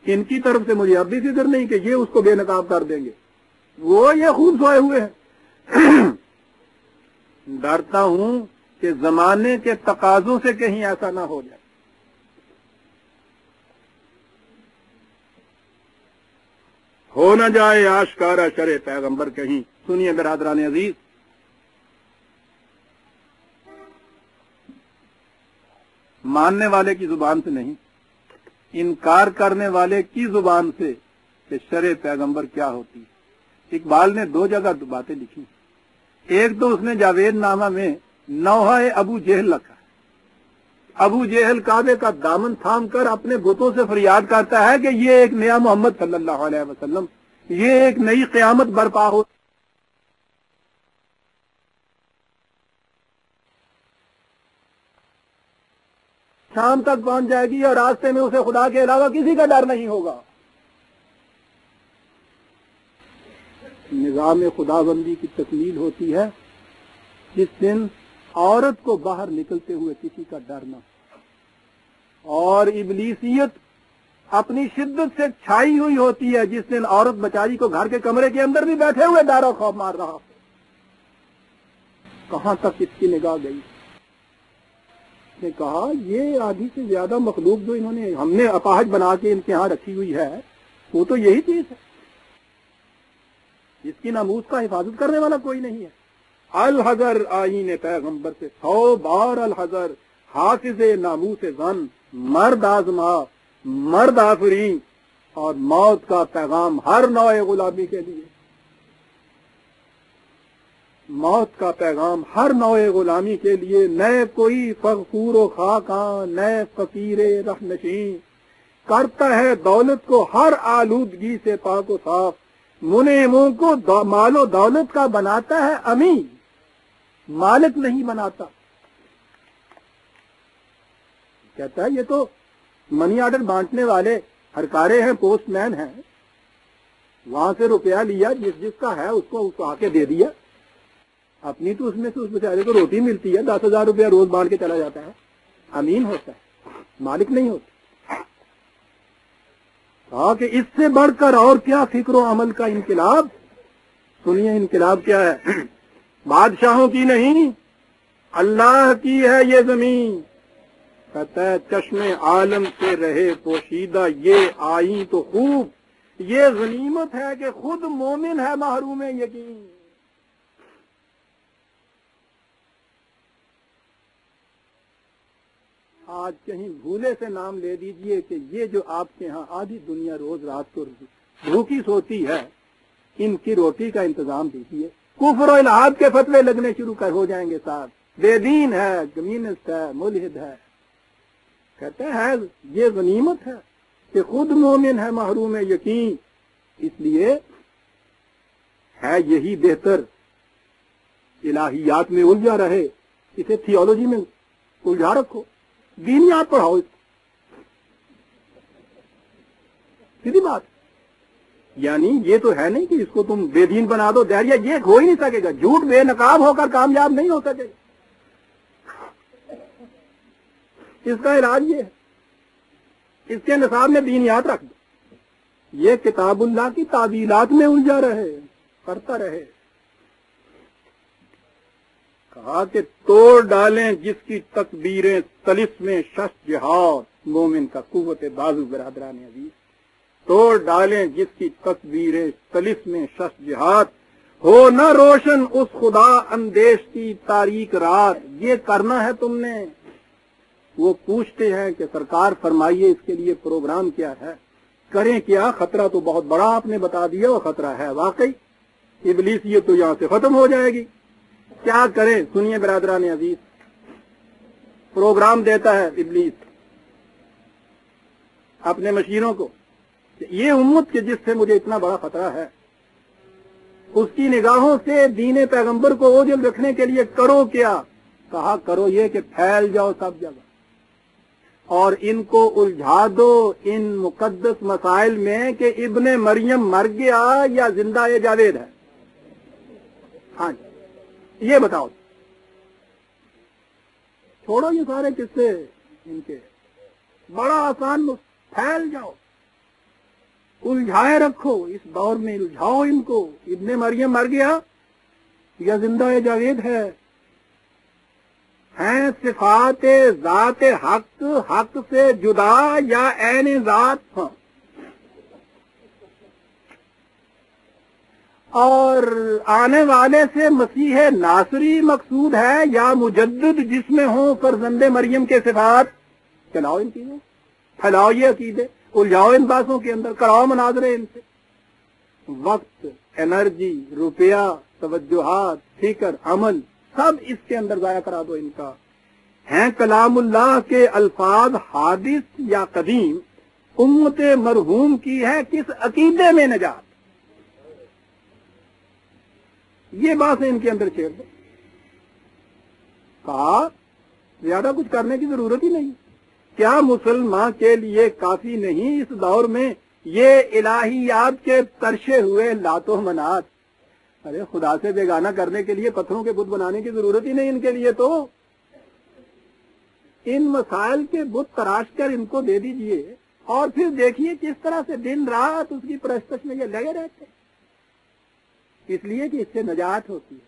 ان کی طرف سے مجھے اب بھی فکر نہیں کہ یہ اس کو بے نقاب کر دیں گے، وہ یہ خوب سوئے ہوئے ہیں۔ ڈرتا ہوں کہ زمانے کے تقاضوں سے کہیں ایسا نہ ہو جائے۔ ہو نہ جائے آشکارا شرع پیغمبر کہیں۔ سنیے برادران عزیز، ماننے والے کی زبان سے نہیں، انکار کرنے والے کی زبان سے کہ شرع پیغمبر کیا ہوتی ہے۔ اقبال نے 2 جگہ باتیں لکھی، ایک تو اس نے جاوید نامہ میں نوحہ ابو جہل لکھا ہے۔ ابو جہل کعبے کا دامن تھام کر اپنے بتوں سے فریاد کرتا ہے کہ یہ ایک نیا محمد صلی اللہ علیہ وسلم، یہ ایک نئی قیامت برپا ہو۔ شام تک پہنچ جائے گی اور راستے میں اسے خدا کے علاوہ کسی کا ڈر نہیں ہوگا۔ نظام خدا بندی کی تکمیل ہوتی ہے جس دن عورت کو باہر نکلتے ہوئے کسی کا ڈر نہ ہو، اور ابلیسیت اپنی شدت سے چھائی ہوئی ہوتی ہے جس دن عورت بچاری کو گھر کے کمرے کے اندر بھی بیٹھے ہوئے ڈر و خوف مار رہا ہو۔ کہاں تک اس کی نگاہ گئی؟ اس نے کہا یہ آدھی سے زیادہ مخلوق جو ہم نے اپاہج بنا کے ان کے ہاں رکھی ہوئی ہے وہ تو یہی چیز ہے جس کی ناموس کا حفاظت کرنے والا کوئی نہیں ہے۔ الحذر آئین پیغمبر سے 100 بار الحذر، حافظ ناموس زن، مرد آزما، مرد آفرین، اور موت کا پیغام ہر نوع غلامی کے لیے، موت کا پیغام ہر نوع غلامی کے لیے، نئے کوئی فغفور و خاکاں، نئے فقیر رحنشین، کرتا ہے دولت کو ہر آلودگی سے پاک و صاف، منعموں کو مال و دولت کا بناتا ہے امین، مالک نہیں بناتا۔ کہتا ہے یہ تو منی آرڈر بانٹنے والے ہرکارے ہیں، پوسٹ مین ہیں، وہاں سے روپیہ لیا، جس کا ہے اس کو آ کے دے دیا، اپنی تو اس میں سے اس بیچارے کو روٹی ملتی ہے، 10,000 روپیہ روز بانٹ کے چلا جاتا ہے، امین ہوتا ہے، مالک نہیں ہوتا۔ کہا کہ اس سے بڑھ کر اور کیا فکر و عمل کا انقلاب؟ سنیے انقلاب کیا ہے؟ بادشاہوں کی نہیں، اللہ کی ہے یہ زمین۔ کہتا ہے چشم عالم سے رہے پوشیدہ یہ آئیں تو خوب، یہ غنیمت ہے کہ خود مومن ہے محروم یقین۔ آج کہیں بھولے سے نام لے دیجئے کہ یہ جو آپ کے ہاں آدھی دنیا روز رات کو بھوکی سوتی ہے، ان کی روٹی کا انتظام دیجیے، کفر و الحاد کے فتوے لگنے شروع ہو جائیں گے صاحب، بے دین ہے، کمیونسٹ ہے، ملحد ہے۔ کہتے ہیں یہ غنیمت ہے کہ خود مومن ہے محروم یقین، اس لیے ہے یہی بہتر الہیات میں الجھا رہے، اسے تھیولوجی میں الجھا رکھو، دینیات پڑھاؤ، اس سیدھی بات۔ یعنی یہ تو ہے نہیں کہ اس کو تم بے دین بنا دو، دہریہ یہ ہو ہی نہیں سکے گا، جھوٹ بے نقاب ہو کر کامیاب نہیں ہو سکے گا۔ اس کا علاج یہ ہے، اس کے نصاب میں دینیات رکھ دو، یہ کتاب اللہ کی تعویلات میں الجھا رہے، کرتا رہے۔ کہا کہ توڑ ڈالیں جس کی تکبیریں طلسم شش جہاد، مومن کا قوت بازو برادران عزیز، توڑ ڈالیں جس کی تکبیریں طلسم شش جہاد، ہو نہ روشن اس خدا اندیش کی تاریک رات۔ یہ کرنا ہے تم نے۔ وہ پوچھتے ہیں کہ سرکار فرمائیے اس کے لیے پروگرام کیا ہے، کریں کیا؟ خطرہ تو بہت بڑا آپ نے بتا دیا، وہ خطرہ ہے واقعی، ابلیسیت تو یہاں سے ختم ہو جائے گی، کیا کریں؟ سنیے برادران عزیز، پروگرام دیتا ہے ابلیس اپنے مشیروں کو، یہ امت کہ جس سے مجھے اتنا بڑا خطرہ ہے، اس کی نگاہوں سے دین پیغمبر کو اوجھل رکھنے کے لیے کرو کیا؟ کہا کرو یہ کہ پھیل جاؤ سب جگہ اور ان کو الجھا دو ان مقدس مسائل میں کہ ابن مریم مر گیا یا زندہ جاوید ہے۔ ہاں جی، یہ بتاؤ، چھوڑو یہ سارے قصے ان کے، بڑا آسان، پھیل جاؤ، الجھائے رکھو، اس دور میں الجھاؤ ان کو، ابن مریم مر گیا یا زندہ جاوید ہے، ہیں صفات ذات حق حق سے جدا یا عین ذات، اور آنے والے سے مسیح ناصری مقصود ہے یا مجدد جس میں ہوں فرزند مریم کے صفات۔ چلاؤ ان چیزوں، پھیلاؤ یہ عقیدے، الجھاؤ ان باتوں کے اندر، کراؤ مناظرے ان سے، وقت، انرجی، روپیہ، توجہات، فکر، عمل سب اس کے اندر ضائع کرا دو ان کا۔ ہیں کلام اللہ کے الفاظ حادث یا قدیم، امت مرحوم کی ہے کس عقیدے میں نجات؟ یہ باتیں ان کے اندر چھیڑ دو۔ کہا زیادہ کچھ کرنے کی ضرورت ہی نہیں، کیا مسلمان کے لیے کافی نہیں اس دور میں یہ الہیات کے ترشے ہوئے لات و منات، ارے خدا سے بیگانہ کرنے کے لیے پتھروں کے بت بنانے کی ضرورت ہی نہیں ان کے لیے، تو ان مسائل کے بت تراش کر ان کو دے دیجئے، اور پھر دیکھیے کس طرح سے دن رات اس کی پرستش میں یہ لگے رہتے ہیں، اس لیے کہ اس سے نجات ہوتی ہے۔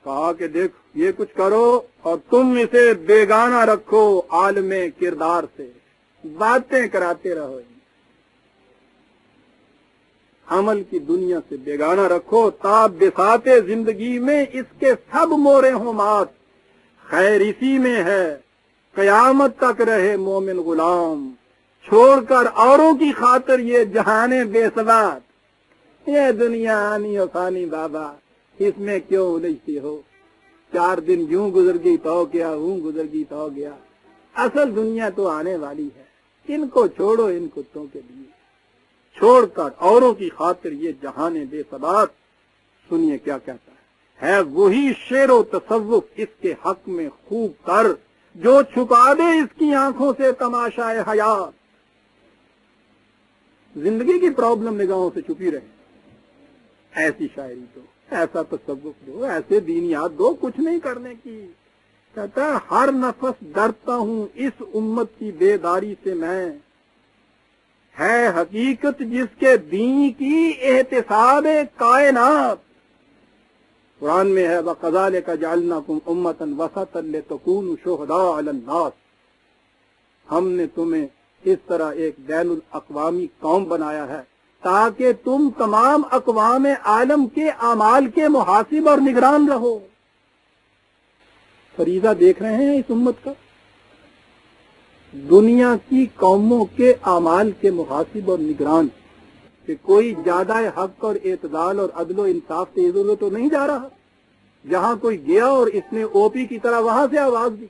کہا کہ دیکھ یہ کچھ کرو اور تم اسے بیگانہ رکھو عالم کردار سے، باتیں کراتے رہو، عمل کی دنیا سے بیگانہ رکھو تا بساط زندگی میں اس کے سب مورے ہوں مات، خیر اسی میں ہے قیامت تک رہے مومن غلام، چھوڑ کر اوروں کی خاطر یہ جہان بے ثبات، یہ دنیا آنی و فانی بابا، اس میں کیوں الجھتی ہو، 4 دن یوں گزر گئی تو کیا، ہوں گزر گئی تو گیا، اصل دنیا تو آنے والی ہے، ان کو چھوڑو ان کتوں کے لیے، چھوڑ کر اوروں کی خاطر یہ جہان بے ثبات۔ سنیے کیا کہتا ہے وہی شعر و تصوف اس کے حق میں خوب تر، جو چھپا دے اس کی آنکھوں سے تماشائے حیات، زندگی کی پرابلم نگاہوں سے چھپی رہے، ایسی شاعری دو، ایسا تصوف دو، ایسے دینیات دو، کچھ نہیں کرنے کی۔ کہتا ہے ہر نفس ڈرتا ہوں اس امت کی بیداری سے میں، ہے حقیقت جس کے دین کی احتساب کائنات، قرآن میں ہے وَقَذَلِكَ جَعَلْنَاكُمْ أُمَّةً وَسَطًا لِتَكُونُوا شُهَدَاءَ عَلَى النَّاسِ، ہم نے تمہیں اس طرح ایک بین الاقوامی قوم بنایا ہے تاکہ تم تمام اقوام عالم کے اعمال کے محاسب اور نگران رہو۔ فریضہ دیکھ رہے ہیں اس امت کا، دنیا کی قوموں کے اعمال کے محاسب اور نگران، کہ کوئی زیادہ حق اور اعتدال اور عدل و انصاف سے ادھر تو نہیں جا رہا، جہاں کوئی گیا اور اس نے او پی کی طرح وہاں سے آواز دی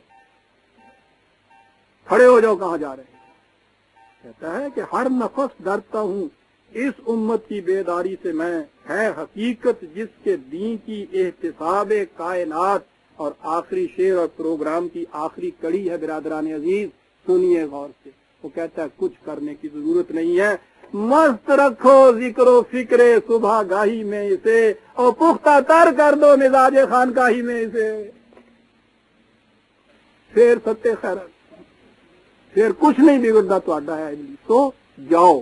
کھڑے ہو جاؤ کہاں جا رہے ہیں۔ کہتا ہے کہ ہر نفس ڈرتا ہوں اس امت کی بیداری سے میں، ہے حقیقت جس کے دین کی احتساب کائنات۔ اور آخری شعر اور پروگرام کی آخری کڑی ہے برادران عزیز، سنیے غور سے، وہ کہتا ہے کچھ کرنے کی ضرورت نہیں ہے، مست رکھو ذکر و فکر صبح گاہی میں اسے، اور پختہ تر کر دو مزاج خانقاہی میں اسے، پھر ستے خیرت، پھر کچھ نہیں بگڑتا تو اڈا ہے ابلیس، تو جاؤ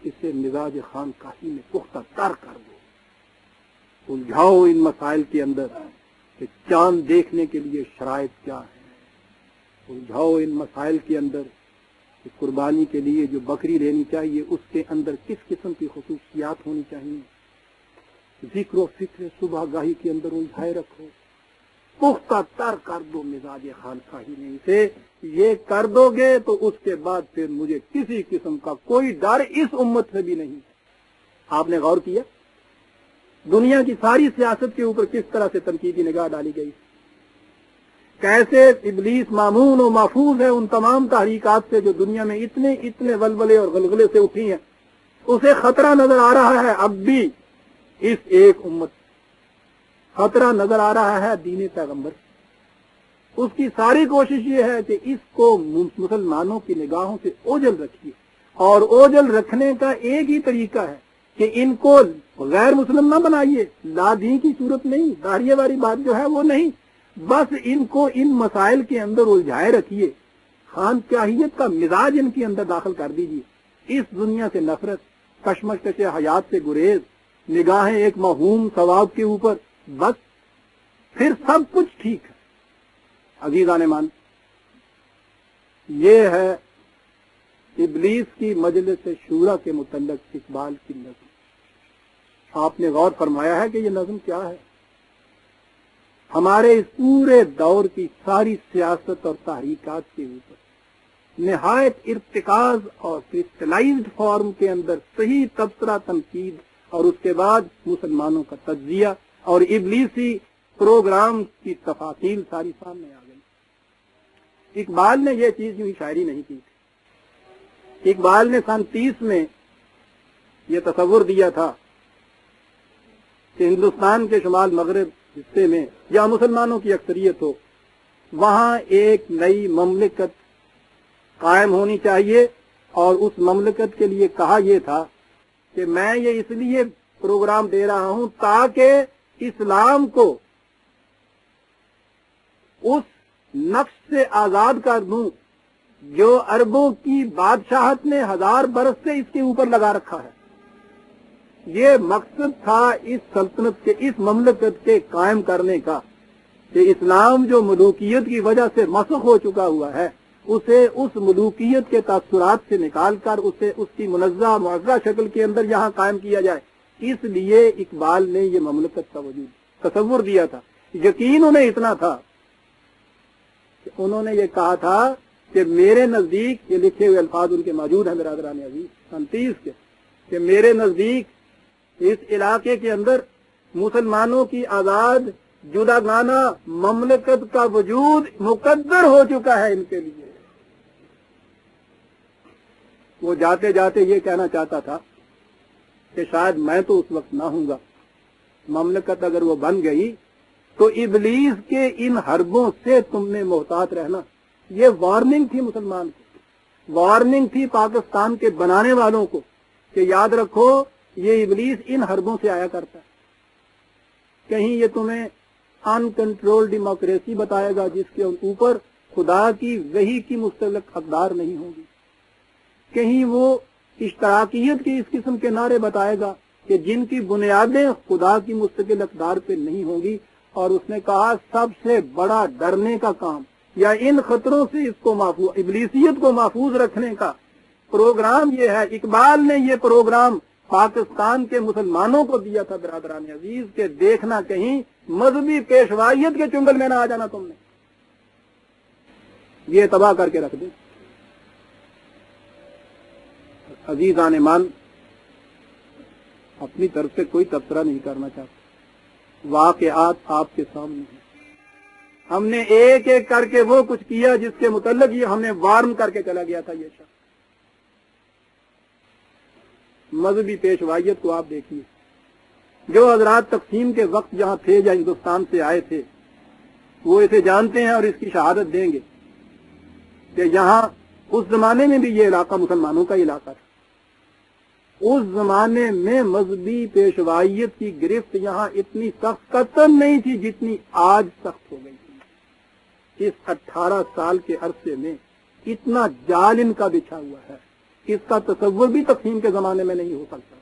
اسے مزاج خانقاہی میں پختہ تر کر دو، الجھاؤ ان مسائل کے اندر کہ چاند دیکھنے کے لیے شرائط کیا ہے، الجھاؤ ان مسائل کے اندر کہ قربانی کے لیے جو بکری لینی چاہیے اس کے اندر کس قسم کی خصوصیات ہونی چاہیے، ذکر و فکر صبح گاہی کے اندر الجھائے رکھو، پختہ تر کر دو مزاج خانقاہی میں اسے، یہ کر دو گے تو اس کے بعد پھر مجھے کسی قسم کا کوئی ڈر اس امت سے بھی نہیں ہے۔ آپ نے غور کیا دنیا کی ساری سیاست کے اوپر کس طرح سے تنقیدی نگاہ ڈالی گئی، کیسے ابلیس مامون و محفوظ ہے ان تمام تحریکات سے جو دنیا میں اتنے ولولے اور غلغلے سے اٹھی ہیں، اسے خطرہ نظر آ رہا ہے اب بھی اس ایک امت، خطرہ نظر آ رہا ہے دین پیغمبر، اس کی ساری کوشش یہ ہے کہ اس کو مسلمانوں کی نگاہوں سے اوجھل رکھیے، اور اوجھل رکھنے کا ایک ہی طریقہ ہے کہ ان کو غیر مسلم نہ بنائیے، لا دین کی صورت نہیں، داڑھی والی بات جو ہے وہ نہیں، بس ان کو ان مسائل کے اندر الجھائے رکھیے، خانقاہیت کا مزاج ان کے اندر داخل کر دیجیے، اس دنیا سے نفرت، کشمکش سے حیات سے گریز، نگاہیں ایک موہوم ثواب کے اوپر، بس پھر سب کچھ ٹھیک ہے۔ عزیزان مان، یہ ہے ابلیس کی مجلس شورا کے متعلق اقبال کی نظم۔ آپ نے غور فرمایا ہے کہ یہ نظم کیا ہے؟ ہمارے اس پورے دور کی ساری سیاست اور تحریکات کے اوپر نہایت ارتکاز اور کرسٹلائزڈ فارم کے اندر صحیح تبصرہ تنقید، اور اس کے بعد مسلمانوں کا تجزیہ اور ابلیسی پروگرام کی تفاصیل ساری سامنے آ گئی۔ اقبال نے یہ چیز یوں شاعری نہیں کی تھی، اقبال نے سن 30 میں یہ تصور دیا تھا کہ ہندوستان کے شمال مغرب حصے میں یا مسلمانوں کی اکثریت ہو، وہاں ایک نئی مملکت قائم ہونی چاہیے، اور اس مملکت کے لیے کہا یہ تھا کہ میں یہ اس لیے پروگرام دے رہا ہوں تاکہ اسلام کو اس نفس سے آزاد کر دوں جو عربوں کی بادشاہت نے 1000 برس سے اس کے اوپر لگا رکھا ہے۔ یہ مقصد تھا اس سلطنت کے، اس مملکت کے قائم کرنے کا، کہ اسلام جو ملوکیت کی وجہ سے مسخ ہو چکا ہوا ہے اسے اس ملوکیت کے تاثرات سے نکال کر اسے اس کی منزہ معزہ شکل کے اندر یہاں قائم کیا جائے۔ اس لیے اقبال نے یہ مملکت کا وجود تصور دیا تھا۔ یقین انہیں اتنا تھا کہ انہوں نے یہ کہا تھا کہ میرے نزدیک، یہ لکھے ہوئے الفاظ ان کے موجود ہیں برادران عزیز 37 کے، کہ میرے نزدیک اس علاقے کے اندر مسلمانوں کی آزاد جداگانہ مملکت کا وجود مقدر ہو چکا ہے ان کے لیے۔ وہ جاتے جاتے یہ کہنا چاہتا تھا کہ شاید میں تو اس وقت نہ ہوں گا، مملکت اگر وہ بن گئی تو ابلیس کے ان حربوں سے تم نے محتاط رہنا۔ یہ وارننگ تھی مسلمان کو، وارننگ تھی پاکستان کے بنانے والوں کو کہ یاد رکھو یہ ابلیس ان حربوں سے آیا کرتا ہے۔ کہیں یہ تمہیں ان کنٹرول ڈیموکریسی بتائے گا جس کے اوپر خدا کی وحی کی مستقل اقدار نہیں ہوں گی، کہیں وہ اشتراکیت کی اس قسم کے نعرے بتائے گا کہ جن کی بنیادیں خدا کی مستقل اقدار پہ نہیں ہوں گی۔ اور اس نے کہا سب سے بڑا ڈرنے کا کام یا ان خطروں سے اس کو محفوظ، ابلیسیت کو محفوظ رکھنے کا پروگرام یہ ہے۔ اقبال نے یہ پروگرام پاکستان کے مسلمانوں کو دیا تھا برادران عزیز، کہ دیکھنا کہیں مذہبی پیشوائیت کے چنگل میں نہ آ جانا تم نے، یہ تباہ کر کے رکھ دیں۔ عزیزان ایمان، اپنی طرف سے کوئی تبصرہ نہیں کرنا چاہتا، واقعات آپ کے سامنے ہیں۔ ہم نے ایک ایک کر کے وہ کچھ کیا جس کے متعلق یہ ہم نے وارن کر کے چلا گیا تھا۔ یہ شخص مذہبی پیشوائیت کو آپ دیکھیے، جو حضرات تقسیم کے وقت جہاں تھے یا ہندوستان سے آئے تھے وہ اسے جانتے ہیں اور اس کی شہادت دیں گے کہ یہاں اس زمانے میں بھی یہ علاقہ مسلمانوں کا علاقہ تھا۔ اس زمانے میں مذہبی پیشوائیت کی گرفت یہاں اتنی سخت قطعاً نہیں تھی جتنی آج سخت ہو گئی تھی۔ اس 18 سال کے عرصے میں اتنا جال ان کا بچھا ہوا ہے، اس کا تصور بھی تقسیم کے زمانے میں نہیں ہو سکتا۔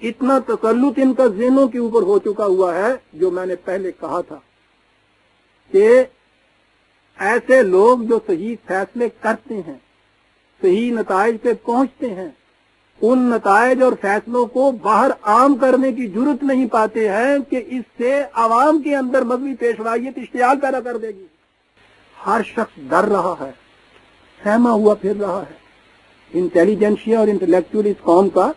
اتنا تسلط ان کا ذہنوں کے اوپر ہو چکا ہوا ہے، جو میں نے پہلے کہا تھا کہ ایسے لوگ جو صحیح فیصلے کرتے ہیں، صحیح نتائج پہ پہنچتے ہیں، ان نتائج اور فیصلوں کو باہر عام کرنے کی جرت نہیں پاتے ہیں کہ اس سے عوام کے اندر مذہبی پیشوائیت اشتعال پیدا کر دے گی۔ ہر شخص ڈر رہا ہے، سہما ہوا پھر رہا ہے۔ انٹیلیجنشیا اور انٹلیکچوئل اس قوم کا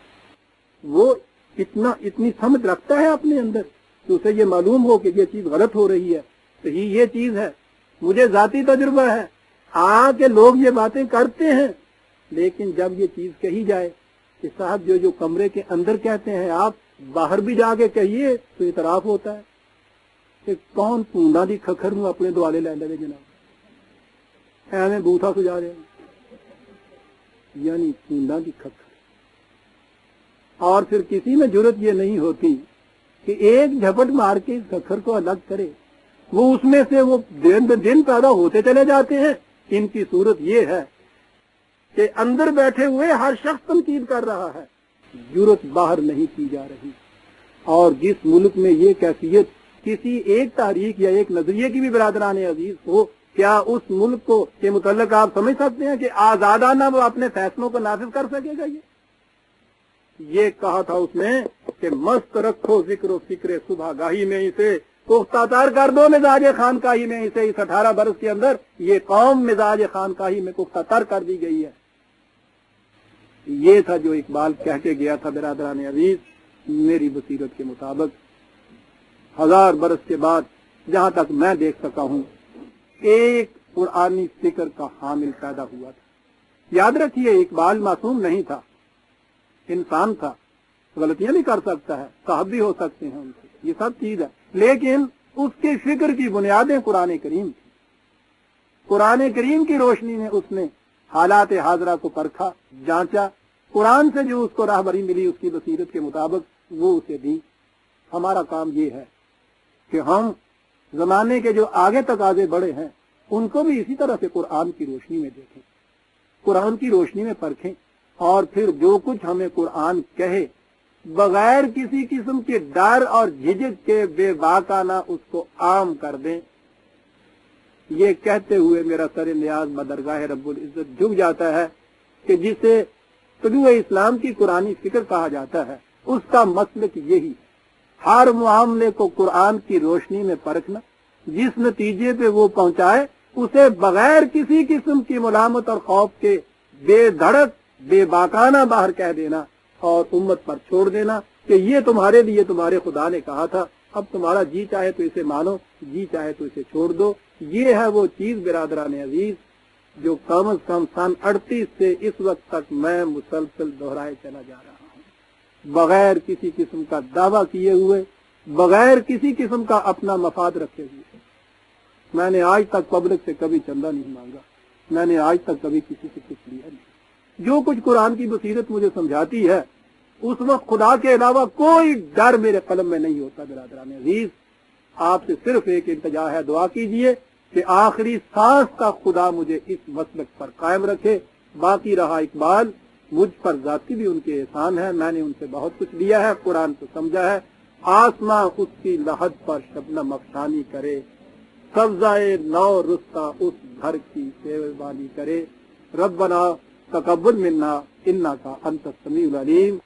وہ اتنی سمجھ رکھتا ہے اپنے اندر کہ اسے یہ معلوم ہو کہ یہ چیز غلط ہو رہی ہے، صحیح یہ چیز ہے۔ مجھے ذاتی تجربہ ہے، کے لوگ یہ باتیں کرتے ہیں، لیکن جب یہ چیز کہی جائے کہ صاحب جو کمرے کے اندر کہتے ہیں آپ باہر بھی جا کے کہیے تو اعتراف ہوتا ہے کہ کون پونڈا دی کھکھر نو اپنے دوالے لے لے جناب، ایویں بوتھا سجا رہے ہیں، یعنی پونڈا دی کھکھر۔ اور پھر کسی میں جرت یہ نہیں ہوتی کہ ایک جھپٹ مار کے اس کھکھر کو الگ کرے، وہ اس میں سے وہ دن بہ دن پیدا ہوتے چلے جاتے ہیں۔ ان کی صورت یہ ہے کہ اندر بیٹھے ہوئے ہر شخص تنقید کر رہا ہے، جرت باہر نہیں کی جا رہی۔ اور جس ملک میں یہ کیفیت کسی ایک تحریک یا ایک نظریے کی بھی برادران عزیز ہو، کیا اس ملک کو کے متعلق آپ سمجھ سکتے ہیں کہ آزادانہ وہ اپنے فیصلوں کو نافذ کر سکے گا؟ یہ کہا تھا اس نے کہ مست رکھو ذکر و فکر صبح گاہی میں، اسے پختہ تر کر دو مزاج خانقاہی میں۔ اسے اس 18 برس کے اندر یہ قوم مزاج خانقاہی میں پختہ تر کر دی گئی ہے۔ یہ تھا جو اقبال کہہ کے گیا تھا برادران عزیز۔ میری بصیرت کے مطابق 1000 برس کے بعد جہاں تک میں دیکھ سکا ہوں، ایک قرآنی فکر کا حامل پیدا ہوا تھا۔ یاد رکھیے اقبال معصوم نہیں تھا، انسان تھا، غلطیاں بھی کر سکتا ہے، صاحب بھی ہو سکتے ہیں ان سے، یہ سب چیز ہے، لیکن اس کے فکر کی بنیادیں قرآن کریم تھی۔ قرآن کریم کی روشنی میں اس نے حالات حاضرہ کو پرکھا، جانچا، قرآن سے جو اس کو راہبری ملی اس کی بصیرت کے مطابق وہ اسے دی۔ ہمارا کام یہ ہے کہ ہم زمانے کے جو آگے تقاضے بڑے ہیں ان کو بھی اسی طرح سے قرآن کی روشنی میں دیکھیں، قرآن کی روشنی میں پرکھیں، اور پھر جو کچھ ہمیں قرآن کہے بغیر کسی قسم کے ڈر اور جھجک کے بے باکانہ اس کو عام کر دیں۔ یہ کہتے ہوئے میرا سر نیاز بدرگاہ رب العزت جھک جاتا ہے کہ جسے طلوع اسلام کی قرآنی فکر کہا جاتا ہے اس کا مسلک یہی ہے، ہر معاملے کو قرآن کی روشنی میں پرکھنا، جس نتیجے پہ وہ پہنچائے اسے بغیر کسی قسم کی ملامت اور خوف کے بے دھڑک بے باکانہ باہر کہہ دینا اور امت پر چھوڑ دینا کہ یہ تمہارے لیے تمہارے خدا نے کہا تھا، اب تمہارا جی چاہے تو اسے مانو، جی چاہے تو اسے چھوڑ دو۔ یہ ہے وہ چیز برادران عزیز جو کم از کم سن 38 سے اس وقت تک میں مسلسل دہرائے چلا جا رہا ہوں، بغیر کسی قسم کا دعویٰ کیے ہوئے، بغیر کسی قسم کا اپنا مفاد رکھے ہوئے۔ میں نے آج تک پبلک سے کبھی چندہ نہیں مانگا، میں نے آج تک کبھی کسی سے کچھ لیا نہیں۔ جو کچھ قرآن کی بصیرت مجھے سمجھاتی ہے اس وقت خدا کے علاوہ کوئی ڈر میرے قلم میں نہیں ہوتا۔ برادران عزیز، آپ سے صرف ایک التجا ہے، دعا کیجئے کہ آخری سانس کا خدا مجھے اس مسلک پر قائم رکھے۔ باقی رہا اقبال، مجھ پر ذاتی بھی ان کے احسان ہے، میں نے ان سے بہت کچھ لیا ہے، قرآن کو سمجھا ہے۔ آسماں اس کی لحد پر شبنم افشانی کرے، سبزائے نو رستہ اس گھر کی سیوانی کرے۔ ربنا تقبل منا انک انت السمیع العلیم۔